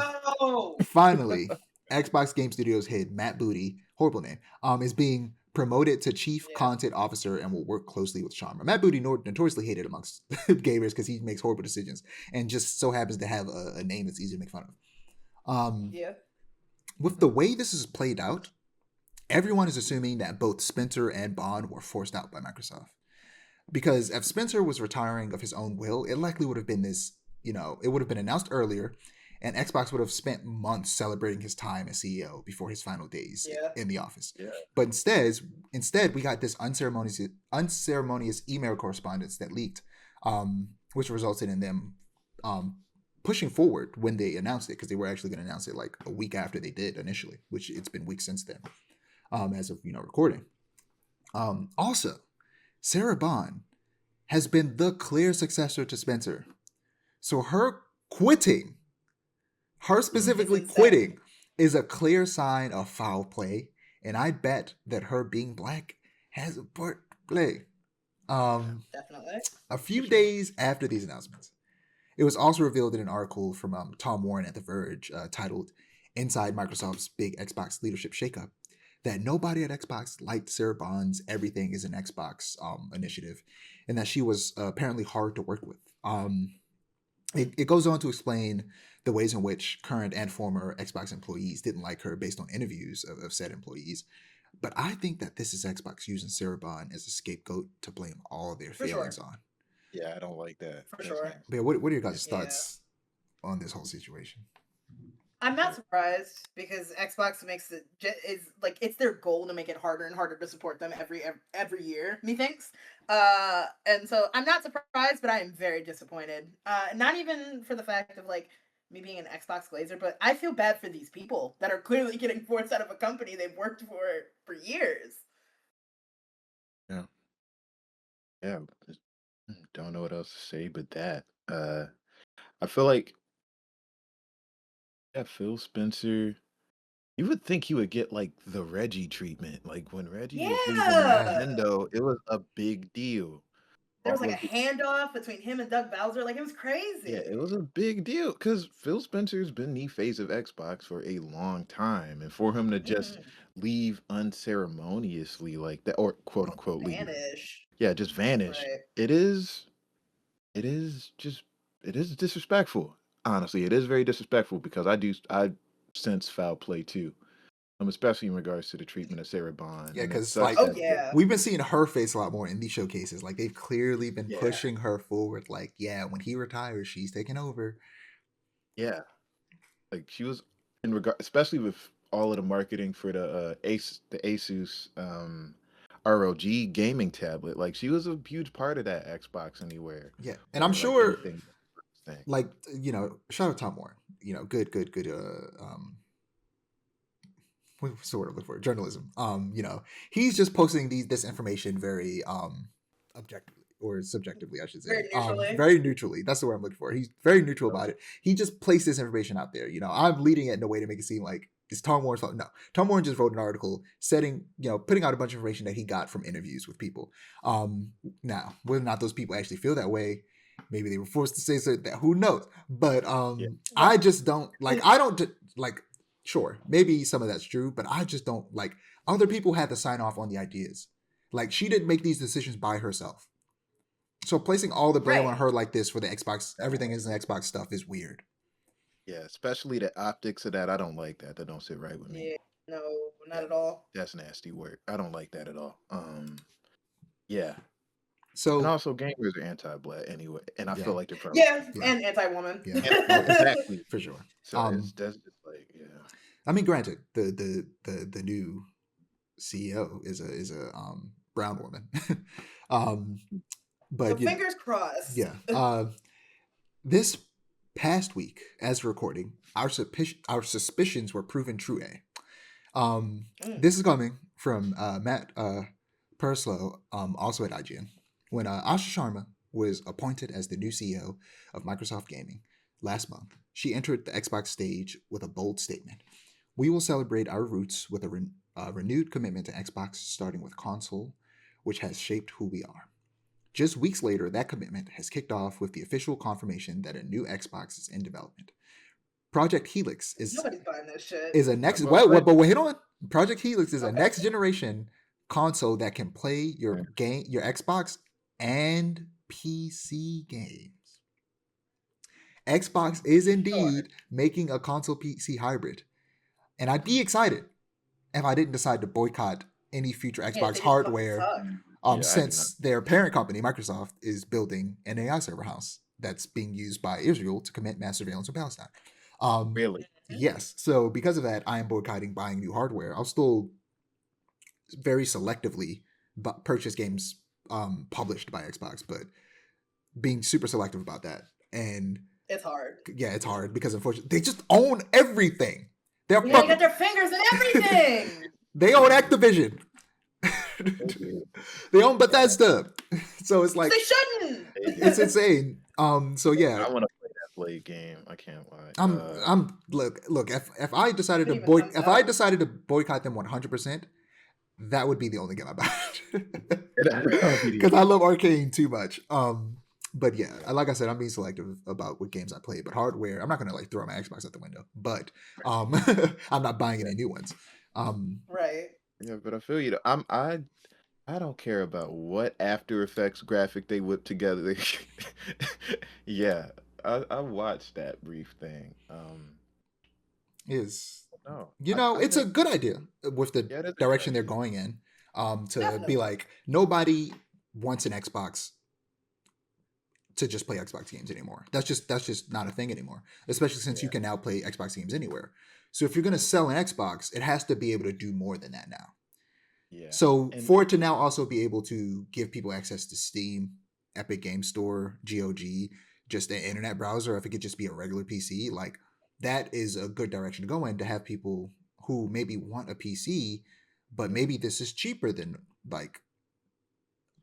Xbox Game Studios head Matt Booty, horrible name, is being promoted to chief content officer and will work closely with Sharma. Matt Booty notoriously hated amongst gamers because he makes horrible decisions and just so happens to have a name that's easy to make fun of. With the way this is played out, everyone is assuming that both Spencer and Bond were forced out by Microsoft. Because if Spencer was retiring of his own will, it likely would have been this, it would have been announced earlier, and Xbox would have spent months celebrating his time as CEO before his final days in the office. Yeah. But instead, we got this unceremonious email correspondence that leaked, which resulted in them pushing forward when they announced it, because they were actually going to announce it like a week after they did initially, which it's been weeks since then, as of recording. Also, Sarah Bond has been the clear successor to Spencer, so her specifically quitting, is a clear sign of foul play, and I bet that her being black has a part to play. Definitely. A few days after these announcements, it was also revealed in an article from Tom Warren at The Verge titled "Inside Microsoft's Big Xbox Leadership Shakeup" that nobody at Xbox liked Sarah Bond's "Everything is an Xbox" initiative, and that she was apparently hard to work with. It goes on to explain the ways in which current and former Xbox employees didn't like her based on interviews of said employees. But I think that this is Xbox using Sarah Bond as a scapegoat to blame all of their failings on. Yeah, I don't like that. For sure. nasty. But yeah, what are your guys' thoughts on this whole situation? I'm not surprised because Xbox makes it is like it's their goal to make it harder and harder to support them every year. Methinks, and so I'm not surprised, but I am very disappointed. Not even for the fact of like me being an Xbox glazer, but I feel bad for these people that are clearly getting forced out of a company they've worked for years. Yeah. Yeah. Don't know what else to say but that. I feel like Phil Spencer. You would think he would get like the Reggie treatment. Like when Reggie was leaving Yeah. Nintendo, it was a big deal. There was All like of a handoff between him and Doug Bowser. Like it was crazy. Yeah, it was a big deal because Phil Spencer's been the face of Xbox for a long time, and for him to just leave unceremoniously like that, or quote unquote leave, Vanish. yeah, just vanish. Right. It is disrespectful. Honestly, it is very disrespectful because I sense foul play too. Especially in regards to the treatment of Sarah Bond. Yeah, And it because sucks like Oh that yeah. we've been seeing her face a lot more in these showcases. Like they've clearly been Yeah. pushing her forward. Like, yeah, when he retires, she's taking over. Yeah, like she was in regard, especially with all of the marketing for the Asus ROG gaming tablet. Like she was a huge part of that Xbox Anywhere. Yeah, and I'm Or like sure, anything thing. like shout out Tom Warren. Good. What's the word I'm looking for? Journalism. He's just posting this information very objectively or subjectively, I should say. Very neutrally. Very neutrally. That's the word I'm looking for. He's very neutral about it. He just placed this information out there. I'm leading it in a way to make it seem like it's Tom Warren's fault. No, Tom Warren just wrote an article putting out a bunch of information that he got from interviews with people. Now, whether or not those people actually feel that way, maybe they were forced to say so. That who knows? But I just don't like. I don't like. Sure, maybe some of that's true, but I just don't like. Other people had to sign off on the ideas. Like she didn't make these decisions by herself. So placing all the blame on her like this for the Xbox, everything is an Xbox stuff is weird. Yeah, especially the optics of that. I don't like that. That don't sit right with me. Yeah, no, not at all. That's nasty work. I don't like that at all. Yeah. So And also gamers are anti-black anyway, and I feel like they're probably and anti-woman. Yeah, exactly for sure. So that's just like I mean, granted, the new CEO is a brown woman, but so fingers crossed. Yeah. This past week, as recording, our suspicions were proven true. This is coming from Matt Perslow, also at IGN. When Asha Sharma was appointed as the new CEO of Microsoft Gaming last month, she entered the Xbox stage with a bold statement. We will celebrate our roots with a renewed commitment to Xbox, starting with console, which has shaped who we are. Just weeks later, that commitment has kicked off with the official confirmation that a new Xbox is in development. Project Helix nobody's buying this shit. Is a next but wait on. Project Helix is a next generation console that can play your Xbox and PC games. Xbox is indeed making a console PC hybrid. And I'd be excited if I didn't decide to boycott any future Xbox hardware since their parent company, Microsoft, is building an AI server house that's being used by Israel to commit mass surveillance of Palestine. Really? Yes. So because of that, I am boycotting buying new hardware. I'll still very selectively purchase games published by Xbox, but being super selective about that. And It's hard. Yeah, it's hard because unfortunately they just own everything. They're Yeah, they fucking. got their fingers in everything. They own Activision. They own Bethesda. So it's like They shouldn't. it's insane. So yeah, I want to play that Blade game. I can't lie. I'm look. If I decided to It even comes if I out. decided to boycott them 100%, that would be the only game I buy That would be because I love Arcane too much. But yeah, like I said, I'm being selective about what games I play. But hardware, I'm not gonna like throw my Xbox out the window. But I'm not buying any new ones. Right. Yeah, but I feel you. I don't care about what After Effects graphic they whip together. Yeah, I watched that brief thing. Is No, I it's a think good idea with the yeah, that's a good direction they're idea. going in. To Definitely. be like nobody wants an Xbox to just play Xbox games anymore. That's just not a thing anymore. Especially since you Yeah, can now play Xbox games anywhere. So if you're gonna sell an Xbox, it has to be able to do more than that now. yeah, So and for it to now also be able to give people access to Steam, Epic Game Store, GOG, just an internet browser, if it could just be a regular PC, like that is a good direction to go in to have people who maybe want a PC, but maybe this is cheaper than like,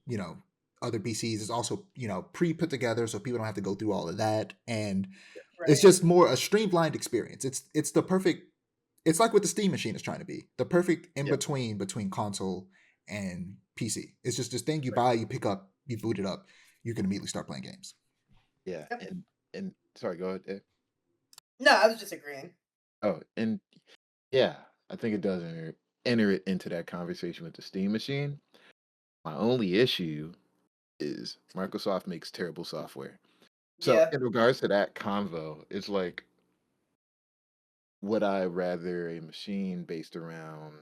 you know, other PCs. It's also, pre-put together so people don't have to go through all of that. And it's Right. just more a streamlined experience. It's the perfect. It's like what the Steam machine is trying to be. The perfect in yeah, between console and PC. It's just this thing you right, buy, you pick up, you boot it up, you can immediately start playing games. yeah, Yep. and sorry, go ahead. No, I was just agreeing. Oh, and yeah, I think it does enter it into that conversation with the Steam machine. My only issue is Microsoft makes terrible software. So Yeah. in regards to that convo, it's like, would I rather a machine based around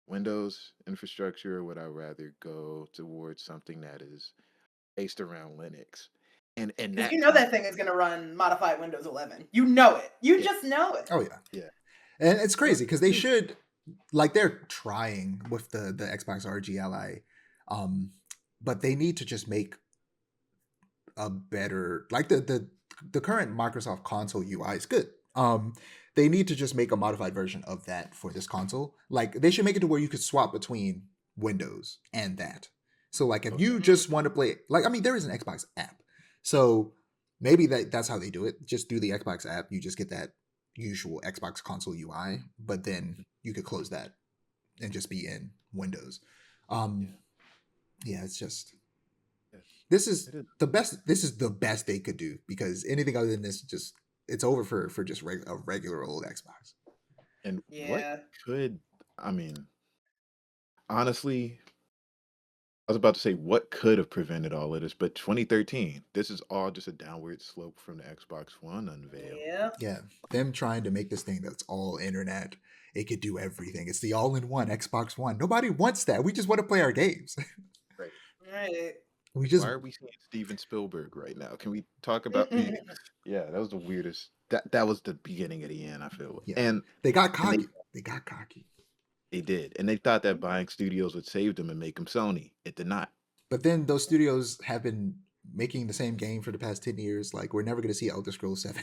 Windows infrastructure, or would I rather go towards something that is based around Linux? And Because that you know that convo, thing is going to run modified Windows 11. You know it. You yeah, just know it. Oh yeah. yeah. And it's So crazy because they should like they're trying with the Xbox RGLI. But they need to just make a better like the current Microsoft console UI is good. They need to just make a modified version of that for this console. Like they should make it to where you could swap between Windows and that. So like if okay, you just want to play like I mean there is an Xbox app. So maybe that's how they do it. Just through the Xbox app, you just get that usual Xbox console UI, but then you could close that and just be in Windows. yeah, Um yeah, it's just yeah, this is it is. the best. This is the best they could do because anything other than this, just it's over for just a regular old Xbox. And what Yeah. could I mean? Honestly, I was about to say what could have prevented all of this, but 2013, this is all just a downward slope from the Xbox One unveil. Yeah. Yeah, them trying to make this thing that's all internet. It could do everything. It's the all-in-one Xbox One. Nobody wants that. We just want to play our games. Right. Right. We just Why are we seeing Steven Spielberg right now? Can we talk about the yeah, that was the weirdest. That was the beginning of the end, I feel. yeah. And They got and cocky. They got cocky. they did. And they thought that buying studios would save them and make them Sony. It did not. But then those studios have been making the same game for the past 10 years. Like we're never gonna see Elder Scrolls 7.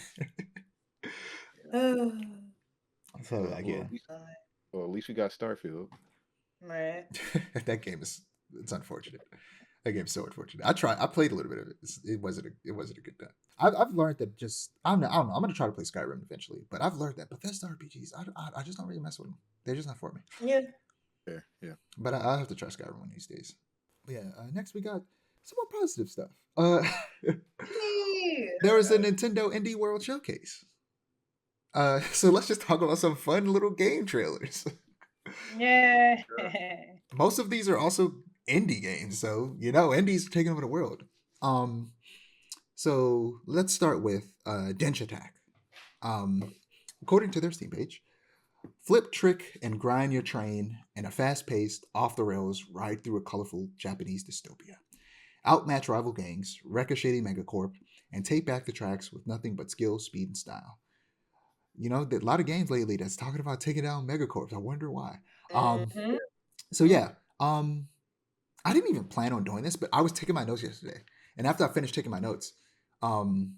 So like Well, yeah, at least we got Starfield. Right. that game is it's unfortunate. That game's so unfortunate. I played a little bit of it. It wasn't a good time. I've learned that just I don't know. I'm gonna try to play Skyrim eventually, but I've learned that Bethesda RPGs I just don't really mess with them. They're just not for me. Yeah. Fair, yeah. But I'll have to try Skyrim one of these days. But yeah. Next we got some more positive stuff. Yay. There was a Nintendo Indie World Showcase. So let's just talk about some fun little game trailers. Yeah. Most of these are also indie games, so indies are taking over the world. So let's start with Dench Attack. According to their Steam page, flip, trick, and grind your train in a fast-paced, off-the-rails ride through a colorful Japanese dystopia. Outmatch rival gangs, ricochetting Megacorp, and take back the tracks with nothing but skill, speed, and style. A lot of games lately that's talking about taking down Megacorps. I wonder why. Mhm. So yeah, I didn't even plan on doing this, but I was taking my notes yesterday, and after I finished taking my notes, um,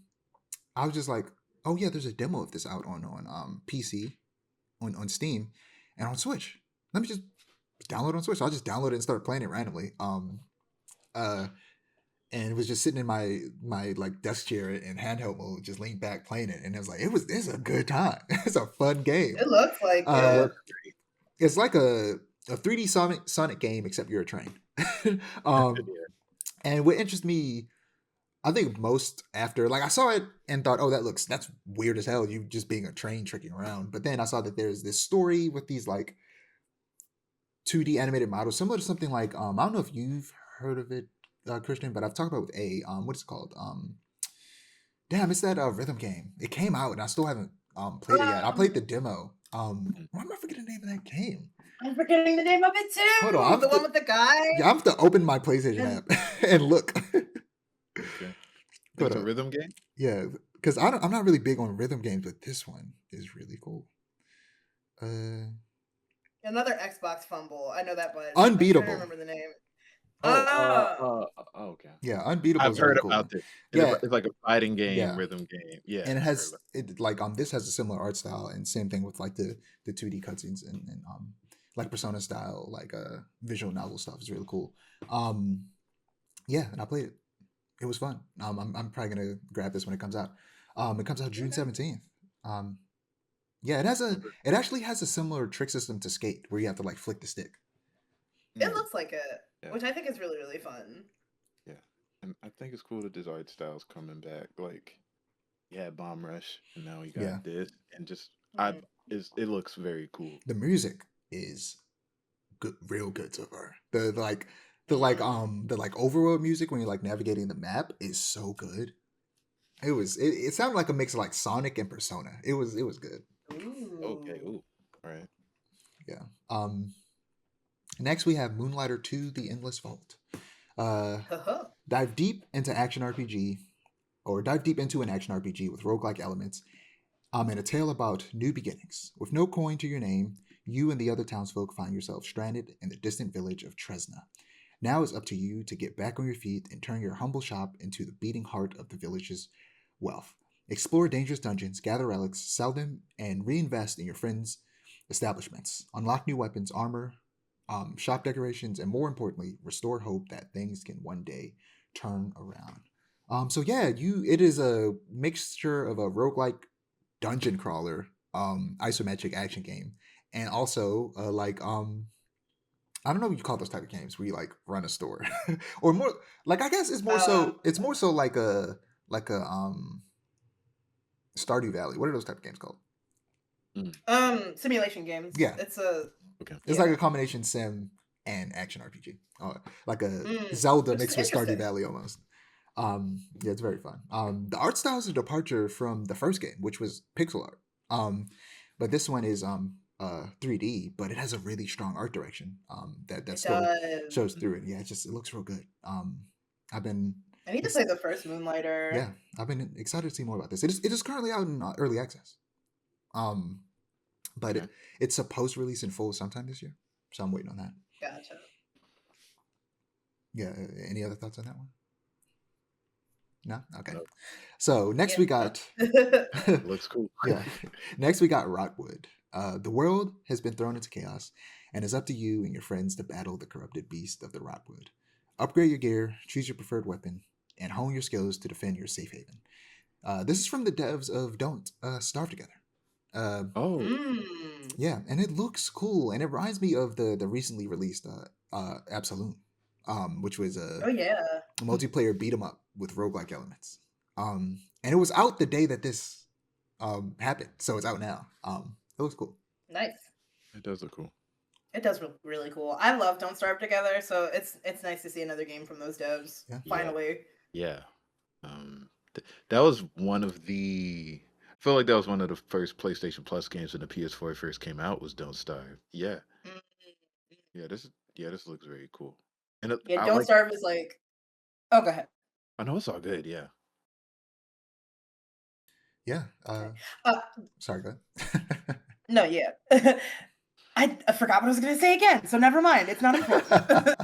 I was just like, oh yeah, there's a demo of this out on PC, on Steam, and on Switch. Let me just download it on Switch. So I just downloaded it and started playing it randomly. Uh, and it was just sitting in my like desk chair in handheld mode, just leaned back playing it, and it was like it's a good time. It's a fun game. It looks like It Uh, it. looks it's like a 3D Sonic game, except you're a train. um, yeah. and what interests me, I think most after like I saw it and thought, oh, that's weird as hell. You just being a train tricking around. But then I saw that there's this story with these like 2D animated models, similar to something like I don't know if you've heard of it, Christian, but I've talked about with a what's it called? Damn, it's that rhythm game. It came out and I still haven't played it yet. I played the demo. Mhm. Why am I forgetting the name of that game? I'm forgetting the name of it too. Hold on, The one with the guy. Yeah, I have to open my PlayStation And- app and look. Okay. Hold It's a on. rhythm game. Yeah, because I'm not really big on rhythm games, but this one is really cool. Another Xbox fumble. I know that, but Unbeatable. I don't remember the name. Okay. Yeah, Unbeatable I've is really heard cool. about this. Yeah. It's like a fighting game, Yeah. rhythm game. Yeah. And it I've has heard it like this has a similar art style and same thing with like the 2D cutscenes and like Persona style like visual novel stuff is really cool. Yeah, and I played it. It was fun. I'm probably gonna grab this when it comes out. It comes out June Okay. 17th. Yeah, it actually has a similar trick system to Skate where you have to like flick the stick. It Mm, looks like it, Yeah. which I think is really, really fun. yeah. And I think it's cool that this art style's coming back. Like, you had Bomb Rush, and now you got Yeah. this, and just Mhm. it looks very cool. The music is good, real good so far. The like overworld music when you're like navigating the map is so good. It sounded like a mix of like Sonic and Persona. It was good. Okay. Ooh. Ooh. All right. Yeah. Next we have Moonlighter 2: The Endless Vault. Haha. Dive deep into an action RPG with roguelike elements. And a tale about new beginnings. With no coin to your name, you and the other townsfolk find yourselves stranded in the distant village of Tresna. Now it's up to you to get back on your feet and turn your humble shop into the beating heart of the village's wealth. Explore dangerous dungeons, gather relics, sell them, and reinvest in your friends' establishments. Unlock new weapons, armor, shop decorations, and more importantly, restore hope that things can one day turn around. So yeah, it is a mixture of a roguelike dungeon crawler, isometric action game, and also I don't know what you call those type of games where you like run a store, or more like I guess it's more so like a Stardew Valley. What are those type of games called? Simulation games. Yeah. It's a Okay. It's Yeah. like a combination sim and action RPG, like a Mm, Zelda which mixed is with Stardew interesting. Valley almost. Yeah, it's very fun. The art style is a departure from the first game, which was pixel art. But this one is 3D, but it has a really strong art direction. That It still does. shows through it. Yeah, it looks real good. I've been I need to play the first Moonlighter. yeah, I've been excited to see more about this. It is currently out in early access. But Okay. it's supposed to release in full sometime this year, so I'm waiting on that. Gotcha. Yeah. Any other thoughts on that one? No. Okay. Nope. So next Yeah. we got It looks cool. yeah. Next we got Rotwood. The world has been thrown into chaos, and it's up to you and your friends to battle the corrupted beast of the Rotwood. Upgrade your gear, choose your preferred weapon, and hone your skills to defend your safe haven. This is from the devs of Don't Starve Together. Oh, Mm. Yeah, and it looks cool, and it reminds me of the recently released Absolute, which was Oh yeah. a multiplayer beat 'em up with roguelike elements. And it was out the day that this happened, so it's out now. It looks cool. Nice. it does look cool. It does look really cool. I love Don't Starve Together, so it's nice to see another game from those devs. Yeah. Finally. Yeah. That was one of the. I feel like that was one of the first PlayStation Plus games when the PS4 first came out. Was Don't Starve. Yeah. Mm. This looks very cool. And Yeah, I Don't like. Starve is like. Oh, go ahead. I know it's all good. Yeah. Yeah. Uh, Sorry, go ahead. no, yeah. I forgot what I was gonna say again, so never mind. It's not important.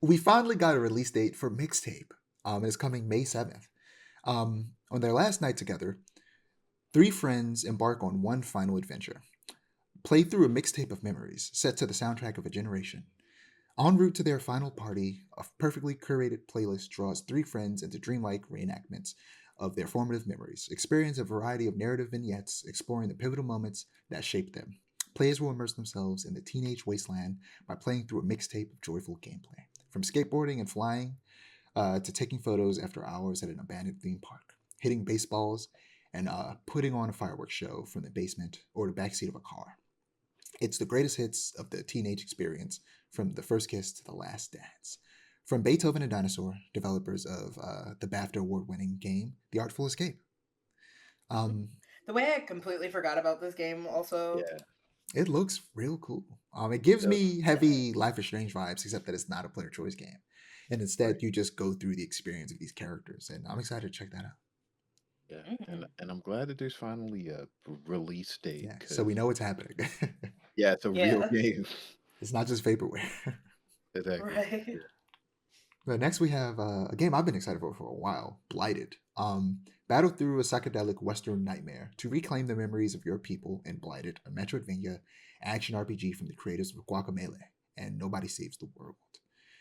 We finally got a release date for Mixtape. It's coming May 7th. On their last night together, three friends embark on one final adventure. Play through a mixtape of memories set to the soundtrack of a generation. En route to their final party, a perfectly curated playlist draws three friends into dreamlike reenactments of their formative memories. Experience a variety of narrative vignettes exploring the pivotal moments that shaped them. Players will immerse themselves in the teenage wasteland by playing through a mixtape of joyful gameplay. From skateboarding and flying to taking photos after hours at an abandoned theme park, hitting baseballs, and putting on a fireworks show from the basement or the backseat of a car. It's the greatest hits of the teenage experience, from the first kiss to the last dance. From Beethoven and Dinosaur, developers of the BAFTA award-winning game The Artful Escape. Um, The way I completely forgot about this game also. Yeah, it looks real cool. It gives yep, me heavy Life is Strange vibes, except that it's not a player choice game, and instead right. you just go through the experience of these characters. And I'm excited to check that out. Yeah, Mhm. and I'm glad that there's finally a release date Yeah, so we because know what's happening. yeah, it's a real Yeah. game. It's not just vaporware. Exactly. Right. Yeah. But next we have a game I've been excited for a while, Blighted. Battle through a psychedelic Western nightmare to reclaim the memories of your people in Blighted, a Metroidvania action RPG from the creators of Guacamelee and Nobody Saves the World.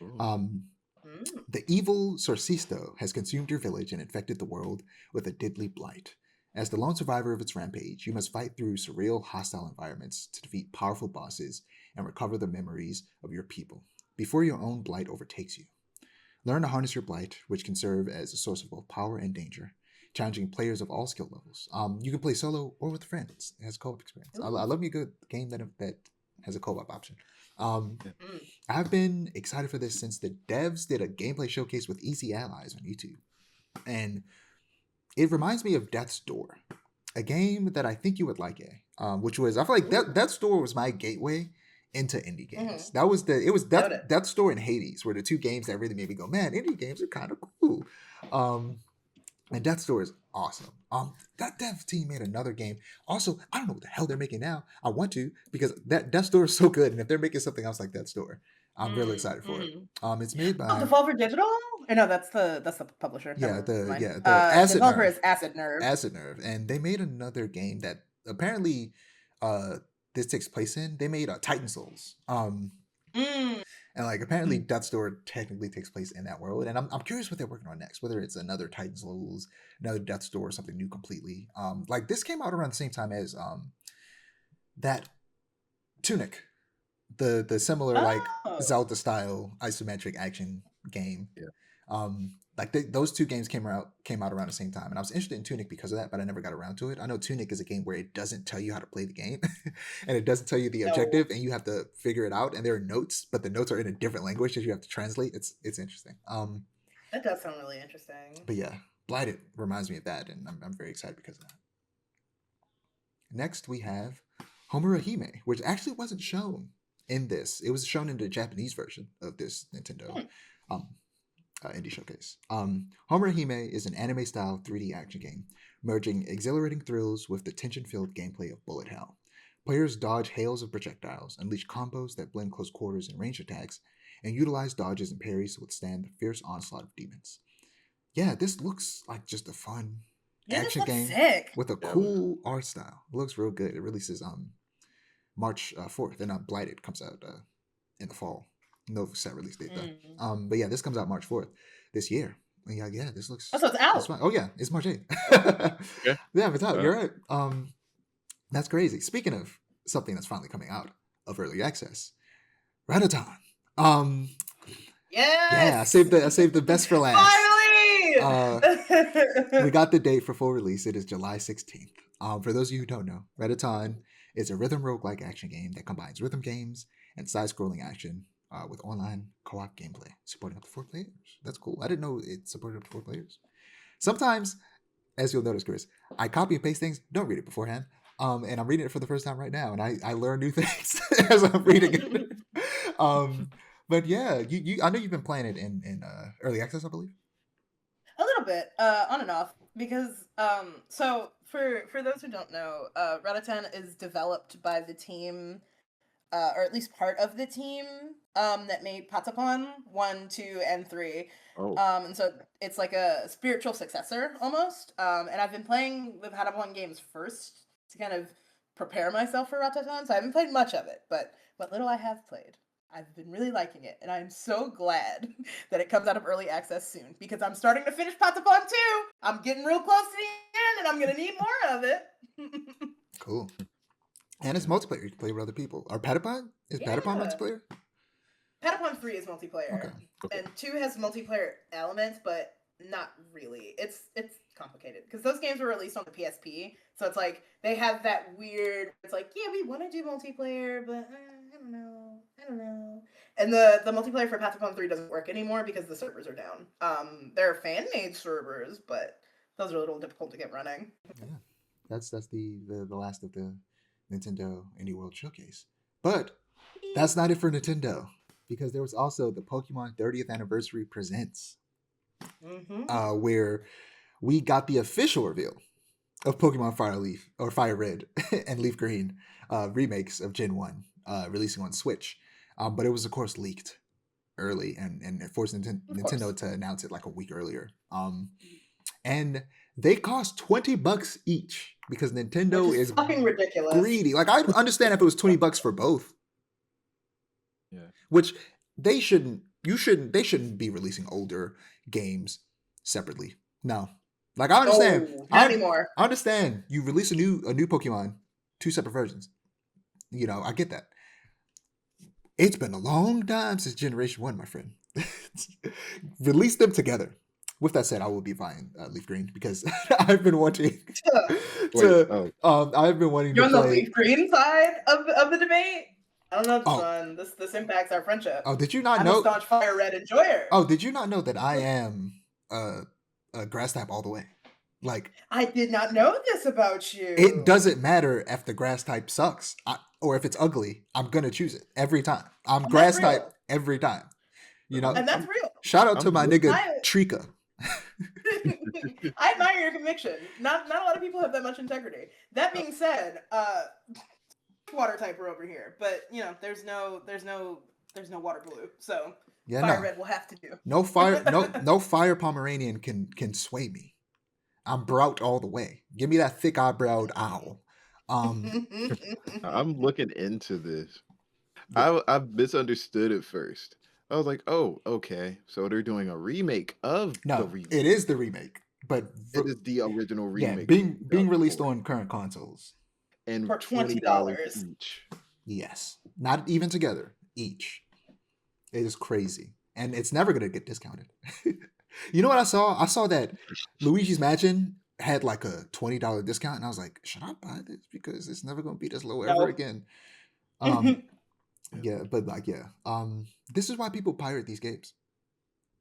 Ooh. Um, Mm. the evil Sorcisto has consumed your village and infected the world with a deadly blight. As the lone survivor of its rampage, you must fight through surreal, hostile environments to defeat powerful bosses and recover the memories of your people before your own blight overtakes you. Learn to harness your blight, which can serve as a source of both power and danger, challenging players of all skill levels. You can play solo or with friends. It has co-op experience. I Ooh. love me a good game that has a co-op option. Um, Yeah. Mm. I've been excited for this since the devs did a gameplay showcase with Easy Allies on YouTube, and it reminds me of Death's Door, a game that I think you would like, which was I feel like Ooh. Death's Door was my gateway into indie games. Mhm. That was the it was Noted. Death's Door and Hades were the two games that really made me go, man, indie games are kind of cool. Um, and Death's Door is awesome. That dev team made another game. Also, I don't know what the hell they're making now. I want to because that Death's Door is so good, and if they're making something else like Death's Door, I'm really Mm. excited for it. Mm. It's made Oh, by Devolver Digital? Or no, that's the publisher. Never mind. the Acid Developer Nerve. is Acid Nerve. Acid Nerve, and they made another game that apparently uh this takes place in. They made Titan Souls. Mm. And like apparently Death's Door technically takes place in that world, and I'm curious what they're working on next. Whether it's another Titan Souls, another Death's Door, or something new completely. Like this came out around the same time as that Tunic, the similar like Oh. Zelda style isometric action game. Yeah. Like those two games came out around the same time, and I was interested in Tunic because of that, but I never got around to it. I know Tunic is a game where it doesn't tell you how to play the game, and it doesn't tell you the No. objective, and you have to figure it out. And there are notes, but the notes are in a different language that you have to translate. It's interesting. That does sound really interesting. But yeah, Blighted reminds me of that, and I'm very excited because of that. Next, we have Homura Hime, which actually wasn't shown in this. It was shown in the Japanese version of this Nintendo Hmm. um, indie showcase. Homura Hime is an anime-style 3D action game, merging exhilarating thrills with the tension-filled gameplay of bullet hell. Players dodge hails of projectiles, unleash combos that blend close quarters and range attacks, and utilize dodges and parries to withstand the fierce onslaught of demons. Yeah, this looks like just a fun Yeah, this action looks game sick. with a Yeah, cool art style. It looks real good. It releases March 4th, and Blighted comes out in the fall. No set release date though. Mm. But yeah, this comes out March 4th this year. Yeah, this looks Oh, so it's it's out. fun. Oh yeah, it's March 8th. okay. Yeah, it's out. Uh, You're right. That's crazy. Speaking of something that's finally coming out of early access, Radaton. Um, yeah, Yes. I saved the best for last. Finally. We got the date for full release. It is July 16th. For those of you who don't know, Radaton is a rhythm roguelike action game that combines rhythm games and side-scrolling action with online co-op gameplay, supporting up to 4 players. That's cool. I didn't know it supported up to 4 players. Sometimes, as you'll notice, Chris, I copy and paste things, don't read it beforehand. And I'm reading it for the first time right now, and I learn new things as I'm reading it. But yeah, I know you've been playing it in early access, I believe. A little bit, on and off, because so for those who don't know, Ratatan is developed by the team or at least part of the team that made Patapon 1, 2, and 3. Oh, And so it's like a spiritual successor almost. And I've been playing the Patapon games first to kind of prepare myself for Rataton. So I haven't played much of it, but what little I have played, I've been really liking it. And I'm so glad that it comes out of early access soon because I'm starting to finish Patapon 2. I'm getting real close to the end and I'm going to need more of it. Cool. And it's multiplayer. You can play with other people. Or Patapon? Is Patapon Yeah. multiplayer? Patapon 3 is multiplayer. Okay. okay. And 2 has multiplayer elements, but not really. It's complicated because those games were released on the PSP, so it's like they have that weird. It's like, yeah, we want to do multiplayer, but I don't know. And the multiplayer for Patapon 3 doesn't work anymore because the servers are down. They're fan made servers, but those are a little difficult to get running. Yeah. That's the last of the Nintendo Indie World Showcase. But that's not it for Nintendo, because there was also the Pokemon 30th Anniversary Presents, where we got the official reveal of Pokemon Fire Leaf or Fire Red and Leaf Green remakes of Gen 1 releasing on Switch. But it was, of course, leaked early and it forced Nintendo to announce it like a week earlier. And they cost $20 each because Nintendo Which is fucking ridiculous. greedy. Like, I understand if it was $20 for both. Yeah. Which they shouldn't be releasing older games separately. No. Like, I understand. No, not anymore. I understand you release a new Pokemon, 2 separate versions. You know, I get that. It's been a long time since Generation 1, my friend. Release them together. With that said, I will be buying Leaf Green because I've been wanting to. I've been wanting You're to on play. the Leaf Green side of the debate. I don't know, son. This impacts our friendship. Oh, did you not I'm know? a staunch Fire Red enjoyer. Oh, did you not know that I am a grass type all the way? Like, I did not know this about you. it doesn't matter if the grass type sucks or if it's ugly. I'm gonna choose it every time. I'm And grass that's real. type every time. You know. And that's real. Shout out to my nigga Trika. I admire your conviction. Not a lot of people have that much integrity. That being said, water typer over here, but you know, there's no water blue, so Yeah, Fire no. Red will have to do. No fire Pomeranian can sway me. I'm Brout all the way. Give me that thick eyebrowed owl. I'm looking into this. I misunderstood it first. I was like, oh, okay. So they're doing a remake of the remake. It is the remake, but It is the original remake. Yeah, being released on current consoles. And for $20 each. Yes. Not even together. Each. It is crazy. And it's never gonna get discounted. You know what I saw? I saw that Luigi's Mansion had like a $20 discount, and I was like, should I buy this? Because it's never gonna be this low ever again. Yeah, but like, yeah. This is why people pirate these games.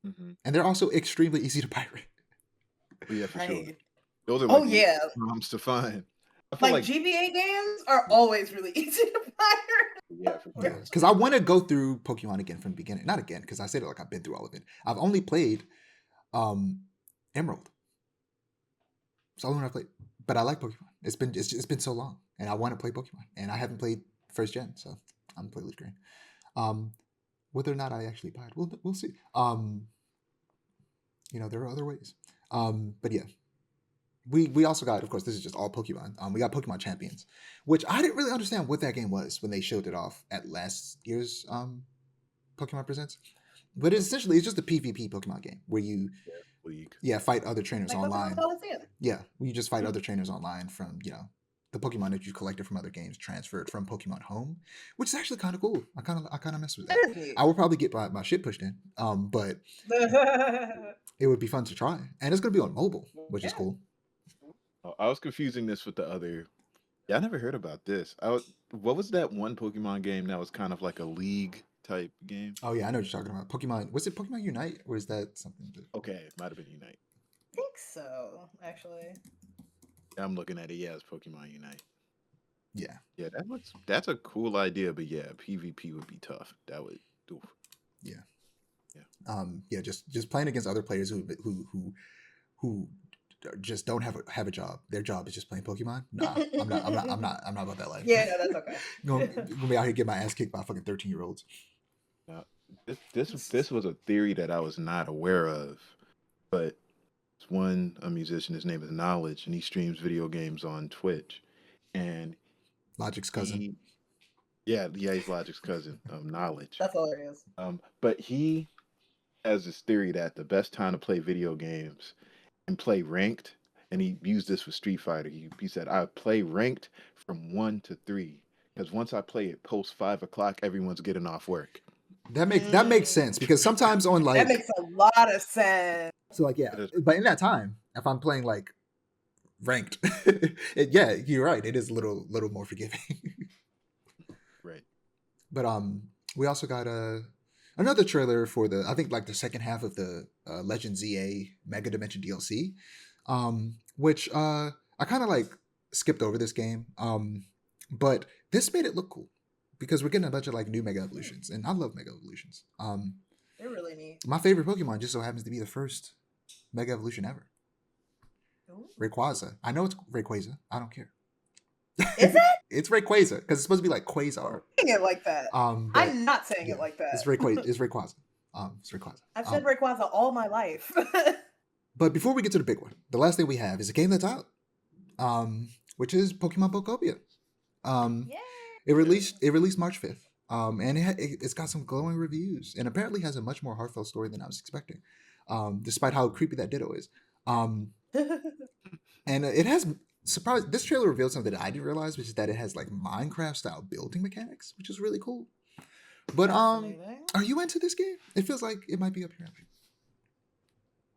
And they're also extremely easy to pirate. Yeah, for sure. Those are ROMs to find. Like GBA games are always really easy to pirate. Yeah, for sure. Because I want to go through Pokemon again from the beginning. Not again, because I said it like I've been through all of it. I've only played Emerald. It's all I've played. But I like Pokemon. It's been so long, and I want to play Pokemon, and I haven't played first gen, so I'm gonna play Leaf Green. Whether or not I actually buy it, we'll see. You know, there are other ways. But yeah. We also got, of course, this is just all Pokemon. We got Pokemon Champions, which I didn't really understand what that game was when they showed it off at last year's Pokemon Presents. But it's just a PvP Pokemon game where you fight other trainers online. Yeah, you just fight other trainers online from, you know, the Pokemon that you collected from other games transferred from Pokemon Home, which is actually kind of cool. I kind of mess with that. I will probably get my shit pushed in, but it would be fun to try, and it's gonna be on mobile, which is cool. I was confusing this with the other. Yeah, I never heard about this. What was that one Pokemon game that was kind of like a league type game? Oh yeah, I know what you're talking about. Pokemon. Was it Pokemon Unite, or is that something? Okay, it might have been Unite. I think so, actually. I'm looking at it. Yeah, it's Pokemon Unite. Yeah. Yeah, that's a cool idea, but yeah, PvP would be tough. That would do. Yeah. Yeah. Just playing against other players who just don't have a job. Their job is just playing Pokemon. Nah, I'm not about that life. Yeah, no, that's okay. Gonna be out here get my ass kicked by fucking 13-year-olds. Now, this was a theory that I was not aware of, but it's a musician. His name is Knowledge, and he streams video games on Twitch. And Logic's cousin. he's Logic's cousin, Knowledge. That's hilarious. But he has this theory that the best time to play video games and play ranked, and he used this with Street Fighter. He said, I play ranked from 1 to 3 because once I play it post 5 o'clock, everyone's getting off work. That makes sense because sometimes on like That makes a lot of sense. so like but in that time, if I'm playing like ranked, you're right. It is a little more forgiving. Right. But we also got another trailer for I think like the second half of the Legend ZA Mega Dimension DLC, which I kind of like skipped over this game, but this made it look cool because we're getting a bunch of like new Mega Evolutions, and I love Mega Evolutions. They're really neat. My favorite Pokemon just so happens to be the first Mega Evolution ever. Ooh. Rayquaza. I know it's Rayquaza. I don't care. Is it? It's Rayquaza because it's supposed to be like Quasar. Saying it like that. But I'm not saying it like that. It's Rayquaza. It's Rayquaza. It's Rayquaza. I've said Rayquaza all my life. But before we get to the big one, the last thing we have is a game that's out, which is Pokemon Pokopia. Yeah. It released March 5th, and it's got some glowing reviews, and apparently has a much more heartfelt story than I was expecting, despite how creepy that Ditto is. And it has surprised. This trailer revealed something that I didn't realize, which is that it has like Minecraft style building mechanics, which is really cool. But are you into this game? It feels like it might be up your alley.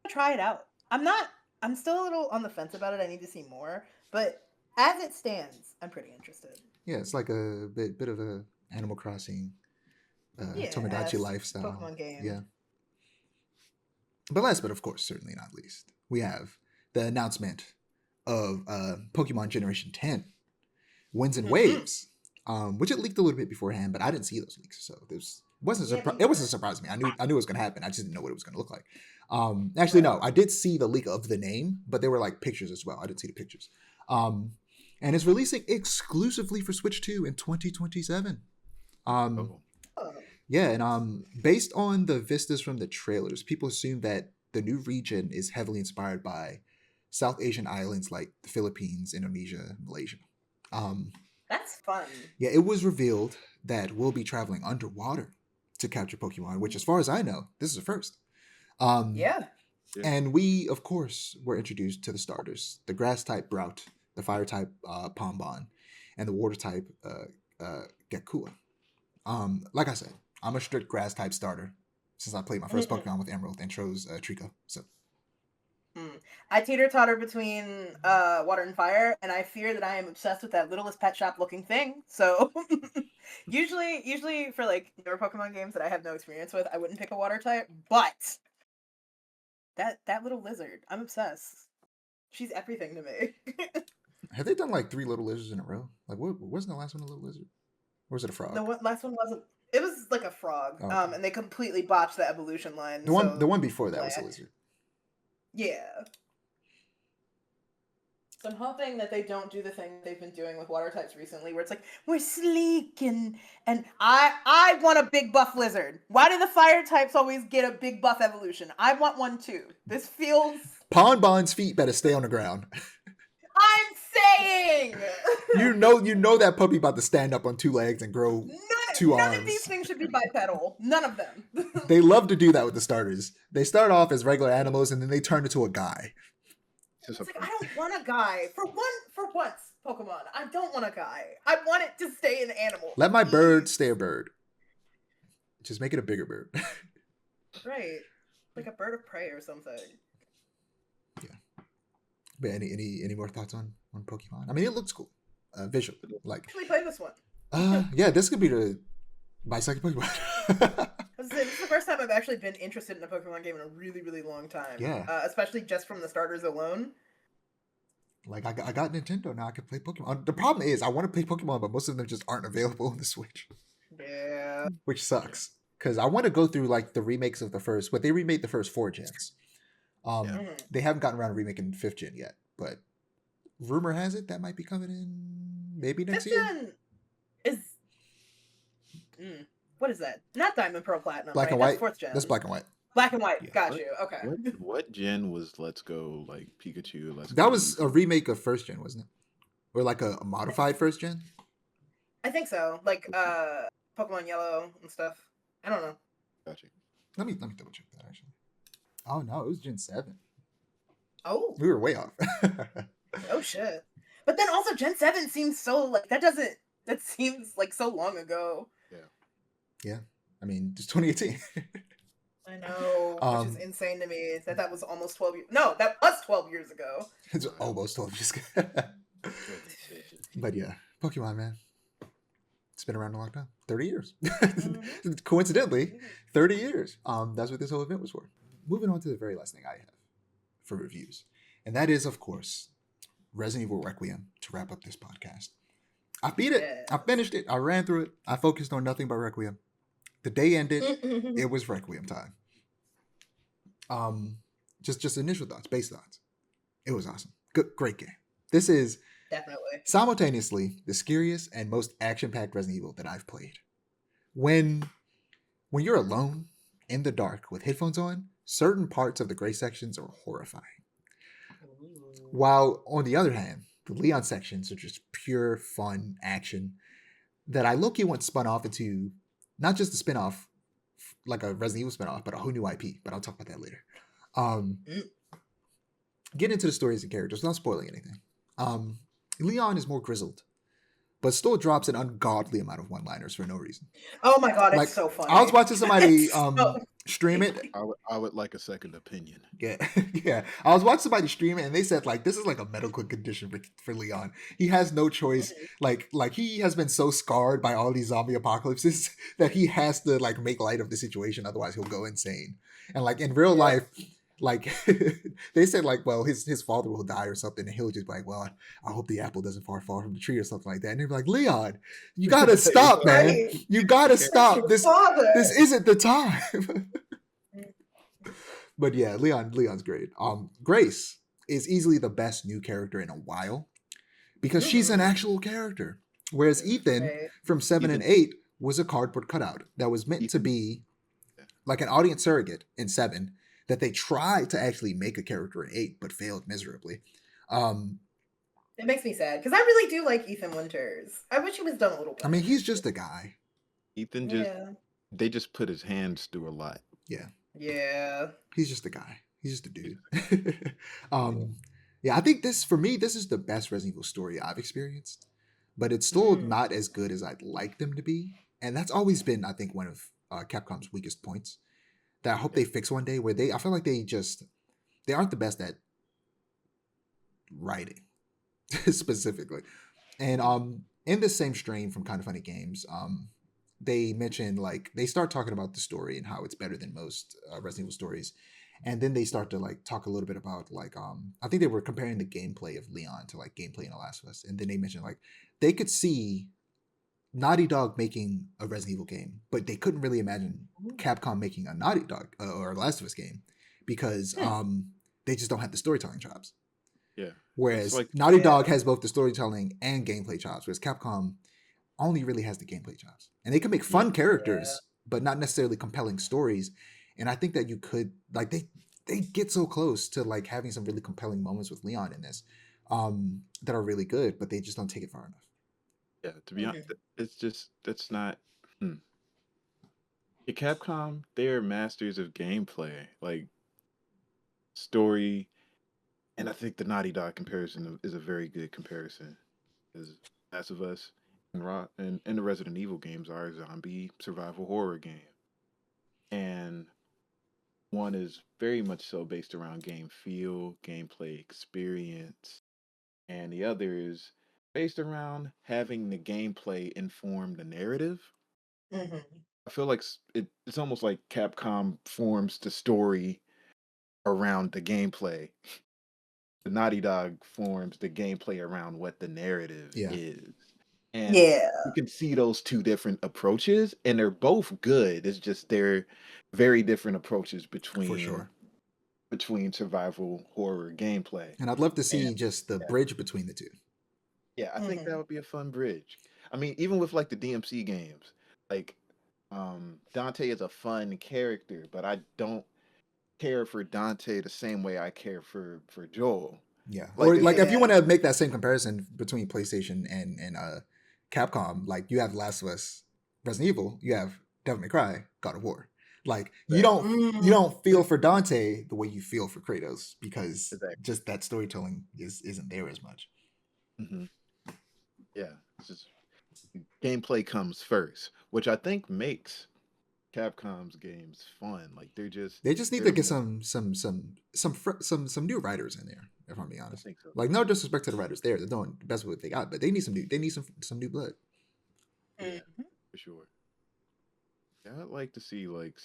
Try it out. I'm still a little on the fence about it. I need to see more, but as it stands, I'm pretty interested. Yeah, it's like a bit of a Animal Crossing, Tomodachi lifestyle Pokemon game. Yeah. But last but of course, certainly not least, we have the announcement of Pokemon Generation 10, Winds and Waves, which it leaked a little bit beforehand, but I didn't see those leaks, so it wasn't a surprise to me. I knew it was going to happen. I just didn't know what it was going to look like. Actually, no, I did see the leak of the name, but there were like pictures as well. I didn't see the pictures. And it's releasing exclusively for Switch 2 in 2027. Yeah, and based on the vistas from the trailers, people assume that the new region is heavily inspired by South Asian islands like the Philippines, Indonesia, Malaysia. That's fun. Yeah, it was revealed that we'll be traveling underwater to capture Pokemon, which as far as I know, this is a first. Yeah. And we, of course, were introduced to the starters, the grass type Brout, the fire type Pombon, and the water type Gekua. Like I said, I'm a strict grass type starter since I played my first Pokemon with Emerald and chose Trico. So I teeter-totter between water and fire, and I fear that I am obsessed with that Littlest Pet Shop looking thing. So usually for like newer Pokemon games that I have no experience with, I wouldn't pick a water type, but that little lizard, I'm obsessed. She's everything to me. have they done like 3 little lizards in a row? Like, wasn't the last one a little lizard? Or was it a frog? The last one wasn't. It was like a frog. Oh, okay. And they completely botched the evolution line. The one before that was a lizard. Yeah. So I'm hoping that they don't do the thing they've been doing with water types recently, where it's like, we're sleek and I want a big buff lizard. Why do the fire types always get a big buff evolution? I want one too. This feels... Pombon's feet better stay on the ground. I'm saying! You know that puppy about to stand up on 2 legs and grow 2 arms. None of these things should be bipedal. None of them. They love to do that with the starters. They start off as regular animals and then they turn into a guy. It's like, I don't want a guy. For once, Pokemon, I don't want a guy. I want it to stay an animal. Let my bird stay a bird. Just make it a bigger bird. Right. Like a bird of prey or something. Yeah. But any more thoughts on Pokemon? I mean, it looks cool. Visual. Like, actually play this one. Yeah, this could be my second Pokemon. This is the first time I've actually been interested in a Pokemon game in a really, really long time. Yeah. Especially just from the starters alone. Like, I got Nintendo, now I can play Pokemon. The problem is, I want to play Pokemon, but most of them just aren't available on the Switch. Yeah. Which sucks. Because I want to go through, like, the remakes of the first... But they remade the first 4 gens. Yeah. They haven't gotten around to remaking 5th gen yet, but rumor has it that might be coming in maybe next Fifth year. gen is what is that? Not Diamond Pearl Platinum, Black right? and That's white. 4th gen. That's black and white. Black and white. Yeah. Got you. Okay. What gen was Let's Go like Pikachu? Let's That Go was Eevee? a remake of 1st gen, wasn't it? Or like a modified 1st gen? I think so. Like Pokemon Yellow and stuff. I don't know. Gotcha. Let me double check that actually. Oh no, it was Gen 7. Oh. We were way off. Oh shit. But then also Gen 7 seems so like that seems like so long ago. Yeah. I mean, it's 2018. I know, which is insane to me that was almost 12 years. No, that was 12 years ago. It's almost 12 years ago. But yeah, Pokemon, man. It's been around a long time. 30 years. Coincidentally, 30 years. That's what this whole event was for. Moving on to the very last thing I have for reviews. And that is, of course, Resident Evil Requiem to wrap up this podcast. I beat it. Yes. I finished it. I ran through it. I focused on nothing but Requiem. The day ended. It was Requiem time. Just initial thoughts, base thoughts. It was awesome. Good, great game. This is Definitely simultaneously the scariest and most action-packed Resident Evil that I've played. When you're alone in the dark with headphones on, certain parts of the gray sections are horrifying. While on the other hand, the Leon sections are just pure fun action that I low-key want spun off into not just a spin-off like a Resident Evil spin-off, but a whole new IP. But I'll talk about that later. Get into the stories and characters without spoiling anything. Leon is more grizzled, but still drops an ungodly amount of one-liners for no reason. Oh my god, Like, it's so funny. I was watching somebody stream it. I would like a second opinion. Yeah, yeah. I was watching somebody stream it, and they said like this is like a medical condition for Leon. He has no choice. Like he has been so scarred by all these zombie apocalypses that he has to like make light of the situation, otherwise he'll go insane. And like in real life, like they said like, well, his father will die or something, and he'll just be like, well, I hope the apple doesn't fall from the tree or something like that. And they're like, Leon, you gotta stop, man. You gotta stop. This isn't the time. But yeah, Leon's great. Grace is easily the best new character in a while because she's an actual character. Whereas Ethan from 7 and 8 was a cardboard cutout that was meant to be like an audience surrogate in 7 that they tried to actually make a character in 8 but failed miserably. It makes me sad because I really do like Ethan Winters. I wish he was done a little better. I mean, he's just a guy. Ethan they just put his hands through a lot. Yeah. Yeah. He's just a guy. He's just a dude. Yeah, I think this is the best Resident Evil story I've experienced, but it's still not as good as I'd like them to be. And that's always been, I think, one of Capcom's weakest points that I hope they fix one day, where I feel like they aren't the best at writing specifically. And in the same strain from Kind of Funny Games, they mentioned like they start talking about the story and how it's better than most Resident Evil stories, and then they start to like talk a little bit about like I think they were comparing the gameplay of Leon to like gameplay in The Last of Us, and then they mentioned like they could see Naughty Dog making a Resident Evil game, but they couldn't really imagine Capcom making a Naughty Dog or a Last of Us game because they just don't have the storytelling chops. Yeah. Whereas like, Naughty Dog has both the storytelling and gameplay chops, whereas Capcom only really has the gameplay chops. And they can make fun characters, but not necessarily compelling stories. And I think that you could like they get so close to like having some really compelling moments with Leon in this that are really good, but they just don't take it far enough. Yeah, to be honest, that's not. At Capcom, they're masters of gameplay, like story, and I think the Naughty Dog comparison is a very good comparison. Because Last of Us and the Resident Evil games are a zombie survival horror game, and one is very much so based around game feel, gameplay experience, and the other is based around having the gameplay inform the narrative. I feel like it's almost like Capcom forms the story around the gameplay. The Naughty Dog forms the gameplay around what the narrative is. And you can see those two different approaches, and they're both good. It's just they're very different approaches between between survival horror gameplay. And I'd love to And see just the yeah, bridge between the two. yeah, I think that Mhm. would be a fun bridge. I mean, even with like the DMC games, like Dante is a fun character, but I don't care for Dante the same way I care for Joel. Yeah. Like Or it's like just if you Yeah. want to make that same comparison between PlayStation and Capcom, like you have Last of Us, Resident Evil, you have Devil May Cry, God of War. Like exactly, you Mm. don't feel for Dante the way you feel for Kratos because exactly. just that storytelling isn't there as much. Hmm. Yeah, it's just gameplay comes first, which I think makes Capcom's games fun. Like They just need to they're get more. some new writers in there. If I'm being I honest, think so like too. no disrespect to the writers there, they're doing the best with what they got, but they need some new blood. Yeah, Mhm. for sure. Yeah, I'd like to see like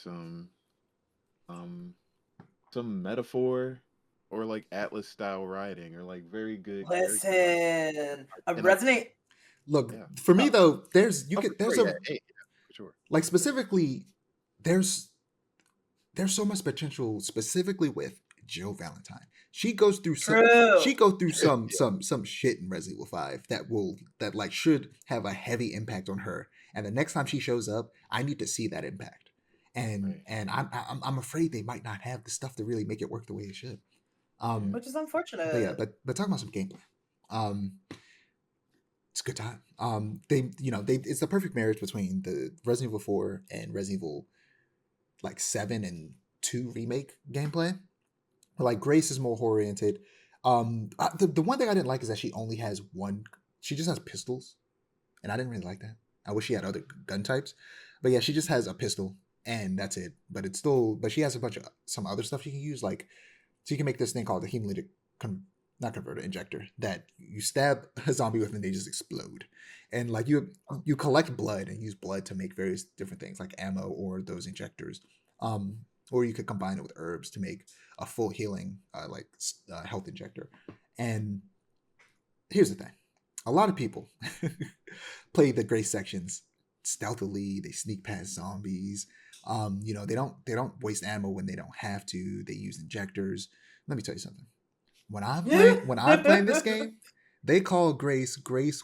um some metaphor or like Atlas style writing or like very good character writing. Listen, And I Resident. Look, yeah. for me Oh, though, Oh, for there's sure. a Yeah. Hey, yeah, for sure. like specifically there's so much potential specifically with Jill Valentine. true. She go through Yeah. some shit in Resident Evil 5 that like should have a heavy impact on her. And the next time she shows up, I need to see that impact. Right. And I'm afraid they might not have the stuff to really make it work the way it should. Yeah. Which is But yeah, unfortunate. but talking about some gameplay. Um it's a good time. They it's the perfect marriage between the Resident Evil 4 and Resident Evil like 7 and 2 remake gameplay. Like Grace is more horror oriented. The one thing I didn't like is that she only has one. She just has pistols, and I didn't really like that. I wish she had other gun types, but yeah, she just has a pistol and that's it. But it's still, but she has a bunch of some other stuff she can use. Like so you can make this thing called the hemolytic, not converter injector that you stab a zombie with and they just explode. And like you collect blood and use blood to make various different things like ammo or those injectors. Um, or you could combine it with herbs to make a full healing health injector. And here's the thing: a lot of people play the gray sections stealthily. They sneak past zombies. They don't waste ammo when they don't have to. They use injectors. Let me tell you something. When I'm playing this game, they call Grace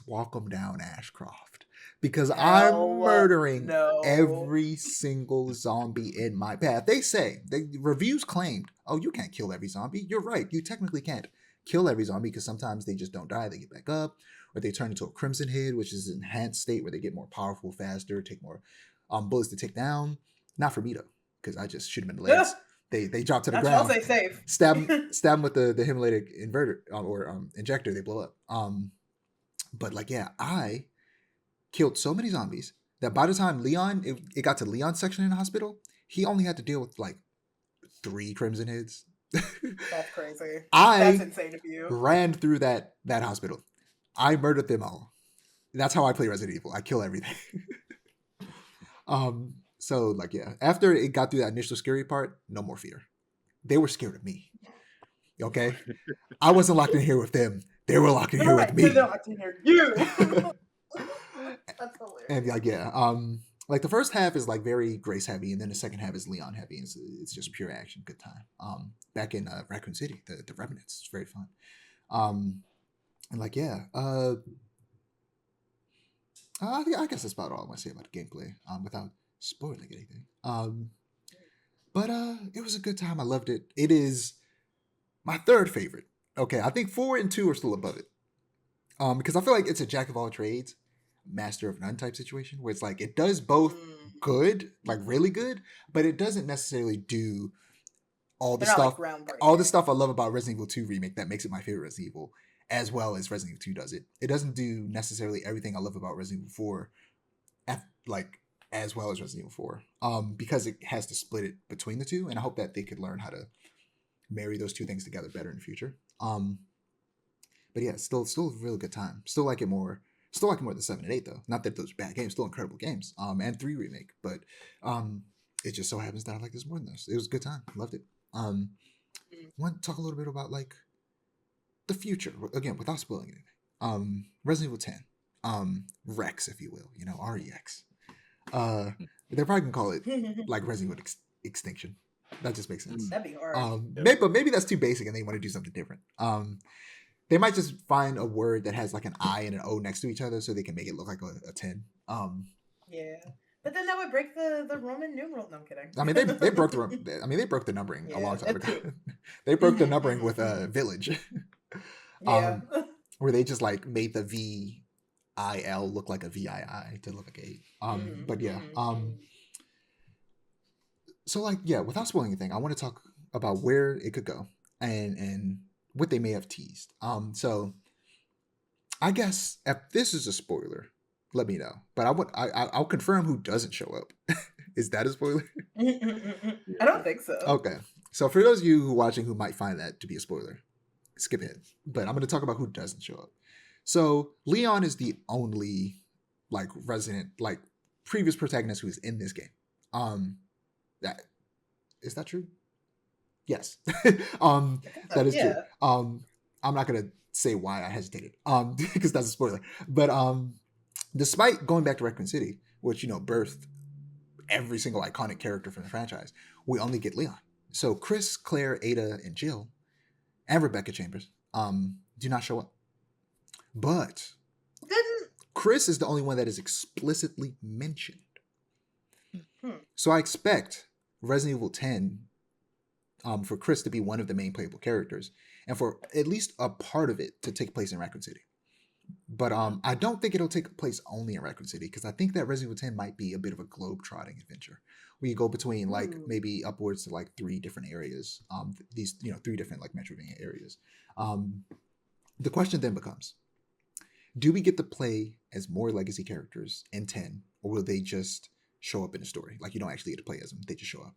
walk 'em down Ashcroft because I'm Hell murdering no. every single zombie in my path. They say the reviews claimed, "Oh, you can't kill every zombie." You're right. You technically can't kill every zombie because sometimes they just don't die. They get back up, or they turn into a crimson head, which is an enhanced state where they get more powerful, faster, take more bullets to take down. Not for me though, because I just shoot them in the legs. They drop to the Not y'all ground, say safe. stab them with the hemolytic inverter or injector. They blow up. But like yeah, I killed so many zombies that by the time it got to Leon's section in the hospital, he only had to deal with like 3 crimson heads. That's crazy. That's I insane of you. ran through that hospital. I murdered them all. That's how I play Resident Evil. I kill everything. So like yeah, after it got through that initial scary part, no more fear. They were scared of me. Okay? I wasn't locked in here with them. They were locked in here with Right. They're me. not to hear you. That's And hilarious. like yeah, like the first half is like very Grace heavy, and then the second half is Leon heavy. It's just pure action, good time. Back in Raccoon City, the Remnants, it's very fun. And like yeah, I guess that's about all I want to say about the gameplay. Without spoiling anything. But it was a good time. I loved it. It is my third favorite. Okay, I think 4 and 2 are still above it. Because I feel like it's a jack of all trades, master of none type situation where it's like it does both Mm. good, like really good, but it doesn't necessarily do all the They're not like stuff, groundbreaking. I love about Resident Evil 2 remake that makes it my favorite Resident Evil, as well as Resident Evil 2 does it. It doesn't do necessarily everything I love about Resident Evil 4, like as well as Resident Evil 4, because it has to split it between the two, and I hope that they could learn how to marry those two things together better in the future. But yeah, still a really good time. Still like it more. Still like it more than 7 and 8 though. Not that those are bad games, still incredible games. And 3 remake, but it just so happens that I like this more than this. It was a good time. Loved it. Mm. Want to talk a little bit about like the future again without spoiling anything. Resident Evil 10, Rex, if you will, REX. They're probably gonna call it like Resident Evil Extinction. That just makes sense. That'd be hard. But maybe that's too basic and they want to do something different. They might just find a word that has like an I and an O next to each other so they can make it look like a 10. Yeah. But then that would break the Roman numeral. No, I'm kidding. I mean, they broke the numbering a long time that ago. too. They broke the numbering with Village, Yeah. where they just like made the VIL look like a VII to look like a. But yeah. So like yeah, without spoiling anything, I want to talk about where it could go and what they may have teased. So I guess if this is a spoiler, let me know. But I'll confirm who doesn't show up. Is that a spoiler? I don't think so. Okay. So for those of you who are watching who might find that to be a spoiler, skip ahead. But I'm going to talk about who doesn't show up. So Leon is the only like resident, like previous protagonist who is in this game. That is that true? Yes. That is true. I'm not going to say why I hesitated. Because that's a spoiler. But despite going back to Raccoon City, which birthed every single iconic character from the franchise, we only get Leon. So Chris, Claire, Ada, and Jill, and Rebecca Chambers do not show up. But Chris is the only one that is explicitly mentioned. So I expect Resident Evil 10 for Chris to be one of the main playable characters, and for at least a part of it to take place in Raccoon City. But I don't think it'll take place only in Raccoon City, because I think that Resident Evil 10 might be a bit of a globe-trotting adventure where you go between like maybe upwards to like 3 different areas. These 3 different like Metroidvania areas. The question then becomes, do we get to play as more legacy characters in 10, or will they just show up in the story? Like you don't actually get to play as them; they just show up.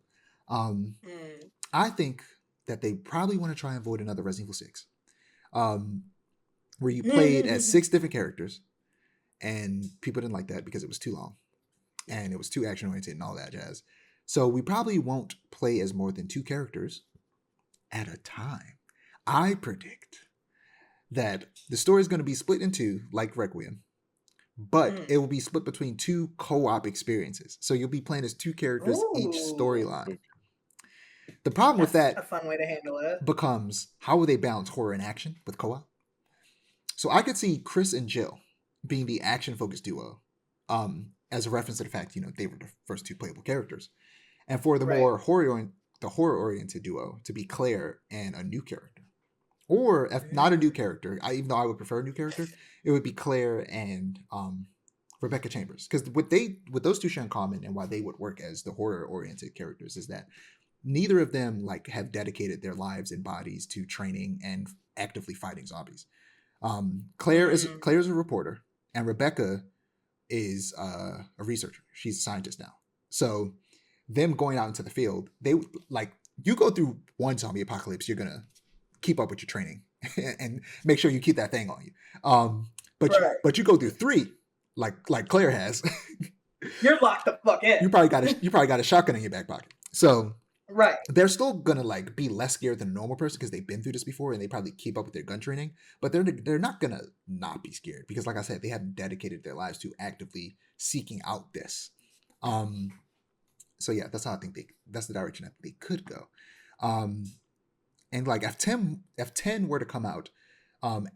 I think that they probably want to try and avoid another Resident Evil 6. Where you played as 6 different characters, and people didn't like that because it was too long and it was too action oriented and all that jazz. So we probably won't play as more than 2 characters at a time. I predict that the story is going to be split in 2, like Requiem, but it will be split between 2 co-op experiences. So you'll be playing as 2 characters each storyline. The problem with that, a fun way to handle it, becomes how will they balance horror and action with co-op? So I could see Chris and Jill being the action-focused duo, as a reference to the fact, they were the first 2 playable characters. And for the more horror-oriented duo to be Claire and a new character. Or if not a new character, even though I would prefer a new character, it would be Claire and Rebecca Chambers. Because what those 2 share in common and why they would work as the horror-oriented characters is that neither of them like have dedicated their lives and bodies to training and actively fighting zombies. Claire is a reporter, and Rebecca is a researcher. She's a scientist now. So them going out into the field, they like you go through one zombie apocalypse, you're gonna keep up with your training and make sure you keep that thing on you. But you go through 3, like Claire has. You're locked the fuck in. You probably got a shotgun in your back pocket. So they're still gonna like be less scared than a normal person because they've been through this before and they probably keep up with their gun training. But they're not gonna not be scared because, like I said, they haven't dedicated their lives to actively seeking out this. So yeah, that's how I think that's the direction I think they could go. And like if 10 were to come out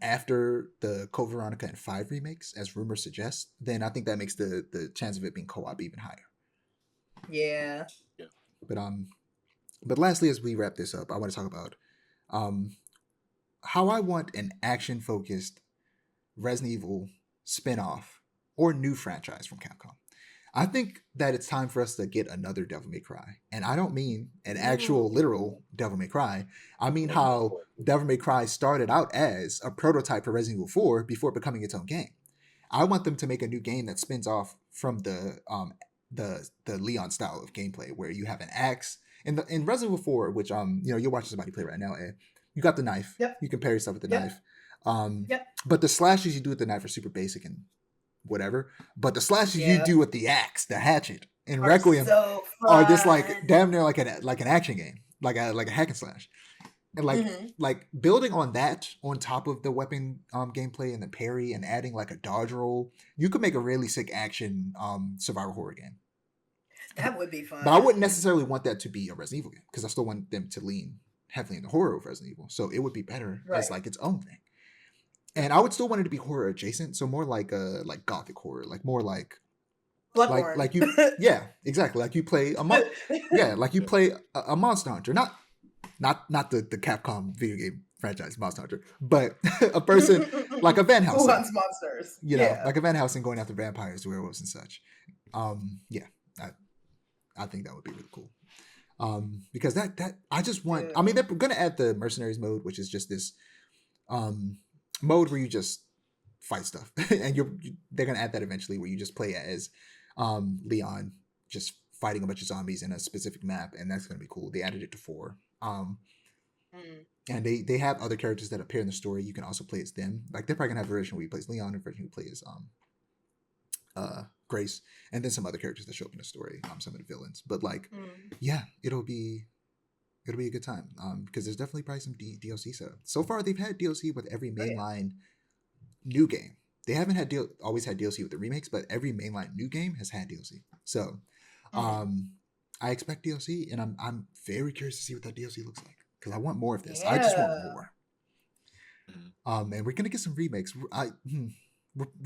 after the Code Veronica and 5 remakes, as rumors suggest, then I think that makes the chance of it being co-op even higher. Yeah. But lastly, as we wrap this up, I want to talk about how I want an action-focused Resident Evil spin-off or new franchise from Capcom. I think that it's time for us to get another Devil May Cry. And I don't mean an actual literal Devil May Cry. I mean how Devil May Cry started out as a prototype for Resident Evil 4 before becoming its own game. I want them to make a new game that spins off from the Leon style of gameplay, where you have an axe. In Resident Evil 4, which you're watching somebody play right now, and you got the knife. Yep. You can pair yourself with the knife. Yep. But the slashes you do with the knife are super basic and whatever. But the slashes you do with the axe, the hatchet, in Requiem are this like damn near like an action game, like a hack and slash. And like building on that on top of the weapon gameplay and the parry and adding like a dodge roll, you could make a really sick action survival horror game. That would be fun. But I wouldn't necessarily want that to be a Resident Evil game because I still want them to lean heavily into horror of Resident Evil. So it would be better as Right. like its own thing. And I would still want it to be horror adjacent, so more like gothic horror, like more like Bloodborne. like you yeah, exactly. Like you play like you play a Monster Hunter, not the Capcom video game franchise Monster Hunter, but a person like a Van Who Helsing, hunts monsters? you know, like a Van Helsing going after vampires, werewolves, and such. Yeah, I think that would be really cool. Because that I just want. I mean, they're gonna add the mercenaries mode, which is just this mode where you just fight stuff, and they're gonna add that eventually, where you just play as Leon, just fighting a bunch of zombies in a specific map, and that's gonna be cool. They added it to 4. And they have other characters that appear in the story. You can also play as them. Like they're probably gonna have a version where you play as Leon, and a version where you play as Grace, and then some other characters that show up in the story, some of the villains. But like, yeah, it'll be a good time. Because there's definitely probably some DLC. So far they've had DLC with every mainline new game. They haven't had always had DLC with the remakes, but every mainline new game has had DLC. So, I expect DLC, and I'm very curious to see what that DLC looks like because I want more of this. I just want more. And we're gonna get some remakes.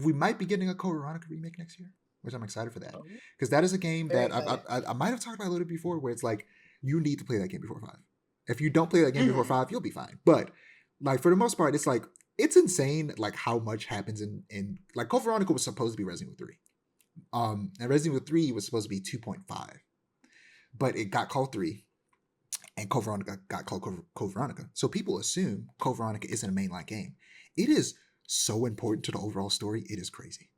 We might be getting a Code Veronica remake next year, which I'm excited for that because that is a game that I might have talked about a little bit before, where it's like you need to play that game before 5. If you don't play that game before 5, you'll be fine. But like for the most part, it's like it's insane like how much happens in like Code Veronica was supposed to be Resident Evil 3. And Resident Evil 3 was supposed to be 2.5, but it got called 3, and Code Veronica got called Code Veronica. So people assume Code Veronica isn't a mainline game. It is so important to the overall story. It is crazy.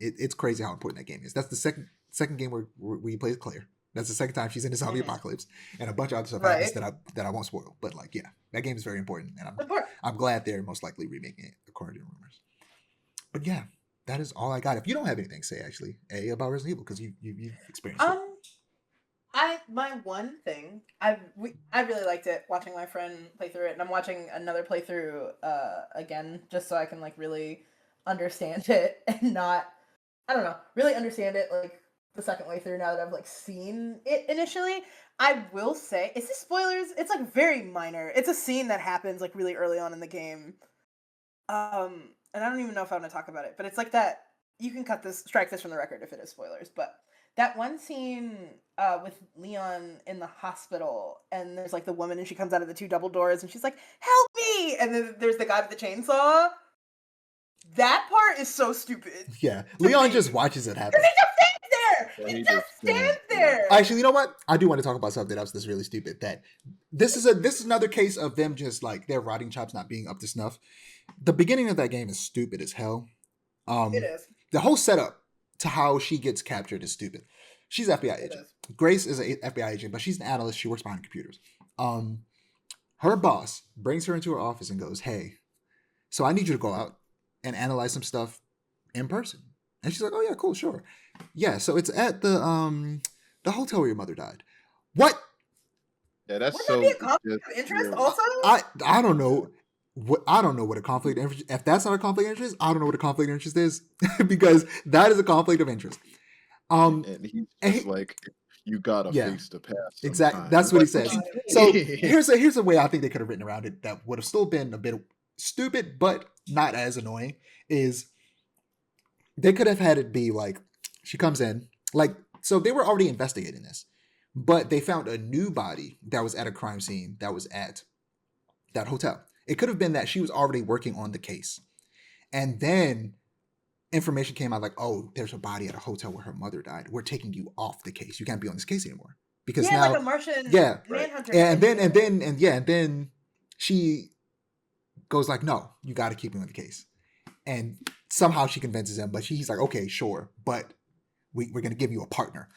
It's crazy how important that game is. That's the second game where you play as Claire. That's the second time she's in the zombie apocalypse, and a bunch of other stuff happens that I won't spoil. But like, yeah, that game is very important, and I'm glad they're most likely remaking it according to rumors. But yeah, that is all I got. If you don't have anything to say, actually, about Resident Evil, because you've experienced it. My one thing, I really liked it watching my friend play through it, and I'm watching another playthrough again just so I can like really understand it and not, I don't know, really understand it like the second way through now that I've like seen it initially. I will say, is this spoilers? It's like very minor. It's a scene that happens like really early on in the game. And I don't even know if I want to talk about it, but it's like that. You can strike this from the record if it is spoilers, but that one scene with Leon in the hospital, and there's like the woman, and she comes out of the 2 double doors, and she's like, "Help me!" And then there's the guy with the chainsaw. That part is so stupid. Yeah, Leon just watches it happen. He just stands there. Actually, you know what? I do want to talk about something else that's really stupid. That this is another case of them just like their writing chops not being up to snuff. The beginning of that game is stupid as hell. It is. The whole setup to how she gets captured is stupid. She's an FBI agent. Grace is an FBI agent, but she's an analyst. She works behind computers. Her boss brings her into her office and goes, "Hey, so I need you to go out and analyze some stuff in person." And she's like, "Oh yeah, cool, sure." Yeah, so it's at the hotel where your mother died. What? Yeah, that's Wouldn't so. that be a conflict of interest also? I don't know. I don't know what a conflict of interest. If that's not a conflict of interest, I don't know what a conflict of interest is because that is a conflict of interest. And he's just like, you got a face to pass. Exactly. sometime. That's what he Like, says. So here's a way I think they could have written around it that would have still been a bit stupid, but not as annoying. Is they could have had it be like she comes in, like, so they were already investigating this, but they found a new body that was at a crime scene that was at that hotel. It could have been that she was already working on the case, and then information came out like, "Oh, there's a body at a hotel where her mother died. We're taking you off the case. You can't be on this case anymore because now like a Martian Manhunter. And then she goes like, "No, you got to keep me on the case." And somehow she convinces him, but he's like, "Okay, sure, but we're going to give you a partner."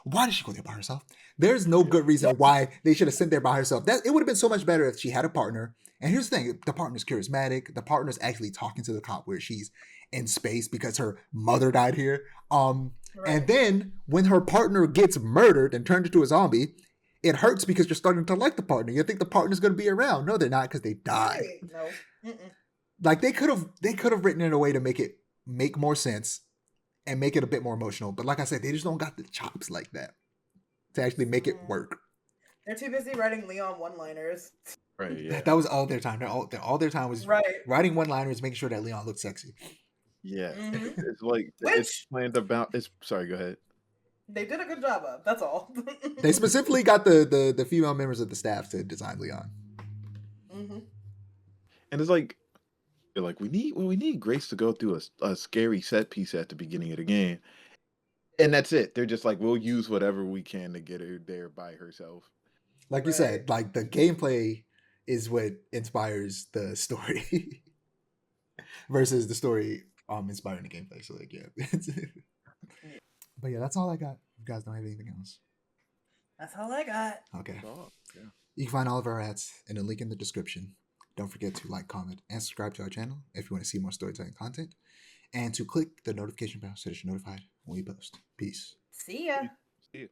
Why did she go there by herself? There's no good reason why they should have sent there by herself. It would have been so much better if she had a partner. And here's the thing, the partner's charismatic. The partner's actually talking to the cop where she's in space because her mother died here. And then when her partner gets murdered and turned into a zombie, it hurts because you're starting to like the partner. You think the partner's going to be around. No, they're not, because they died. No. Like they could have written it in a way to make it make more sense and make it a bit more emotional. But like I said, they just don't got the chops like that to actually make it work. They're too busy writing Leon one-liners. Right, yeah. That was all their time. All their time was Right. writing one-liners, making sure that Leon looked sexy. Yeah. Mhm. It's like it's Which planned about it's sorry, go ahead. they did a good job of. That's all. They specifically got the female members of the staff to design Leon. hmm And it's like you're like we need Grace to go through a scary set piece at the beginning of the game. And that's it. They're just like, we'll use whatever we can to get her there by herself. Like you said, like the gameplay is what inspires the story versus the story inspiring the gameplay. So like yeah. But yeah, that's all I got. You guys don't have anything else? That's all I got. Okay. Oh, yeah. You can find all of our ads in a link in the description. Don't forget to like, comment, and subscribe to our channel if you want to see more storytelling content. And to click the notification bell so that you're notified when we post. Peace. See ya. See you.